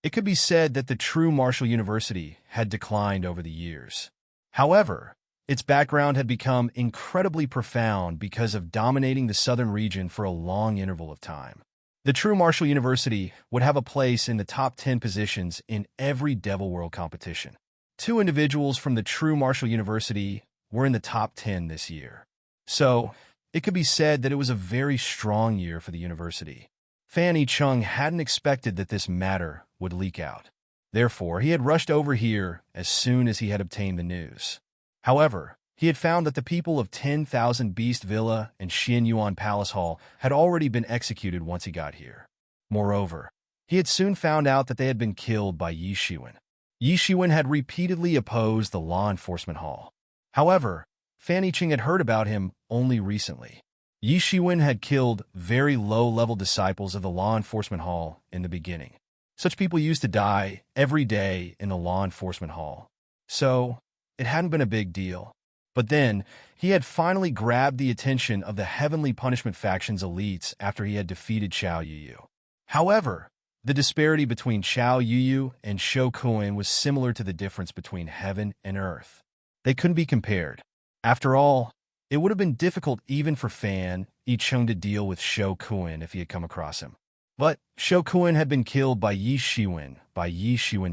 It could be said that the true martial university had declined over the years. However, its background had become incredibly profound because of dominating the southern region for a long interval of time. The true martial university would have a place in the top 10 positions in every Devil World competition. 2 individuals from the true martial university were in the top 10 this year. So, it could be said that it was a very strong year for the university. Fan Yicheng hadn't expected that this matter would leak out. Therefore, he had rushed over here as soon as he had obtained the news. However, he had found that the people of 10,000 Beast Villa and Xianyuan Palace Hall had already been executed once he got here. Moreover, he had soon found out that they had been killed by Yi Shiwen. Yi Shiwen had repeatedly opposed the law enforcement hall. However, Fan Yicheng had heard about him only recently. Yi Shiwen had killed very low-level disciples of the law enforcement hall in the beginning. Such people used to die every day in the law enforcement hall. So, it hadn't been a big deal. But then, he had finally grabbed the attention of the Heavenly Punishment Faction's elites after he had defeated Xiao Yuyu. However, the disparity between Xiao Yuyu and Shou Kun was similar to the difference between heaven and earth. They couldn't be compared. After all, it would have been difficult even for Fan Yicheng to deal with Shou Kun if he had come across him. But Shou Kun had been killed by Yi Shiwen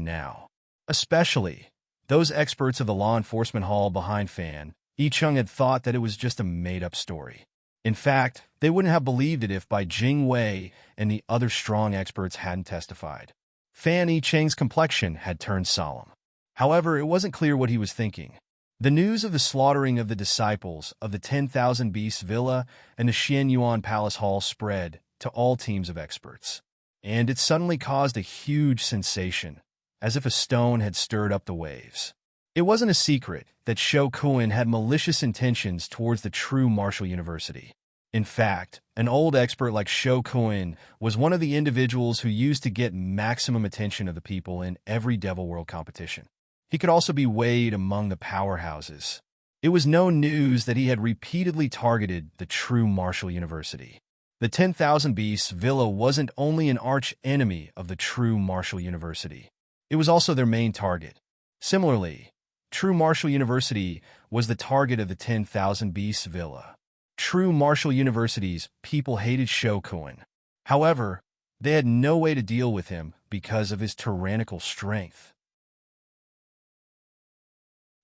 now. Especially, those experts of the law enforcement hall behind Fan Yicheng had thought that it was just a made-up story. In fact, they wouldn't have believed it if Bai Jingwei and the other strong experts hadn't testified. Fan Yicheng's complexion had turned solemn. However, it wasn't clear what he was thinking. The news of the slaughtering of the disciples of the 10,000 Beasts Villa and the Xianyuan Palace Hall spread to all teams of experts. And it suddenly caused a huge sensation, as if a stone had stirred up the waves. It wasn't a secret that Shou Kun had malicious intentions towards the true martial university. In fact, an old expert like Shou Kun was one of the individuals who used to get maximum attention of the people in every Devil World competition. He could also be weighed among the powerhouses. It was no news that he had repeatedly targeted the true martial university. The 10,000 Beasts Villa wasn't only an arch-enemy of the true martial university. It was also their main target. Similarly, True Martial University was the target of the 10,000 Beasts Villa. True Martial University's people hated Shou Kun. However, they had no way to deal with him because of his tyrannical strength.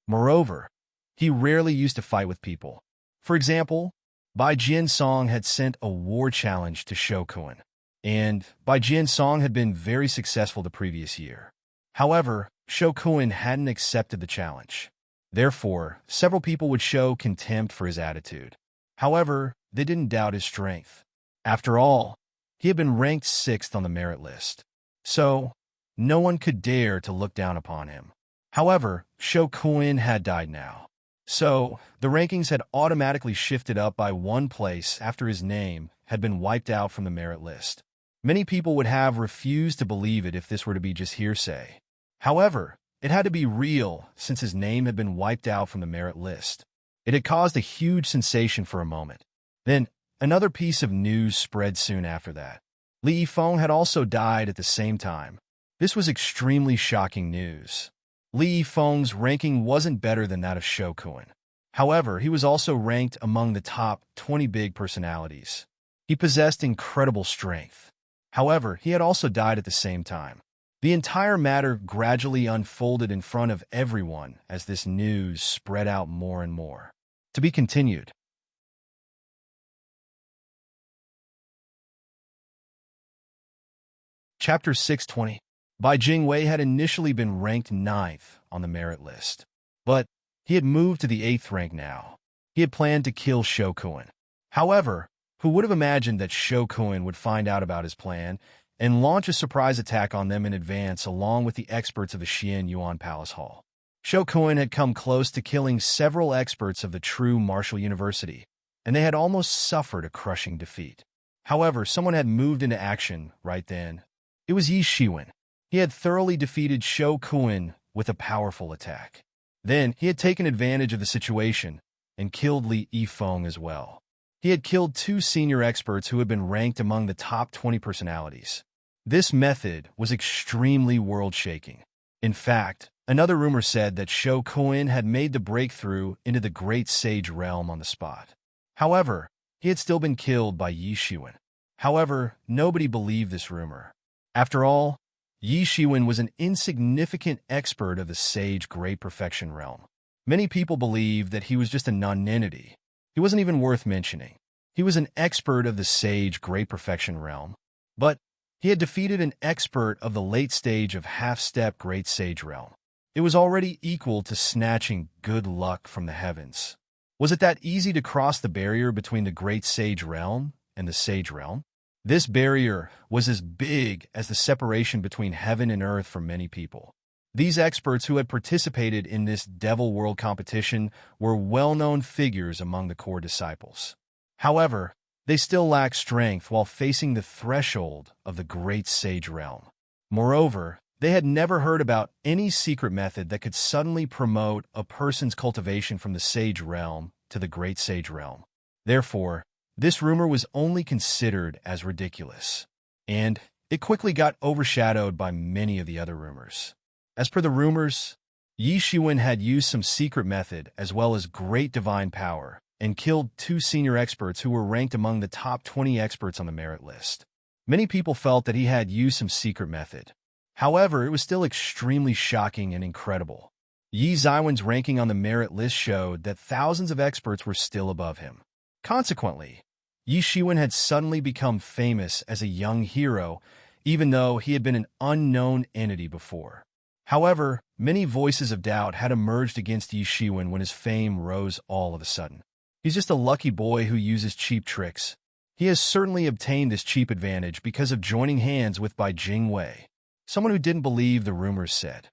Moreover, he rarely used to fight with people. For example, Bai Jinsong had sent a war challenge to Shou Kun, and Bai Jinsong had been very successful the previous year. However, Shou Kun hadn't accepted the challenge. Therefore, several people would show contempt for his attitude. However, they didn't doubt his strength. After all, he had been ranked 6th on the merit list. So, no one could dare to look down upon him. However, Shou Kun had died now. So, the rankings had automatically shifted up by 1 place after his name had been wiped out from the merit list. Many people would have refused to believe it if this were to be just hearsay. However, it had to be real since his name had been wiped out from the merit list. It had caused a huge sensation for a moment. Then, another piece of news spread soon after that. Li Yifeng had also died at the same time. This was extremely shocking news. Li Yifeng's ranking wasn't better than that of Shou Kun. However, he was also ranked among the top 20 big personalities. He possessed incredible strength. However, he had also died at the same time. The entire matter gradually unfolded in front of everyone as this news spread out more and more. To be continued. Chapter 620. Bai Jingwei had initially been ranked 9th on the merit list, but he had moved to the 8th rank now. He had planned to kill Shou Kun. However, who would have imagined that Shou Kun would find out about his plan and launch a surprise attack on them in advance along with the experts of the Xianyuan Palace Hall? Shou Kun had come close to killing several experts of the true martial university, and they had almost suffered a crushing defeat. However, someone had moved into action right then. It was Yi Shiwen. He had thoroughly defeated Shou Kun with a powerful attack. Then, he had taken advantage of the situation and killed Li Yifeng as well. He had killed 2 senior experts who had been ranked among the top 20 personalities. This method was extremely world-shaking. In fact, another rumor said that Shou Kuan had made the breakthrough into the Great Sage realm on the spot. However, he had still been killed by Yi Shiwen. However, nobody believed this rumor. After all, Yi Shiwen was an insignificant expert of the Sage Great Perfection realm. Many people believed that he was just a nonentity. He wasn't even worth mentioning. He was an expert of the Sage Great Perfection realm, but he had defeated an expert of the late stage of half-step Great Sage realm. It was already equal to snatching good luck from the heavens. Was it that easy to cross the barrier between the Great Sage realm and the Sage realm? This barrier was as big as the separation between heaven and earth for many people. These experts who had participated in this Devil World competition were well-known figures among the core disciples. However, they still lacked strength while facing the threshold of the Great Sage realm. Moreover, they had never heard about any secret method that could suddenly promote a person's cultivation from the Sage realm to the Great Sage realm. Therefore, this rumor was only considered as ridiculous, and it quickly got overshadowed by many of the other rumors. As per the rumors, Yi Shiwen had used some secret method as well as great divine power and killed 2 senior experts who were ranked among the top 20 experts on the merit list. Many people felt that he had used some secret method. However, it was still extremely shocking and incredible. Yi Ziwen's ranking on the merit list showed that thousands of experts were still above him. Consequently, Yi Shiwen had suddenly become famous as a young hero, even though he had been an unknown entity before. However, many voices of doubt had emerged against Yi Shiwen when his fame rose all of a sudden. He's just a lucky boy who uses cheap tricks. He has certainly obtained this cheap advantage because of joining hands with Bai Jingwei, someone who didn't believe the rumors said.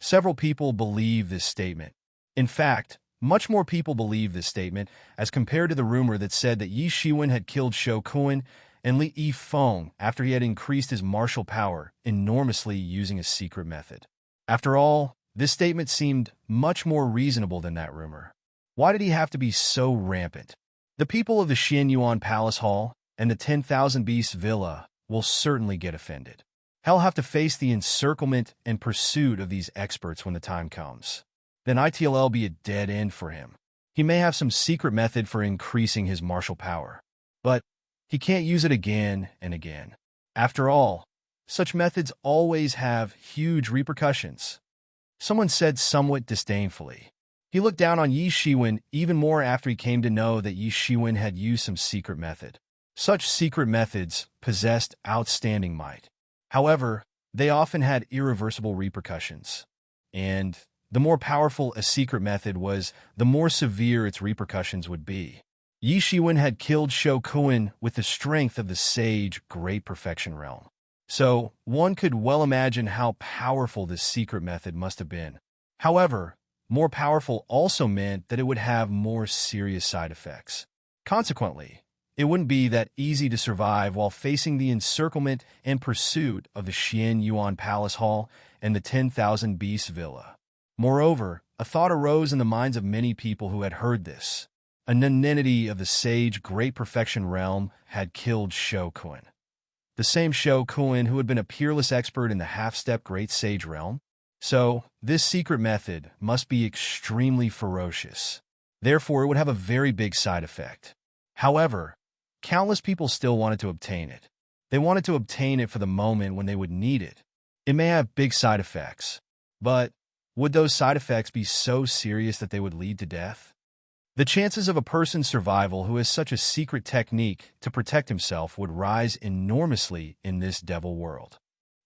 Several people believe this statement. In fact, much more people believe this statement as compared to the rumor that said that Yi Shiwen had killed Shou Kuan and Li Yifeng after he had increased his martial power enormously using a secret method. After all, this statement seemed much more reasonable than that rumor. Why did he have to be so rampant? The people of the Xianyuan Palace Hall and the 10,000 Beasts Villa will certainly get offended. He'll have to face the encirclement and pursuit of these experts when the time comes. Then it'll be a dead end for him. He may have some secret method for increasing his martial power, but he can't use it again and again. After all, such methods always have huge repercussions. Someone said somewhat disdainfully. He looked down on Yi Shiwen even more after he came to know that Yi Shiwen had used some secret method. Such secret methods possessed outstanding might. However, they often had irreversible repercussions. And the more powerful a secret method was, the more severe its repercussions would be. Yi Shiwen had killed Shou Kuan with the strength of the Sage Great Perfection realm. So, one could well imagine how powerful this secret method must have been. However, more powerful also meant that it would have more serious side effects. Consequently, it wouldn't be that easy to survive while facing the encirclement and pursuit of the Xianyuan Palace Hall and the 10,000 Beasts Villa. Moreover, a thought arose in the minds of many people who had heard this. A nonentity of the Sage Great Perfection realm had killed Shou Kuan. The same Shou Kuan who had been a peerless expert in the half-step Great Sage realm. So, this secret method must be extremely ferocious. Therefore, it would have a very big side effect. However, countless people still wanted to obtain it. They wanted to obtain it for the moment when they would need it. It may have big side effects, but would those side effects be so serious that they would lead to death? The chances of a person's survival who has such a secret technique to protect himself would rise enormously in this devil world.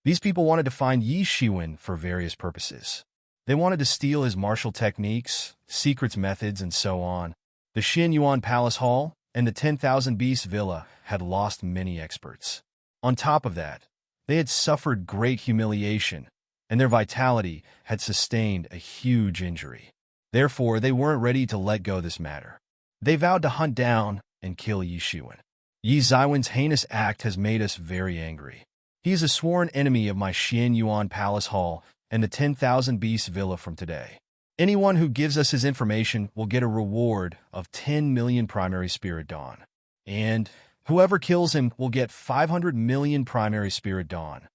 These people wanted to find Yi Shiwen for various purposes. They wanted to steal his martial techniques, secrets methods, and so on. The Xianyuan Palace Hall and the 10,000 Beasts Villa had lost many experts. On top of that, they had suffered great humiliation, and their vitality had sustained a huge injury. Therefore, they weren't ready to let go of this matter. They vowed to hunt down and kill Yi Shiwen. Yi Ziwen's heinous act has made us very angry. He is a sworn enemy of my Xian Yuan Palace Hall and the 10,000 Beast Villa from today. Anyone who gives us his information will get a reward of 10 million primary spirit dawn. And whoever kills him will get 500 million primary spirit dawn.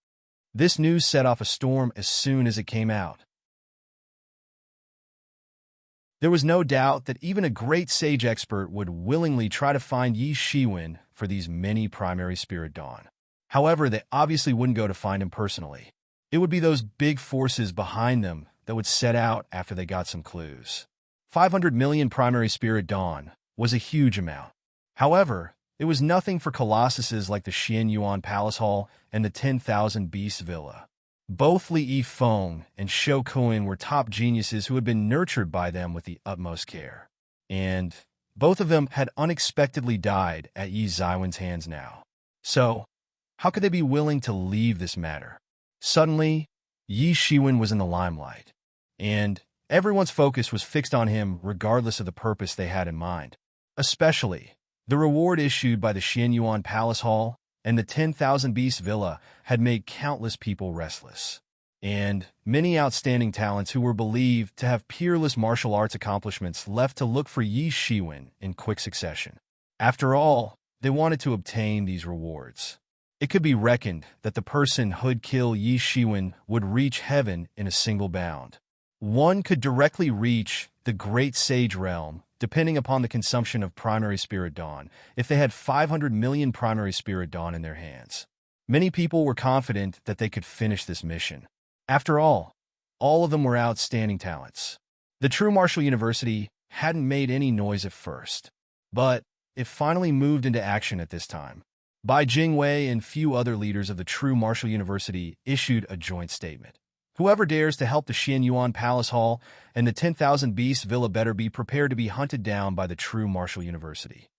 This news set off a storm as soon as it came out. There was no doubt that even a great sage expert would willingly try to find Yi Shiwen for these many primary spirit dawn. However, they obviously wouldn't go to find him personally. It would be those big forces behind them that would set out after they got some clues. 500 million primary spirit dawn was a huge amount. However, it was nothing for colossuses like the Xian Yuan Palace Hall and the 10,000 Beast Villa. Both Li Yifeng and Shou Kuan were top geniuses who had been nurtured by them with the utmost care. And both of them had unexpectedly died at Yi Ziwen's hands now. So, how could they be willing to leave this matter? Suddenly, Yi Shiwen was in the limelight, and everyone's focus was fixed on him regardless of the purpose they had in mind. Especially, the reward issued by the Xian Yuan Palace Hall and the 10,000 Beast Villa had made countless people restless. And many outstanding talents who were believed to have peerless martial arts accomplishments left to look for Yi Shiwen in quick succession. After all, they wanted to obtain these rewards. It could be reckoned that the person who'd kill Yi Shiwen would reach heaven in a single bound. One could directly reach the Great Sage Realm, depending upon the consumption of primary spirit dawn, if they had 500 million primary spirit dawn in their hands. Many people were confident that they could finish this mission. After all of them were outstanding talents. The True Martial University hadn't made any noise at first, but it finally moved into action at this time. Bai Jingwei and few other leaders of the True Martial University issued a joint statement. Whoever dares to help the Xian Yuan Palace Hall and the 10,000 Beast Villa better be prepared to be hunted down by the True Martial University.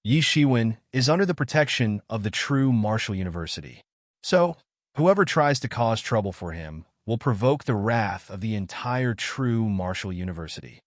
Yi Shiwen is under the protection of the True Martial University. So, whoever tries to cause trouble for him will provoke the wrath of the entire True Martial University.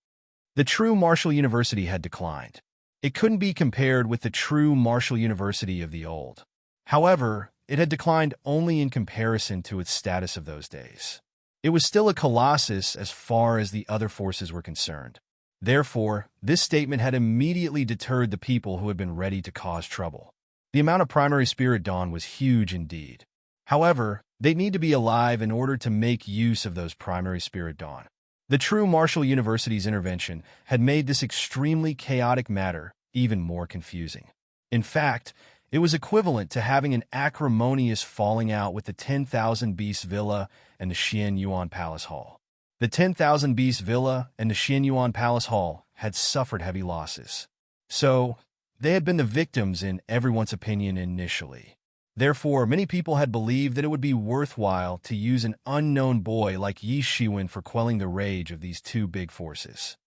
The True Martial University had declined. It couldn't be compared with the True Martial University of the old. However, it had declined only in comparison to its status of those days. It was still a colossus as far as the other forces were concerned. Therefore, this statement had immediately deterred the people who had been ready to cause trouble. The amount of primary spirit dawn was huge indeed. However, they'd need to be alive in order to make use of those primary spirit dawn. The True Martial University's intervention had made this extremely chaotic matter even more confusing. In fact, it was equivalent to having an acrimonious falling out with the 10,000 Beast Villa and the Xian Yuan Palace Hall. The 10,000 Beast Villa and the Xian Yuan Palace Hall had suffered heavy losses. So, they had been the victims in everyone's opinion initially. Therefore, many people had believed that it would be worthwhile to use an unknown boy like Yi Shiwen for quelling the rage of these two big forces.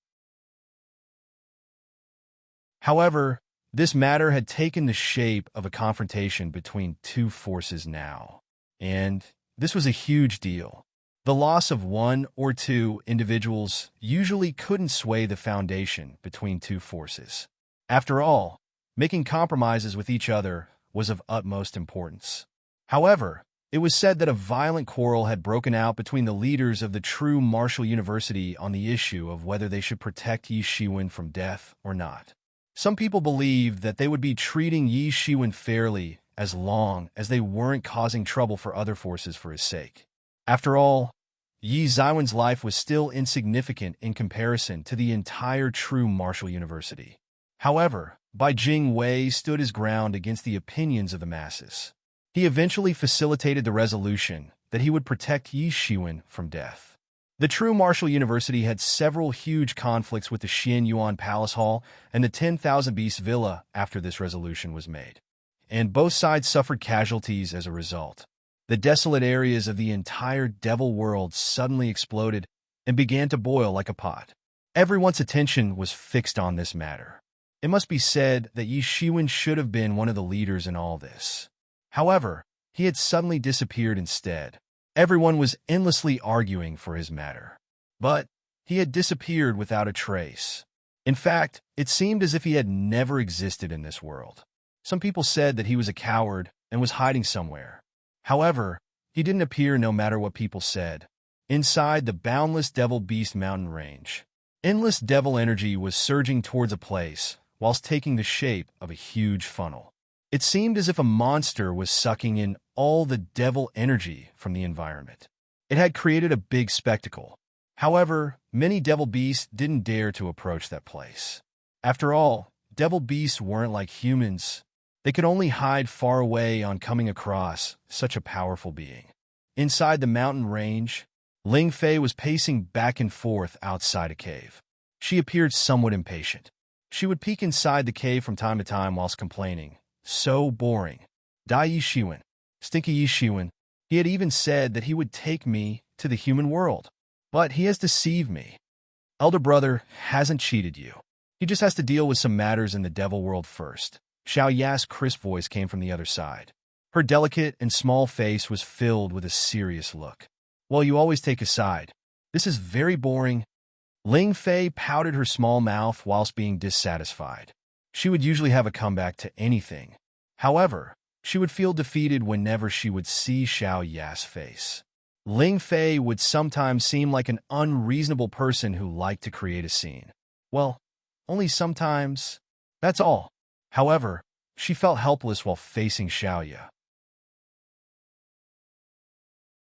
However, this matter had taken the shape of a confrontation between two forces now. And this was a huge deal. The loss of one or two individuals usually couldn't sway the foundation between two forces. After all, making compromises with each other was of utmost importance. However, it was said that a violent quarrel had broken out between the leaders of the True Martial University on the issue of whether they should protect Yi Shiwen from death or not. Some people believed that they would be treating Yi Shiwen fairly as long as they weren't causing trouble for other forces for his sake. After all, Yi Ziwen's life was still insignificant in comparison to the entire True Martial University. However, Bai Jingwei stood his ground against the opinions of the masses. He eventually facilitated the resolution that he would protect Yi Shiwen from death. The True Martial University had several huge conflicts with the Xian Yuan Palace Hall and the 10,000 Beast Villa after this resolution was made, and both sides suffered casualties as a result. The desolate areas of the entire Devil world suddenly exploded and began to boil like a pot. Everyone's attention was fixed on this matter. It must be said that Yi Shiwen should have been one of the leaders in all this. However, he had suddenly disappeared instead. Everyone was endlessly arguing for his matter. But he had disappeared without a trace. In fact, it seemed as if he had never existed in this world. Some people said that he was a coward and was hiding somewhere. However, he didn't appear no matter what people said. Inside the boundless Devil Beast mountain range, endless devil energy was surging towards a place, whilst taking the shape of a huge funnel. It seemed as if a monster was sucking in all the devil energy from the environment. It had created a big spectacle. However, many devil beasts didn't dare to approach that place. After all, devil beasts weren't like humans. They could only hide far away on coming across such a powerful being. Inside the mountain range, Ling Fei was pacing back and forth outside a cave. She appeared somewhat impatient. She would peek inside the cave from time to time whilst complaining. So boring. Dai Yi Shiwen. Stinky Yi Shiwen. He had even said that he would take me to the human world. But he has deceived me. Elder brother hasn't cheated you. He just has to deal with some matters in the devil world first. Xiao Ya's crisp voice came from the other side. Her delicate and small face was filled with a serious look. Well, you always take a side. This is very boring. Ling Fei pouted her small mouth whilst being dissatisfied. She would usually have a comeback to anything. However, she would feel defeated whenever she would see Xiao Ya's face. Ling Fei would sometimes seem like an unreasonable person who liked to create a scene. Well, only sometimes. That's all. However, she felt helpless while facing Xiaoya.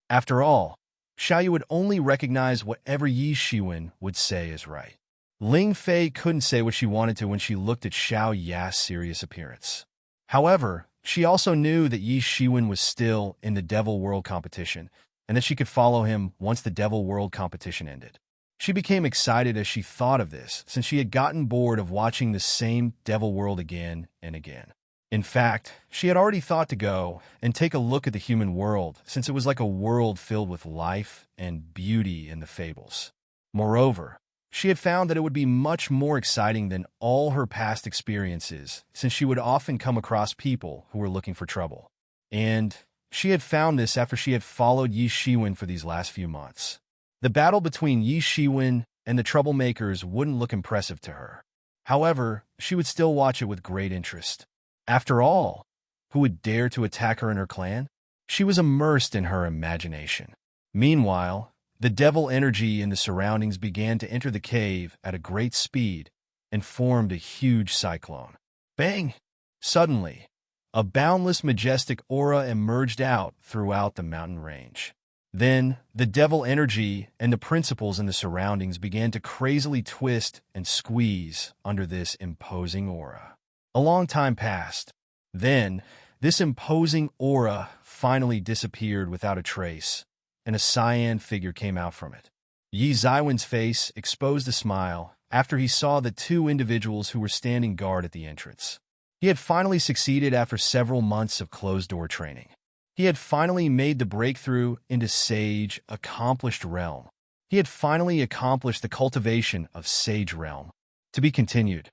After all, Xiaoya would only recognize whatever Yi Shiwen would say is right. Ling Fei couldn't say what she wanted to when she looked at Xiao Ya's serious appearance. However, she also knew that Yi Shiwen was still in the Devil World competition, and that she could follow him once the Devil World competition ended. She became excited as she thought of this, since she had gotten bored of watching the same Devil World again and again. In fact, she had already thought to go and take a look at the human world, since it was like a world filled with life and beauty in the fables. Moreover, she had found that it would be much more exciting than all her past experiences, since she would often come across people who were looking for trouble. And she had found this after she had followed Yi Shiwen for these last few months. The battle between Yi Shiwen and the troublemakers wouldn't look impressive to her. However, she would still watch it with great interest. After all, who would dare to attack her and her clan? She was immersed in her imagination. Meanwhile, the devil energy in the surroundings began to enter the cave at a great speed and formed a huge cyclone. Bang! Suddenly, a boundless majestic aura emerged out throughout the mountain range. Then, the devil energy and the principles in the surroundings began to crazily twist and squeeze under this imposing aura. A long time passed. Then, this imposing aura finally disappeared without a trace, and a cyan figure came out from it. Yi Zaiwen's face exposed a smile after he saw the two individuals who were standing guard at the entrance. He had finally succeeded after several months of closed-door training. He had finally made the breakthrough into Sage Accomplished Realm. He had finally accomplished the cultivation of Sage Realm. To be continued.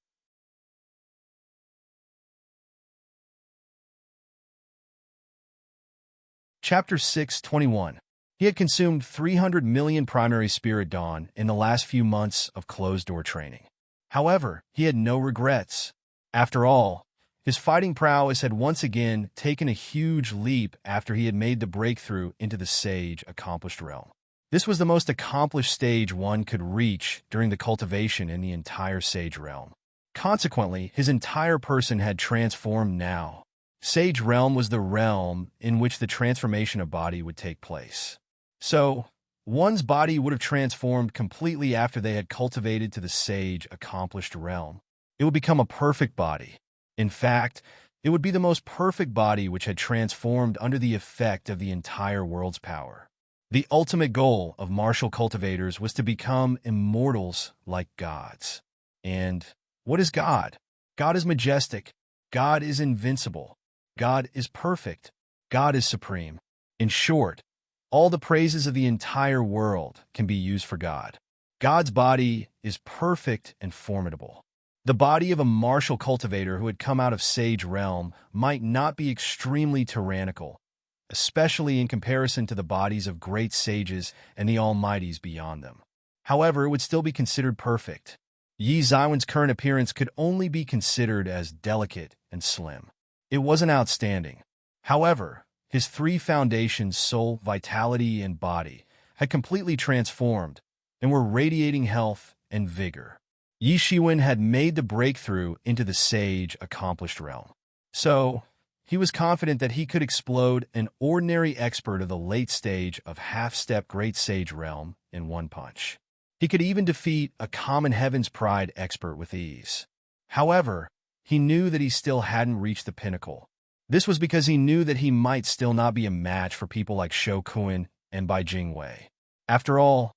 Chapter 6:21. He had consumed 300 million primary spirit dawn in the last few months of closed-door training. However, he had no regrets. After all, his fighting prowess had once again taken a huge leap after he had made the breakthrough into the Sage Accomplished Realm. This was the most accomplished stage one could reach during the cultivation in the entire Sage Realm. Consequently, his entire person had transformed now. Sage Realm was the realm in which the transformation of body would take place. So, one's body would have transformed completely after they had cultivated to the Sage Accomplished Realm. It would become a perfect body. In fact, it would be the most perfect body which had transformed under the effect of the entire world's power. The ultimate goal of martial cultivators was to become immortals like gods. And what is God? God is majestic. God is invincible. God is perfect. God is supreme. In short, all the praises of the entire world can be used for God. God's body is perfect and formidable. The body of a martial cultivator who had come out of Sage Realm might not be extremely tyrannical, especially in comparison to the bodies of great sages and the almighties beyond them. However, it would still be considered perfect. Yi Zaiwen's current appearance could only be considered as delicate and slim. It wasn't outstanding. However, his three foundations, soul, vitality, and body, had completely transformed and were radiating health and vigor. Yi Shiwen had made the breakthrough into the sage accomplished realm. So, he was confident that he could explode an ordinary expert of the late stage of half-step great sage realm in one punch. He could even defeat a common heaven's pride expert with ease. However, he knew that he still hadn't reached the pinnacle. This was because he knew that he might still not be a match for people like Shou Kun and Bai Jingwei. After all,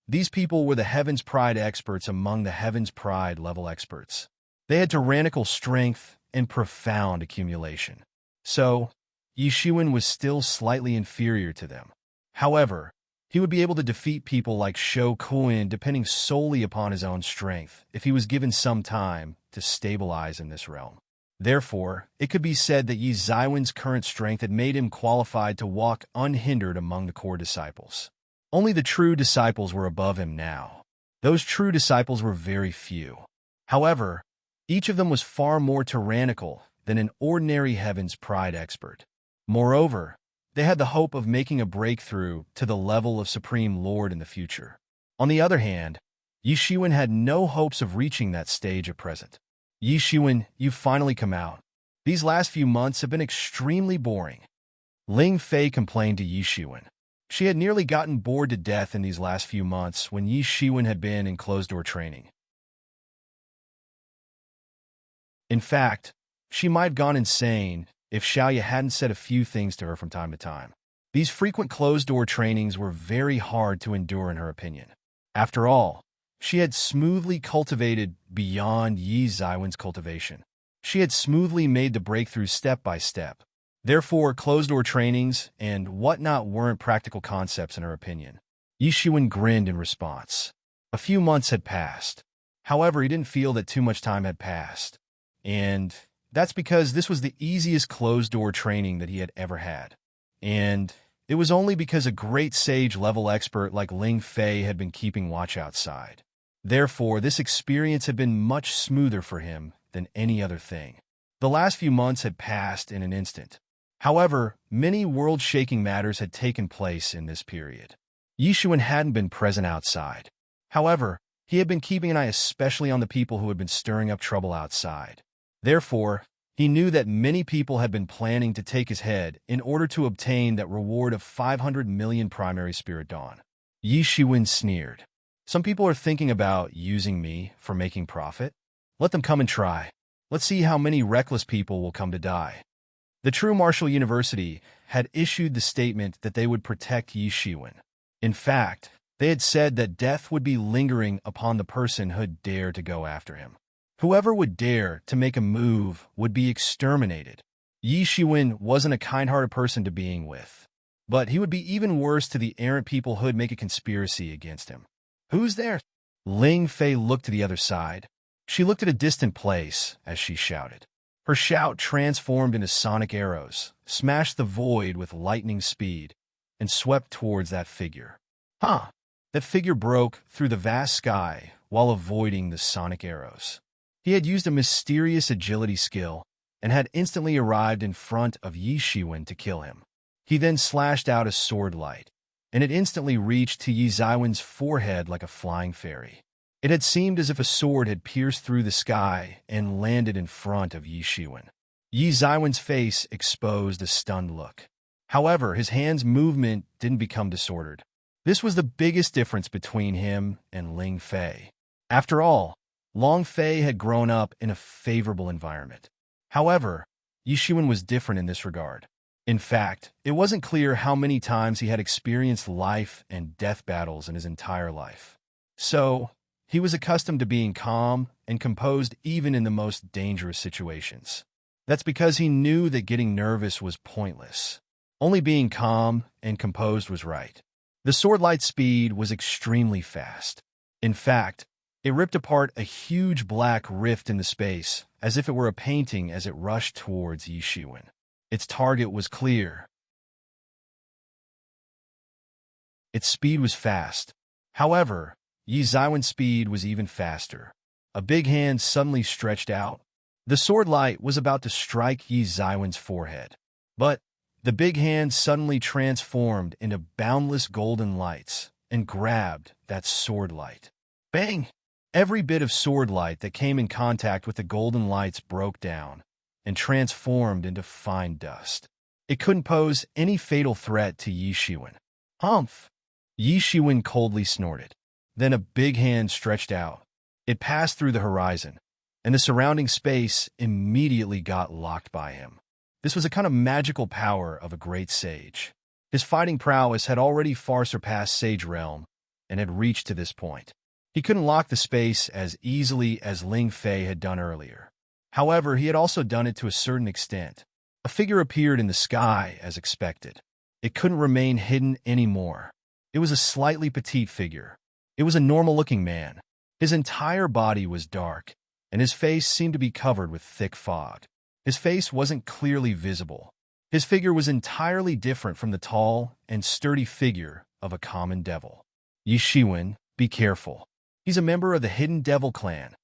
these people were the heaven's pride experts among the heaven's pride level experts. They had tyrannical strength and profound accumulation. So, Yi Shiwen was still slightly inferior to them. However, he would be able to defeat people like Shou Kun depending solely upon his own strength if he was given some time to stabilize in this realm. Therefore, it could be said that Yi Zaiwen's current strength had made him qualified to walk unhindered among the core disciples. Only the true disciples were above him now. Those true disciples were very few. However, each of them was far more tyrannical than an ordinary heaven's pride expert. Moreover, they had the hope of making a breakthrough to the level of Supreme Lord in the future. On the other hand, Yi Shiwen had no hopes of reaching that stage at present. Yi Shiwen, you've finally come out. These last few months have been extremely boring. Ling Fei complained to Yi Shiwen. She had nearly gotten bored to death in these last few months when Yi Shiwen had been in closed-door training. In fact, she might have gone insane if Xiaoya hadn't said a few things to her from time to time. These frequent closed-door trainings were very hard to endure in her opinion. After all, she had smoothly cultivated beyond Yi Zaiwen's cultivation. She had smoothly made the breakthrough step by step. Therefore, closed-door trainings and whatnot weren't practical concepts in her opinion. Yi Shiwen grinned in response. A few months had passed. However, he didn't feel that too much time had passed. And that's because this was the easiest closed-door training that he had ever had. And it was only because a great sage-level expert like Ling Fei had been keeping watch outside. Therefore, this experience had been much smoother for him than any other thing. The last few months had passed in an instant. However, many world-shaking matters had taken place in this period. Yi Shiwen hadn't been present outside. However, he had been keeping an eye especially on the people who had been stirring up trouble outside. Therefore, he knew that many people had been planning to take his head in order to obtain that reward of 500 million primary spirit dawn. Yi Shiwen sneered. Some people are thinking about using me for making profit. Let them come and try. Let's see how many reckless people will come to die. The True Martial University had issued the statement that they would protect Yi Shiwen. In fact, they had said that death would be lingering upon the person who'd dare to go after him. Whoever would dare to make a move would be exterminated. Yi Shiwen wasn't a kind-hearted person to being with, but he would be even worse to the errant people who'd make a conspiracy against him. Who's there? Ling Fei looked to the other side. She looked at a distant place as she shouted. Her shout transformed into sonic arrows, smashed the void with lightning speed, and swept towards that figure. That figure broke through the vast sky while avoiding the sonic arrows. He had used a mysterious agility skill and had instantly arrived in front of Yi Shiwen to kill him. He then slashed out a sword light, and it instantly reached to Yi Zaiwen's forehead like a flying fairy. It had seemed as if a sword had pierced through the sky and landed in front of Yi Shiwen. Yi Zaiwen's face exposed a stunned look. However, his hand's movement didn't become disordered. This was the biggest difference between him and Ling Fei. After all, Long Fei had grown up in a favorable environment. However, Yi Shiwen was different in this regard. In fact, it wasn't clear how many times he had experienced life and death battles in his entire life. So, he was accustomed to being calm and composed even in the most dangerous situations. That's because he knew that getting nervous was pointless. Only being calm and composed was right. The sword light speed was extremely fast. In fact, it ripped apart a huge black rift in the space as if it were a painting as it rushed towards Yi Shiwen. Its target was clear. Its speed was fast. However, Yi Zaiwen's speed was even faster. A big hand suddenly stretched out. The sword light was about to strike Yi Zaiwen's forehead. But The big hand suddenly transformed into boundless golden lights and grabbed that sword light. Bang! Every bit of sword light that came in contact with the golden lights broke down and transformed into fine dust. It couldn't pose any fatal threat to Yi Shiwen. Humph! Yi Shiwen coldly snorted. Then a big hand stretched out. It passed through the horizon, and the surrounding space immediately got locked by him. This was a kind of magical power of a great sage. His fighting prowess had already far surpassed Sage Realm and had reached to this point. He couldn't lock the space as easily as Ling Fei had done earlier. However, he had also done it to a certain extent. A figure appeared in the sky as expected. It couldn't remain hidden anymore. It was a slightly petite figure. It was a normal-looking man. His entire body was dark, and his face seemed to be covered with thick fog. His face wasn't clearly visible. His figure was entirely different from the tall and sturdy figure of a common devil. Yi Shiwen, be careful. He's a member of the Hidden Devil Clan.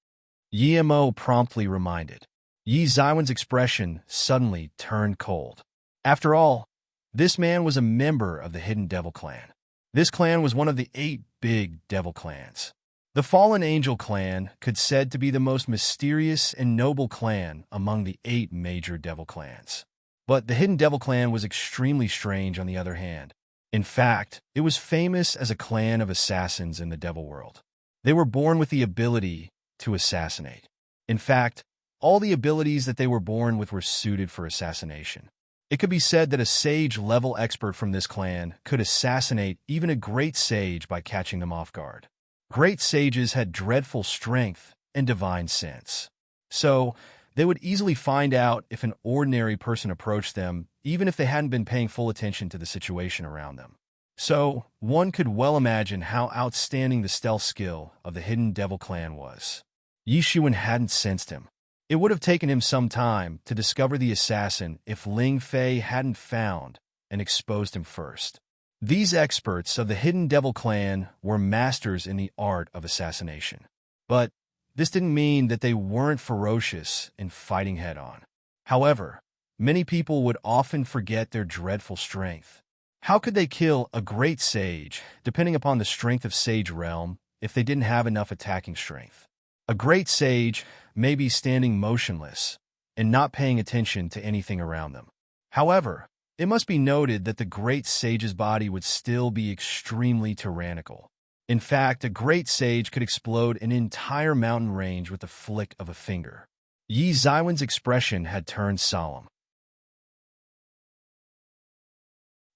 Yi Mo promptly reminded. Yi Zaiwen's expression suddenly turned cold. After all, this man was a member of the Hidden Devil Clan. This clan was one of the 8 big devil clans. The Fallen Angel clan could said to be the most mysterious and noble clan among the 8 major devil clans. But the Hidden Devil Clan was extremely strange on the other hand. In fact, it was famous as a clan of assassins in the devil world. They were born with the ability to assassinate. In fact, all the abilities that they were born with were suited for assassination. It could be said that a sage-level expert from this clan could assassinate even a great sage by catching them off guard. Great sages had dreadful strength and divine sense. So, they would easily find out if an ordinary person approached them, even if they hadn't been paying full attention to the situation around them. So, one could well imagine how outstanding the stealth skill of the Hidden Devil Clan was. Yi Shiwen hadn't sensed him. It would have taken him some time to discover the assassin if Ling Fei hadn't found and exposed him first. These experts of the Hidden Devil Clan were masters in the art of assassination. But this didn't mean that they weren't ferocious in fighting head-on. However, many people would often forget their dreadful strength. How could they kill a great sage, depending upon the strength of Sage Realm, if they didn't have enough attacking strength? A great sage may be standing motionless and not paying attention to anything around them. However, it must be noted that the great sage's body would still be extremely tyrannical. In fact, a great sage could explode an entire mountain range with the flick of a finger. Yi Zaiwen's expression had turned solemn.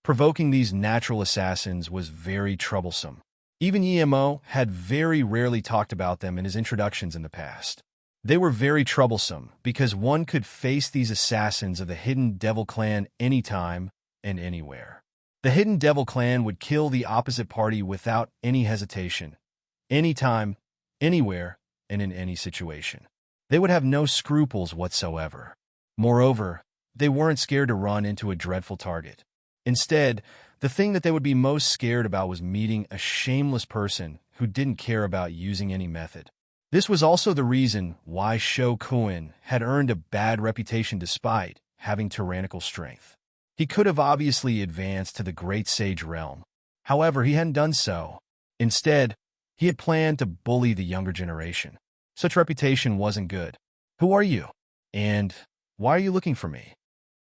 Provoking these natural assassins was very troublesome. Even Yi Mo had very rarely talked about them in his introductions in the past. They were very troublesome because one could face these assassins of the Hidden Devil Clan anytime and anywhere. The Hidden Devil Clan would kill the opposite party without any hesitation, anytime, anywhere, and in any situation. They would have no scruples whatsoever. Moreover, they weren't scared to run into a dreadful target. Instead, the thing that they would be most scared about was meeting a shameless person who didn't care about using any method. This was also the reason why Shou Kun had earned a bad reputation despite having tyrannical strength. He could have obviously advanced to the Great Sage Realm. However, he hadn't done so. Instead, he had planned to bully the younger generation. Such reputation wasn't good. Who are you? And why are you looking for me?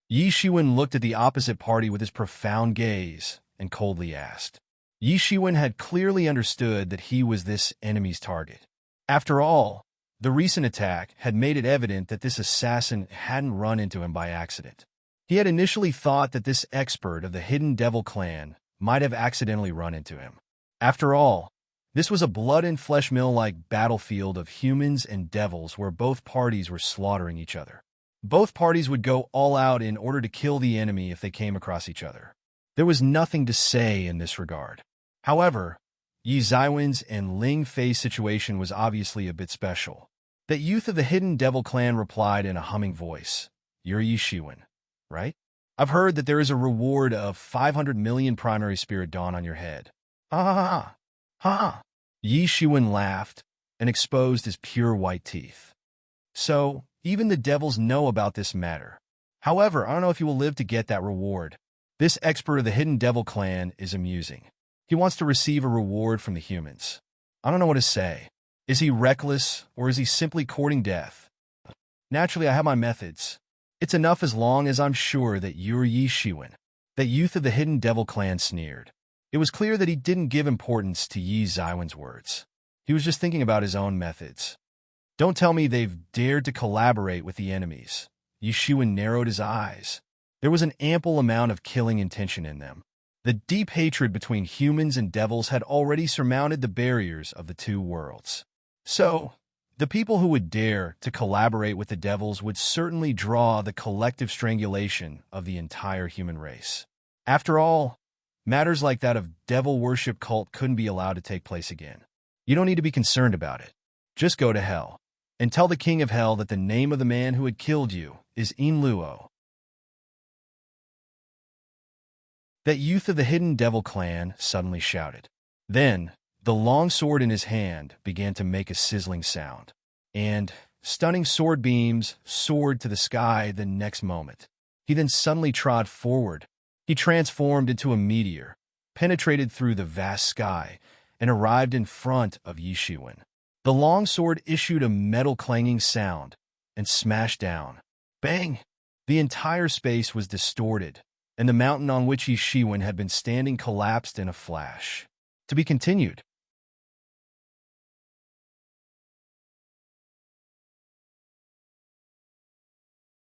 Yi Shiwen looked at the opposite party with his profound gaze and coldly asked. Yi Shiwen had clearly understood that he was this enemy's target. After all, the recent attack had made it evident that this assassin hadn't run into him by accident. He had initially thought that this expert of the Hidden Devil Clan might have accidentally run into him. After all, this was a blood-and-flesh mill-like battlefield of humans and devils where both parties were slaughtering each other. Both parties would go all out in order to kill the enemy if they came across each other. There was nothing to say in this regard. However, Yi Zaiwen's and Ling Fei's situation was obviously a bit special. That youth of the Hidden Devil Clan replied in a humming voice, "You're Yi Shiwen, right? I've heard that there is a reward of 500 million primary spirit dawn on your head." Ha ha ha ha ha. Yi Shiwen laughed and exposed his pure white teeth. So, even the devils know about this matter. However, I don't know if you will live to get that reward. This expert of the Hidden Devil clan is amusing. He wants to receive a reward from the humans. I don't know what to say. Is he reckless, or is he simply courting death? Naturally, I have my methods. It's enough as long as I'm sure that you're Yi Shiwen. That youth of the Hidden Devil clan sneered. It was clear that he didn't give importance to Yi Zaiwen's words. He was just thinking about his own methods. Don't tell me they've dared to collaborate with the enemies. Yi Shiwen narrowed his eyes. There was an ample amount of killing intention in them. The deep hatred between humans and devils had already surmounted the barriers of the two worlds. So, the people who would dare to collaborate with the devils would certainly draw the collective strangulation of the entire human race. After all, matters like that of devil worship cult couldn't be allowed to take place again. You don't need to be concerned about it. Just go to hell, and tell the king of hell that the name of the man who had killed you is Luo. That youth of the Hidden Devil clan suddenly shouted. Then, the long sword in his hand began to make a sizzling sound, and stunning sword beams soared to the sky the next moment. He then suddenly trod forward. He transformed into a meteor, penetrated through the vast sky, and arrived in front of Yi Shiwen. The long sword issued a metal clanging sound and smashed down. Bang! The entire space was distorted, and the mountain on which Yi Shiwen had been standing collapsed in a flash. To be continued.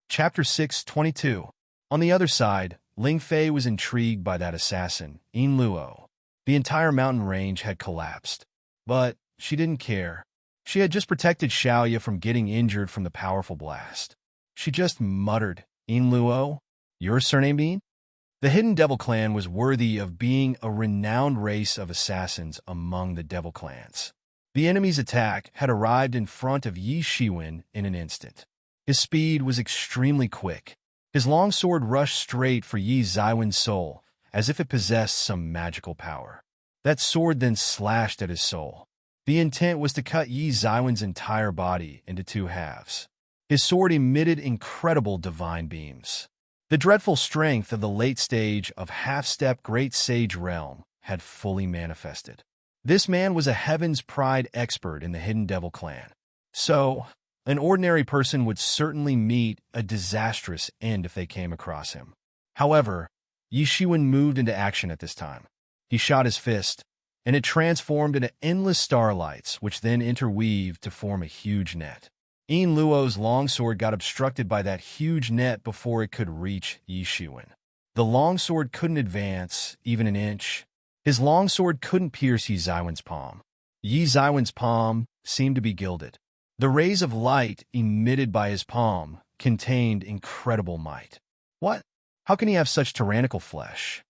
Chapter 6:22. On the other side, Ling Fei was intrigued by that assassin, Luo. The entire mountain range had collapsed, but she didn't care. She had just protected Xiaoya from getting injured from the powerful blast. She just muttered, Luo, your surname mean? The Hidden Devil clan was worthy of being a renowned race of assassins among the devil clans. The enemy's attack had arrived in front of Yi Shiwen in an instant. His speed was extremely quick. His long sword rushed straight for Yi Zaiwen's soul, as if it possessed some magical power. That sword then slashed at his soul. The intent was to cut Yi Zaiwen's entire body into two halves. His sword emitted incredible divine beams. The dreadful strength of the late stage of half-step Great Sage Realm had fully manifested. This man was a Heaven's Pride expert in the Hidden Devil clan. So, an ordinary person would certainly meet a disastrous end if they came across him. However, Yi Shiwen moved into action at this time. He shot his fist, and it transformed into endless starlights, which then interweaved to form a huge net. Luo's longsword got obstructed by that huge net before it could reach Yi Shiwen. The longsword couldn't advance even an inch. His longsword couldn't pierce Yi Zaiwen's palm. Yi Zaiwen's palm seemed to be gilded. The rays of light emitted by his palm contained incredible might. What? How can he have such tyrannical flesh?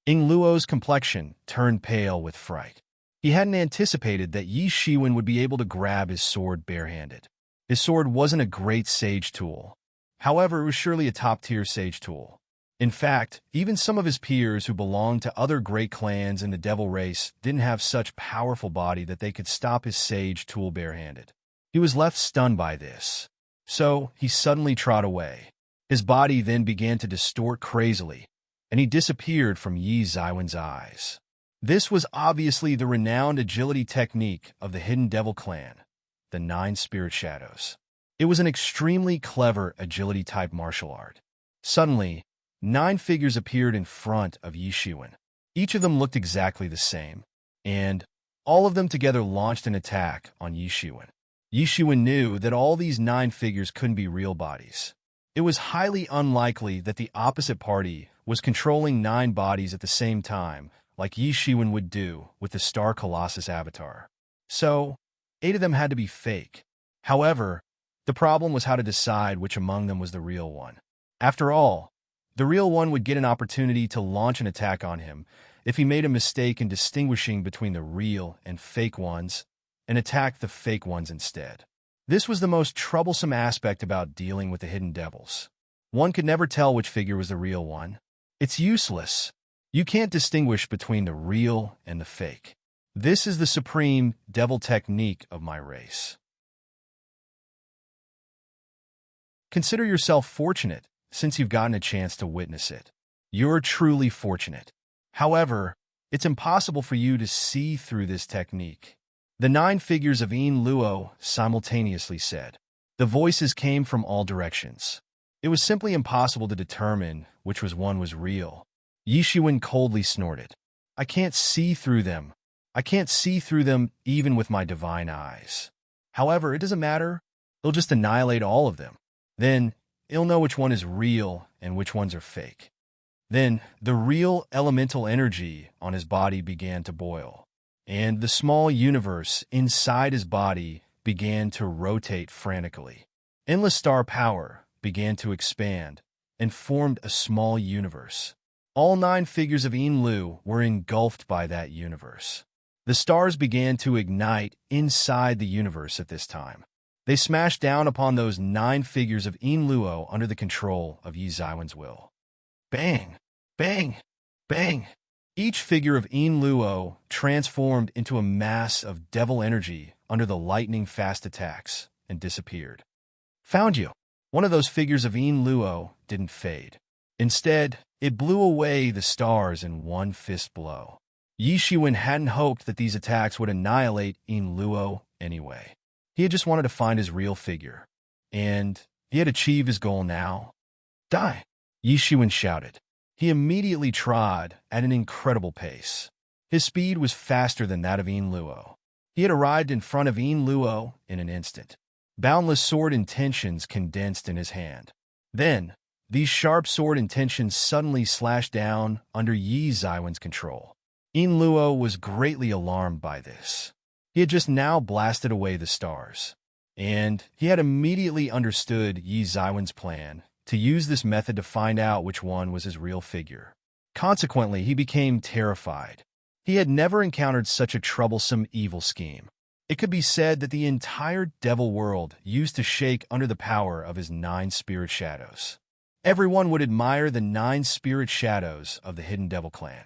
Luo's complexion turned pale with fright. He hadn't anticipated that Yi Shiwen would be able to grab his sword barehanded. His sword wasn't a great sage tool. However, it was surely a top-tier sage tool. In fact, even some of his peers who belonged to other great clans in the devil race didn't have such powerful body that they could stop his sage tool barehanded. He was left stunned by this. So, he suddenly trod away. His body then began to distort crazily, and he disappeared from Yi Zaiwen's eyes. This was obviously the renowned agility technique of the Hidden Devil clan, the 9 Spirit Shadows. It was an extremely clever agility-type martial art. Suddenly, 9 figures appeared in front of Yi Shiwen. Each of them looked exactly the same, and all of them together launched an attack on Yi Shiwen. Yi Shiwen knew that all these 9 figures couldn't be real bodies. It was highly unlikely that the opposite party was controlling 9 bodies at the same time, like Yi Shiwen would do with the Star Colossus avatar. So, 8 of them had to be fake. However, the problem was how to decide which among them was the real one. After all, the real one would get an opportunity to launch an attack on him if he made a mistake in distinguishing between the real and fake ones and attacked the fake ones instead. This was the most troublesome aspect about dealing with the hidden devils. One could never tell which figure was the real one. It's useless. You can't distinguish between the real and the fake. This is the supreme devil technique of my race. Consider yourself fortunate since you've gotten a chance to witness it. You're truly fortunate. However, it's impossible for you to see through this technique. The 9 figures of Yin Luo simultaneously said. The voices came from all directions. It was simply impossible to determine which one was real. Yishuan coldly snorted. I can't see through them. I can't see through them even with my divine eyes. However, it doesn't matter. It'll just annihilate all of them. Then, it'll know which one is real and which ones are fake. Then, the real elemental energy on his body began to boil, and the small universe inside his body began to rotate frantically. Endless star power began to expand and formed a small universe. All 9 figures of Yin Lu were engulfed by that universe. The stars began to ignite inside the universe at this time. They smashed down upon those 9 figures of Yin Luo under the control of Yi Zaiwen's will. Bang! Bang! Bang! Each figure of Yin Luo transformed into a mass of devil energy under the lightning-fast attacks and disappeared. Found you! One of those figures of Yin Luo didn't fade. Instead, it blew away the stars in one fist blow. Yishuan hadn't hoped that these attacks would annihilate Yin Luo anyway. He had just wanted to find his real figure, and he had achieved his goal now. Die! Yishuan shouted. He immediately trod at an incredible pace. His speed was faster than that of Yin Luo. He had arrived in front of Yin Luo in an instant. Boundless sword intentions condensed in his hand. Then, these sharp sword intentions suddenly slashed down under Yi Zaiwen's control. Yin Luo was greatly alarmed by this. He had just now blasted away the stars, and he had immediately understood Yi Zaiwen's plan to use this method to find out which one was his real figure. Consequently, he became terrified. He had never encountered such a troublesome evil scheme. It could be said that the entire devil world used to shake under the power of his 9 spirit shadows. Everyone would admire the 9 spirit shadows of the hidden devil clan,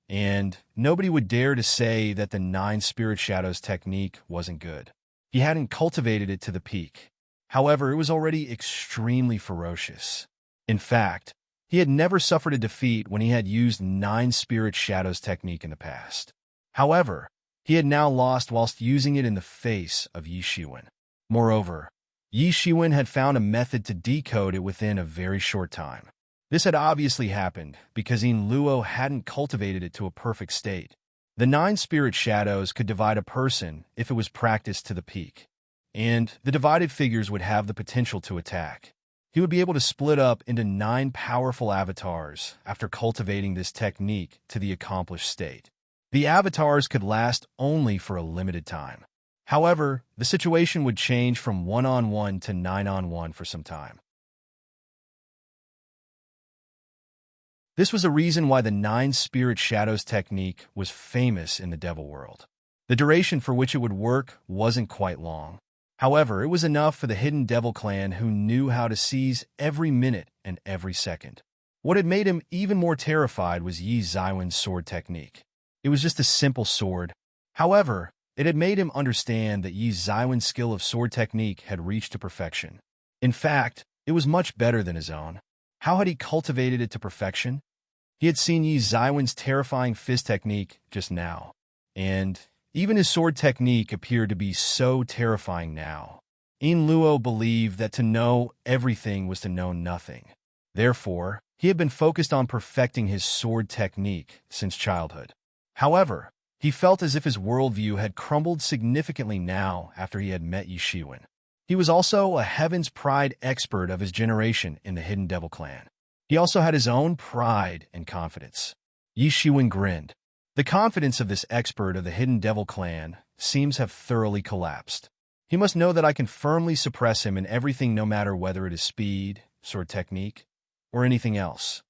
and nobody would dare to say that the 9 spirit shadows technique wasn't good. He hadn't cultivated it to the peak. However, it was already extremely ferocious. In fact, he had never suffered a defeat when he had used 9 spirit shadows technique in the past. However, he had now lost whilst using it in the face of Yishuan. Moreover, Yishuan had found a method to decode it within a very short time. This had obviously happened because Yin Luo hadn't cultivated it to a perfect state. The 9 spirit shadows could divide a person if it was practiced to the peak, and the divided figures would have the potential to attack. He would be able to split up into 9 powerful avatars after cultivating this technique to the accomplished state. The avatars could last only for a limited time. However, the situation would change from 1-on-1 to 9-on-1 for some time. This was a reason why the 9 spirit shadows technique was famous in the devil world. The duration for which it would work wasn't quite long. However, it was enough for the hidden devil clan who knew how to seize every minute and every second. What had made him even more terrified was Yi Zaiwen's sword technique. It was just a simple sword. However, it had made him understand that Yi Zaiwen's skill of sword technique had reached to perfection. In fact, it was much better than his own. How had he cultivated it to perfection? He had seen Yi Zaiwen's terrifying fist technique just now, and even his sword technique appeared to be so terrifying now. Yin Luo believed that to know everything was to know nothing. Therefore, he had been focused on perfecting his sword technique since childhood. However, he felt as if his worldview had crumbled significantly now after he had met Yishuan. He was also a Heaven's Pride expert of his generation in the Hidden Devil Clan. He also had his own pride and confidence. Yishuan grinned. The confidence of this expert of the Hidden Devil Clan seems have thoroughly collapsed. He must know that I can firmly suppress him in everything, no matter whether it is speed, sword technique, or anything else.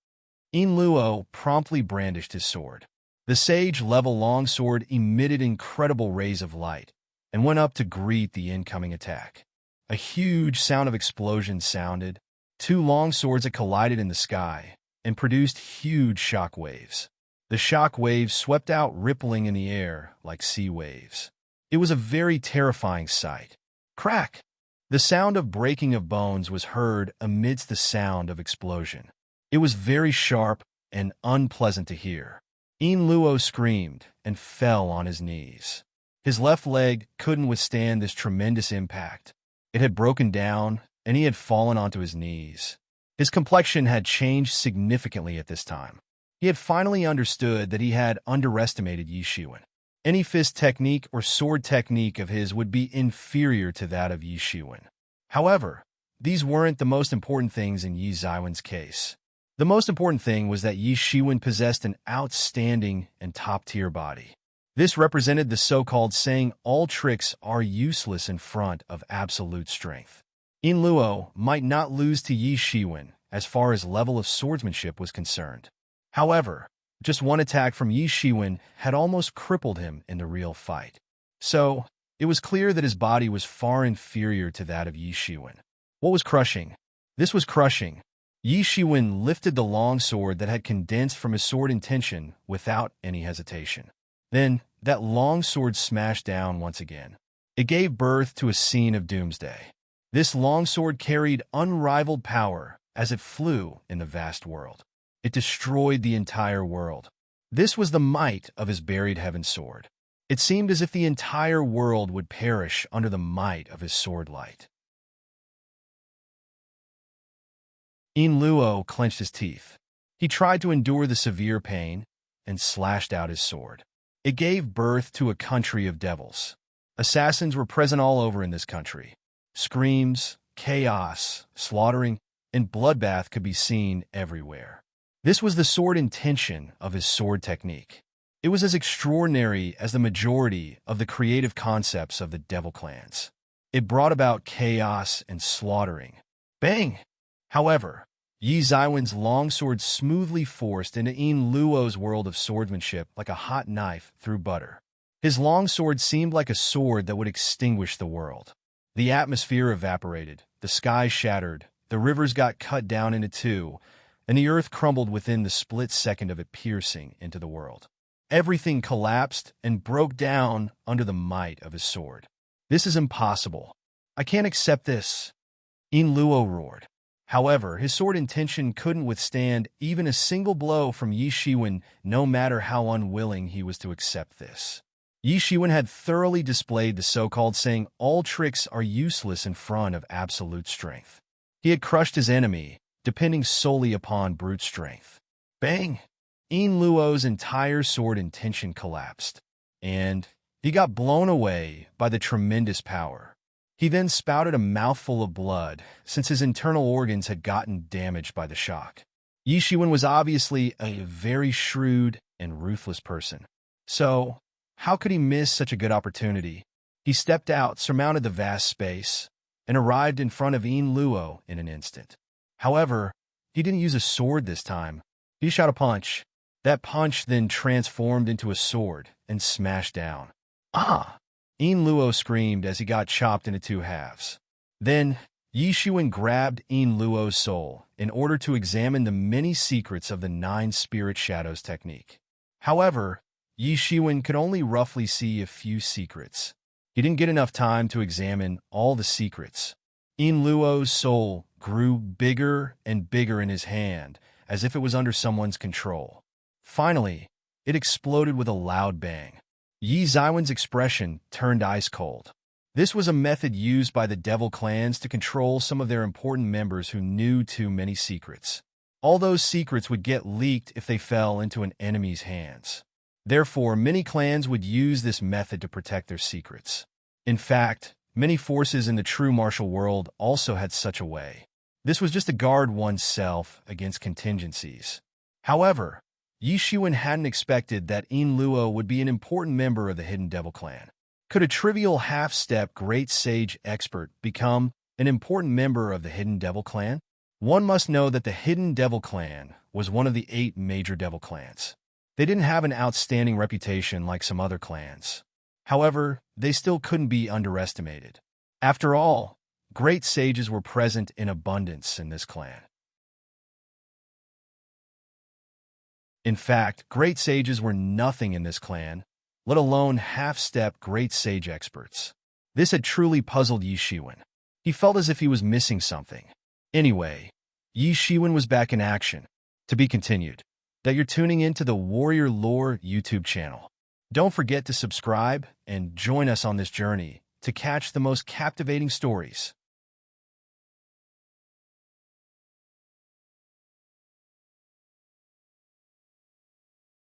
Yin Luo promptly brandished his sword. The sage-level longsword emitted incredible rays of light and went up to greet the incoming attack. A huge sound of explosion sounded. 2 longswords had collided in the sky and produced huge shock waves. The shock waves swept out, rippling in the air like sea waves. It was a very terrifying sight. Crack! The sound of breaking of bones was heard amidst the sound of explosion. It was very sharp, and unpleasant to hear. Yin Luo screamed and fell on his knees. His left leg couldn't withstand this tremendous impact. It had broken down, and he had fallen onto his knees. His complexion had changed significantly at this time. He had finally understood that he had underestimated Yi Shiwen. Any fist technique or sword technique of his would be inferior to that of Yi Shiwen. However, these weren't the most important things in Yi Ziwen's case. The most important thing was that Yi Shiwen possessed an outstanding and top-tier body. This represented the so-called saying, all tricks are useless in front of absolute strength. Yin Luo might not lose to Yi Shiwen as far as level of swordsmanship was concerned. However, just one attack from Yi Shiwen had almost crippled him in the real fight. So, it was clear that his body was far inferior to that of Yi Shiwen. What was crushing? This was crushing. Yi Shiwen lifted the long sword that had condensed from his sword intention without any hesitation. Then, that long sword smashed down once again. It gave birth to a scene of doomsday. This long sword carried unrivaled power as it flew in the vast world. It destroyed the entire world. This was the might of his buried heaven sword. It seemed as if the entire world would perish under the might of his sword light. Yin Luo clenched his teeth. He tried to endure the severe pain and slashed out his sword. It gave birth to a country of devils. Assassins were present all over in this country. Screams, chaos, slaughtering, and bloodbath could be seen everywhere. This was the sword intention of his sword technique. It was as extraordinary as the majority of the creative concepts of the devil clans. It brought about chaos and slaughtering. Bang! However, Yi Ziwen's longsword smoothly forced into Yin Luo's world of swordsmanship like a hot knife through butter. His longsword seemed like a sword that would extinguish the world. The atmosphere evaporated, the sky shattered, the rivers got cut down into two, and the earth crumbled within the split second of it piercing into the world. Everything collapsed and broke down under the might of his sword. This is impossible. I can't accept this. Yin Luo roared. However, his sword intention couldn't withstand even a single blow from Yi Shiwen, no matter how unwilling he was to accept this. Yi Shiwen had thoroughly displayed the so-called saying, all tricks are useless in front of absolute strength. He had crushed his enemy, depending solely upon brute strength. Bang! Yin Luo's entire sword intention collapsed, and he got blown away by the tremendous power. He then spouted a mouthful of blood, since his internal organs had gotten damaged by the shock. Yi Shiwen was obviously a very shrewd and ruthless person. So, how could he miss such a good opportunity? He stepped out, surmounted the vast space, and arrived in front of Yin Luo in an instant. However, he didn't use a sword this time. He shot a punch. That punch then transformed into a sword and smashed down. Ah! Yin Luo screamed as he got chopped into two halves. Then, Yi Shiwen grabbed Yin Luo's soul in order to examine the many secrets of the 9 Spirit Shadows technique. However, Yi Shiwen could only roughly see a few secrets. He didn't get enough time to examine all the secrets. Yin Luo's soul grew bigger and bigger in his hand, as if it was under someone's control. Finally, it exploded with a loud bang. Yi Ziwen's expression turned ice cold. This was a method used by the devil clans to control some of their important members who knew too many secrets. All those secrets would get leaked if they fell into an enemy's hands. Therefore, many clans would use this method to protect their secrets. In fact, many forces in the true martial world also had such a way. This was just to guard oneself against contingencies. However, Yi Shiwen hadn't expected that Yin Luo would be an important member of the Hidden Devil Clan. Could a trivial half-step Great Sage expert become an important member of the Hidden Devil Clan? One must know that the Hidden Devil Clan was one of the 8 major devil clans. They didn't have an outstanding reputation like some other clans. However, they still couldn't be underestimated. After all, great sages were present in abundance in this clan. In fact, great sages were nothing in this clan, let alone half-step great sage experts. This had truly puzzled Yi Shiwen. He felt as if he was missing something. Anyway, Yi Shiwen was back in action. To be continued. that you're tuning into the Warrior Lore YouTube channel. Don't forget to subscribe and join us on this journey to catch the most captivating stories.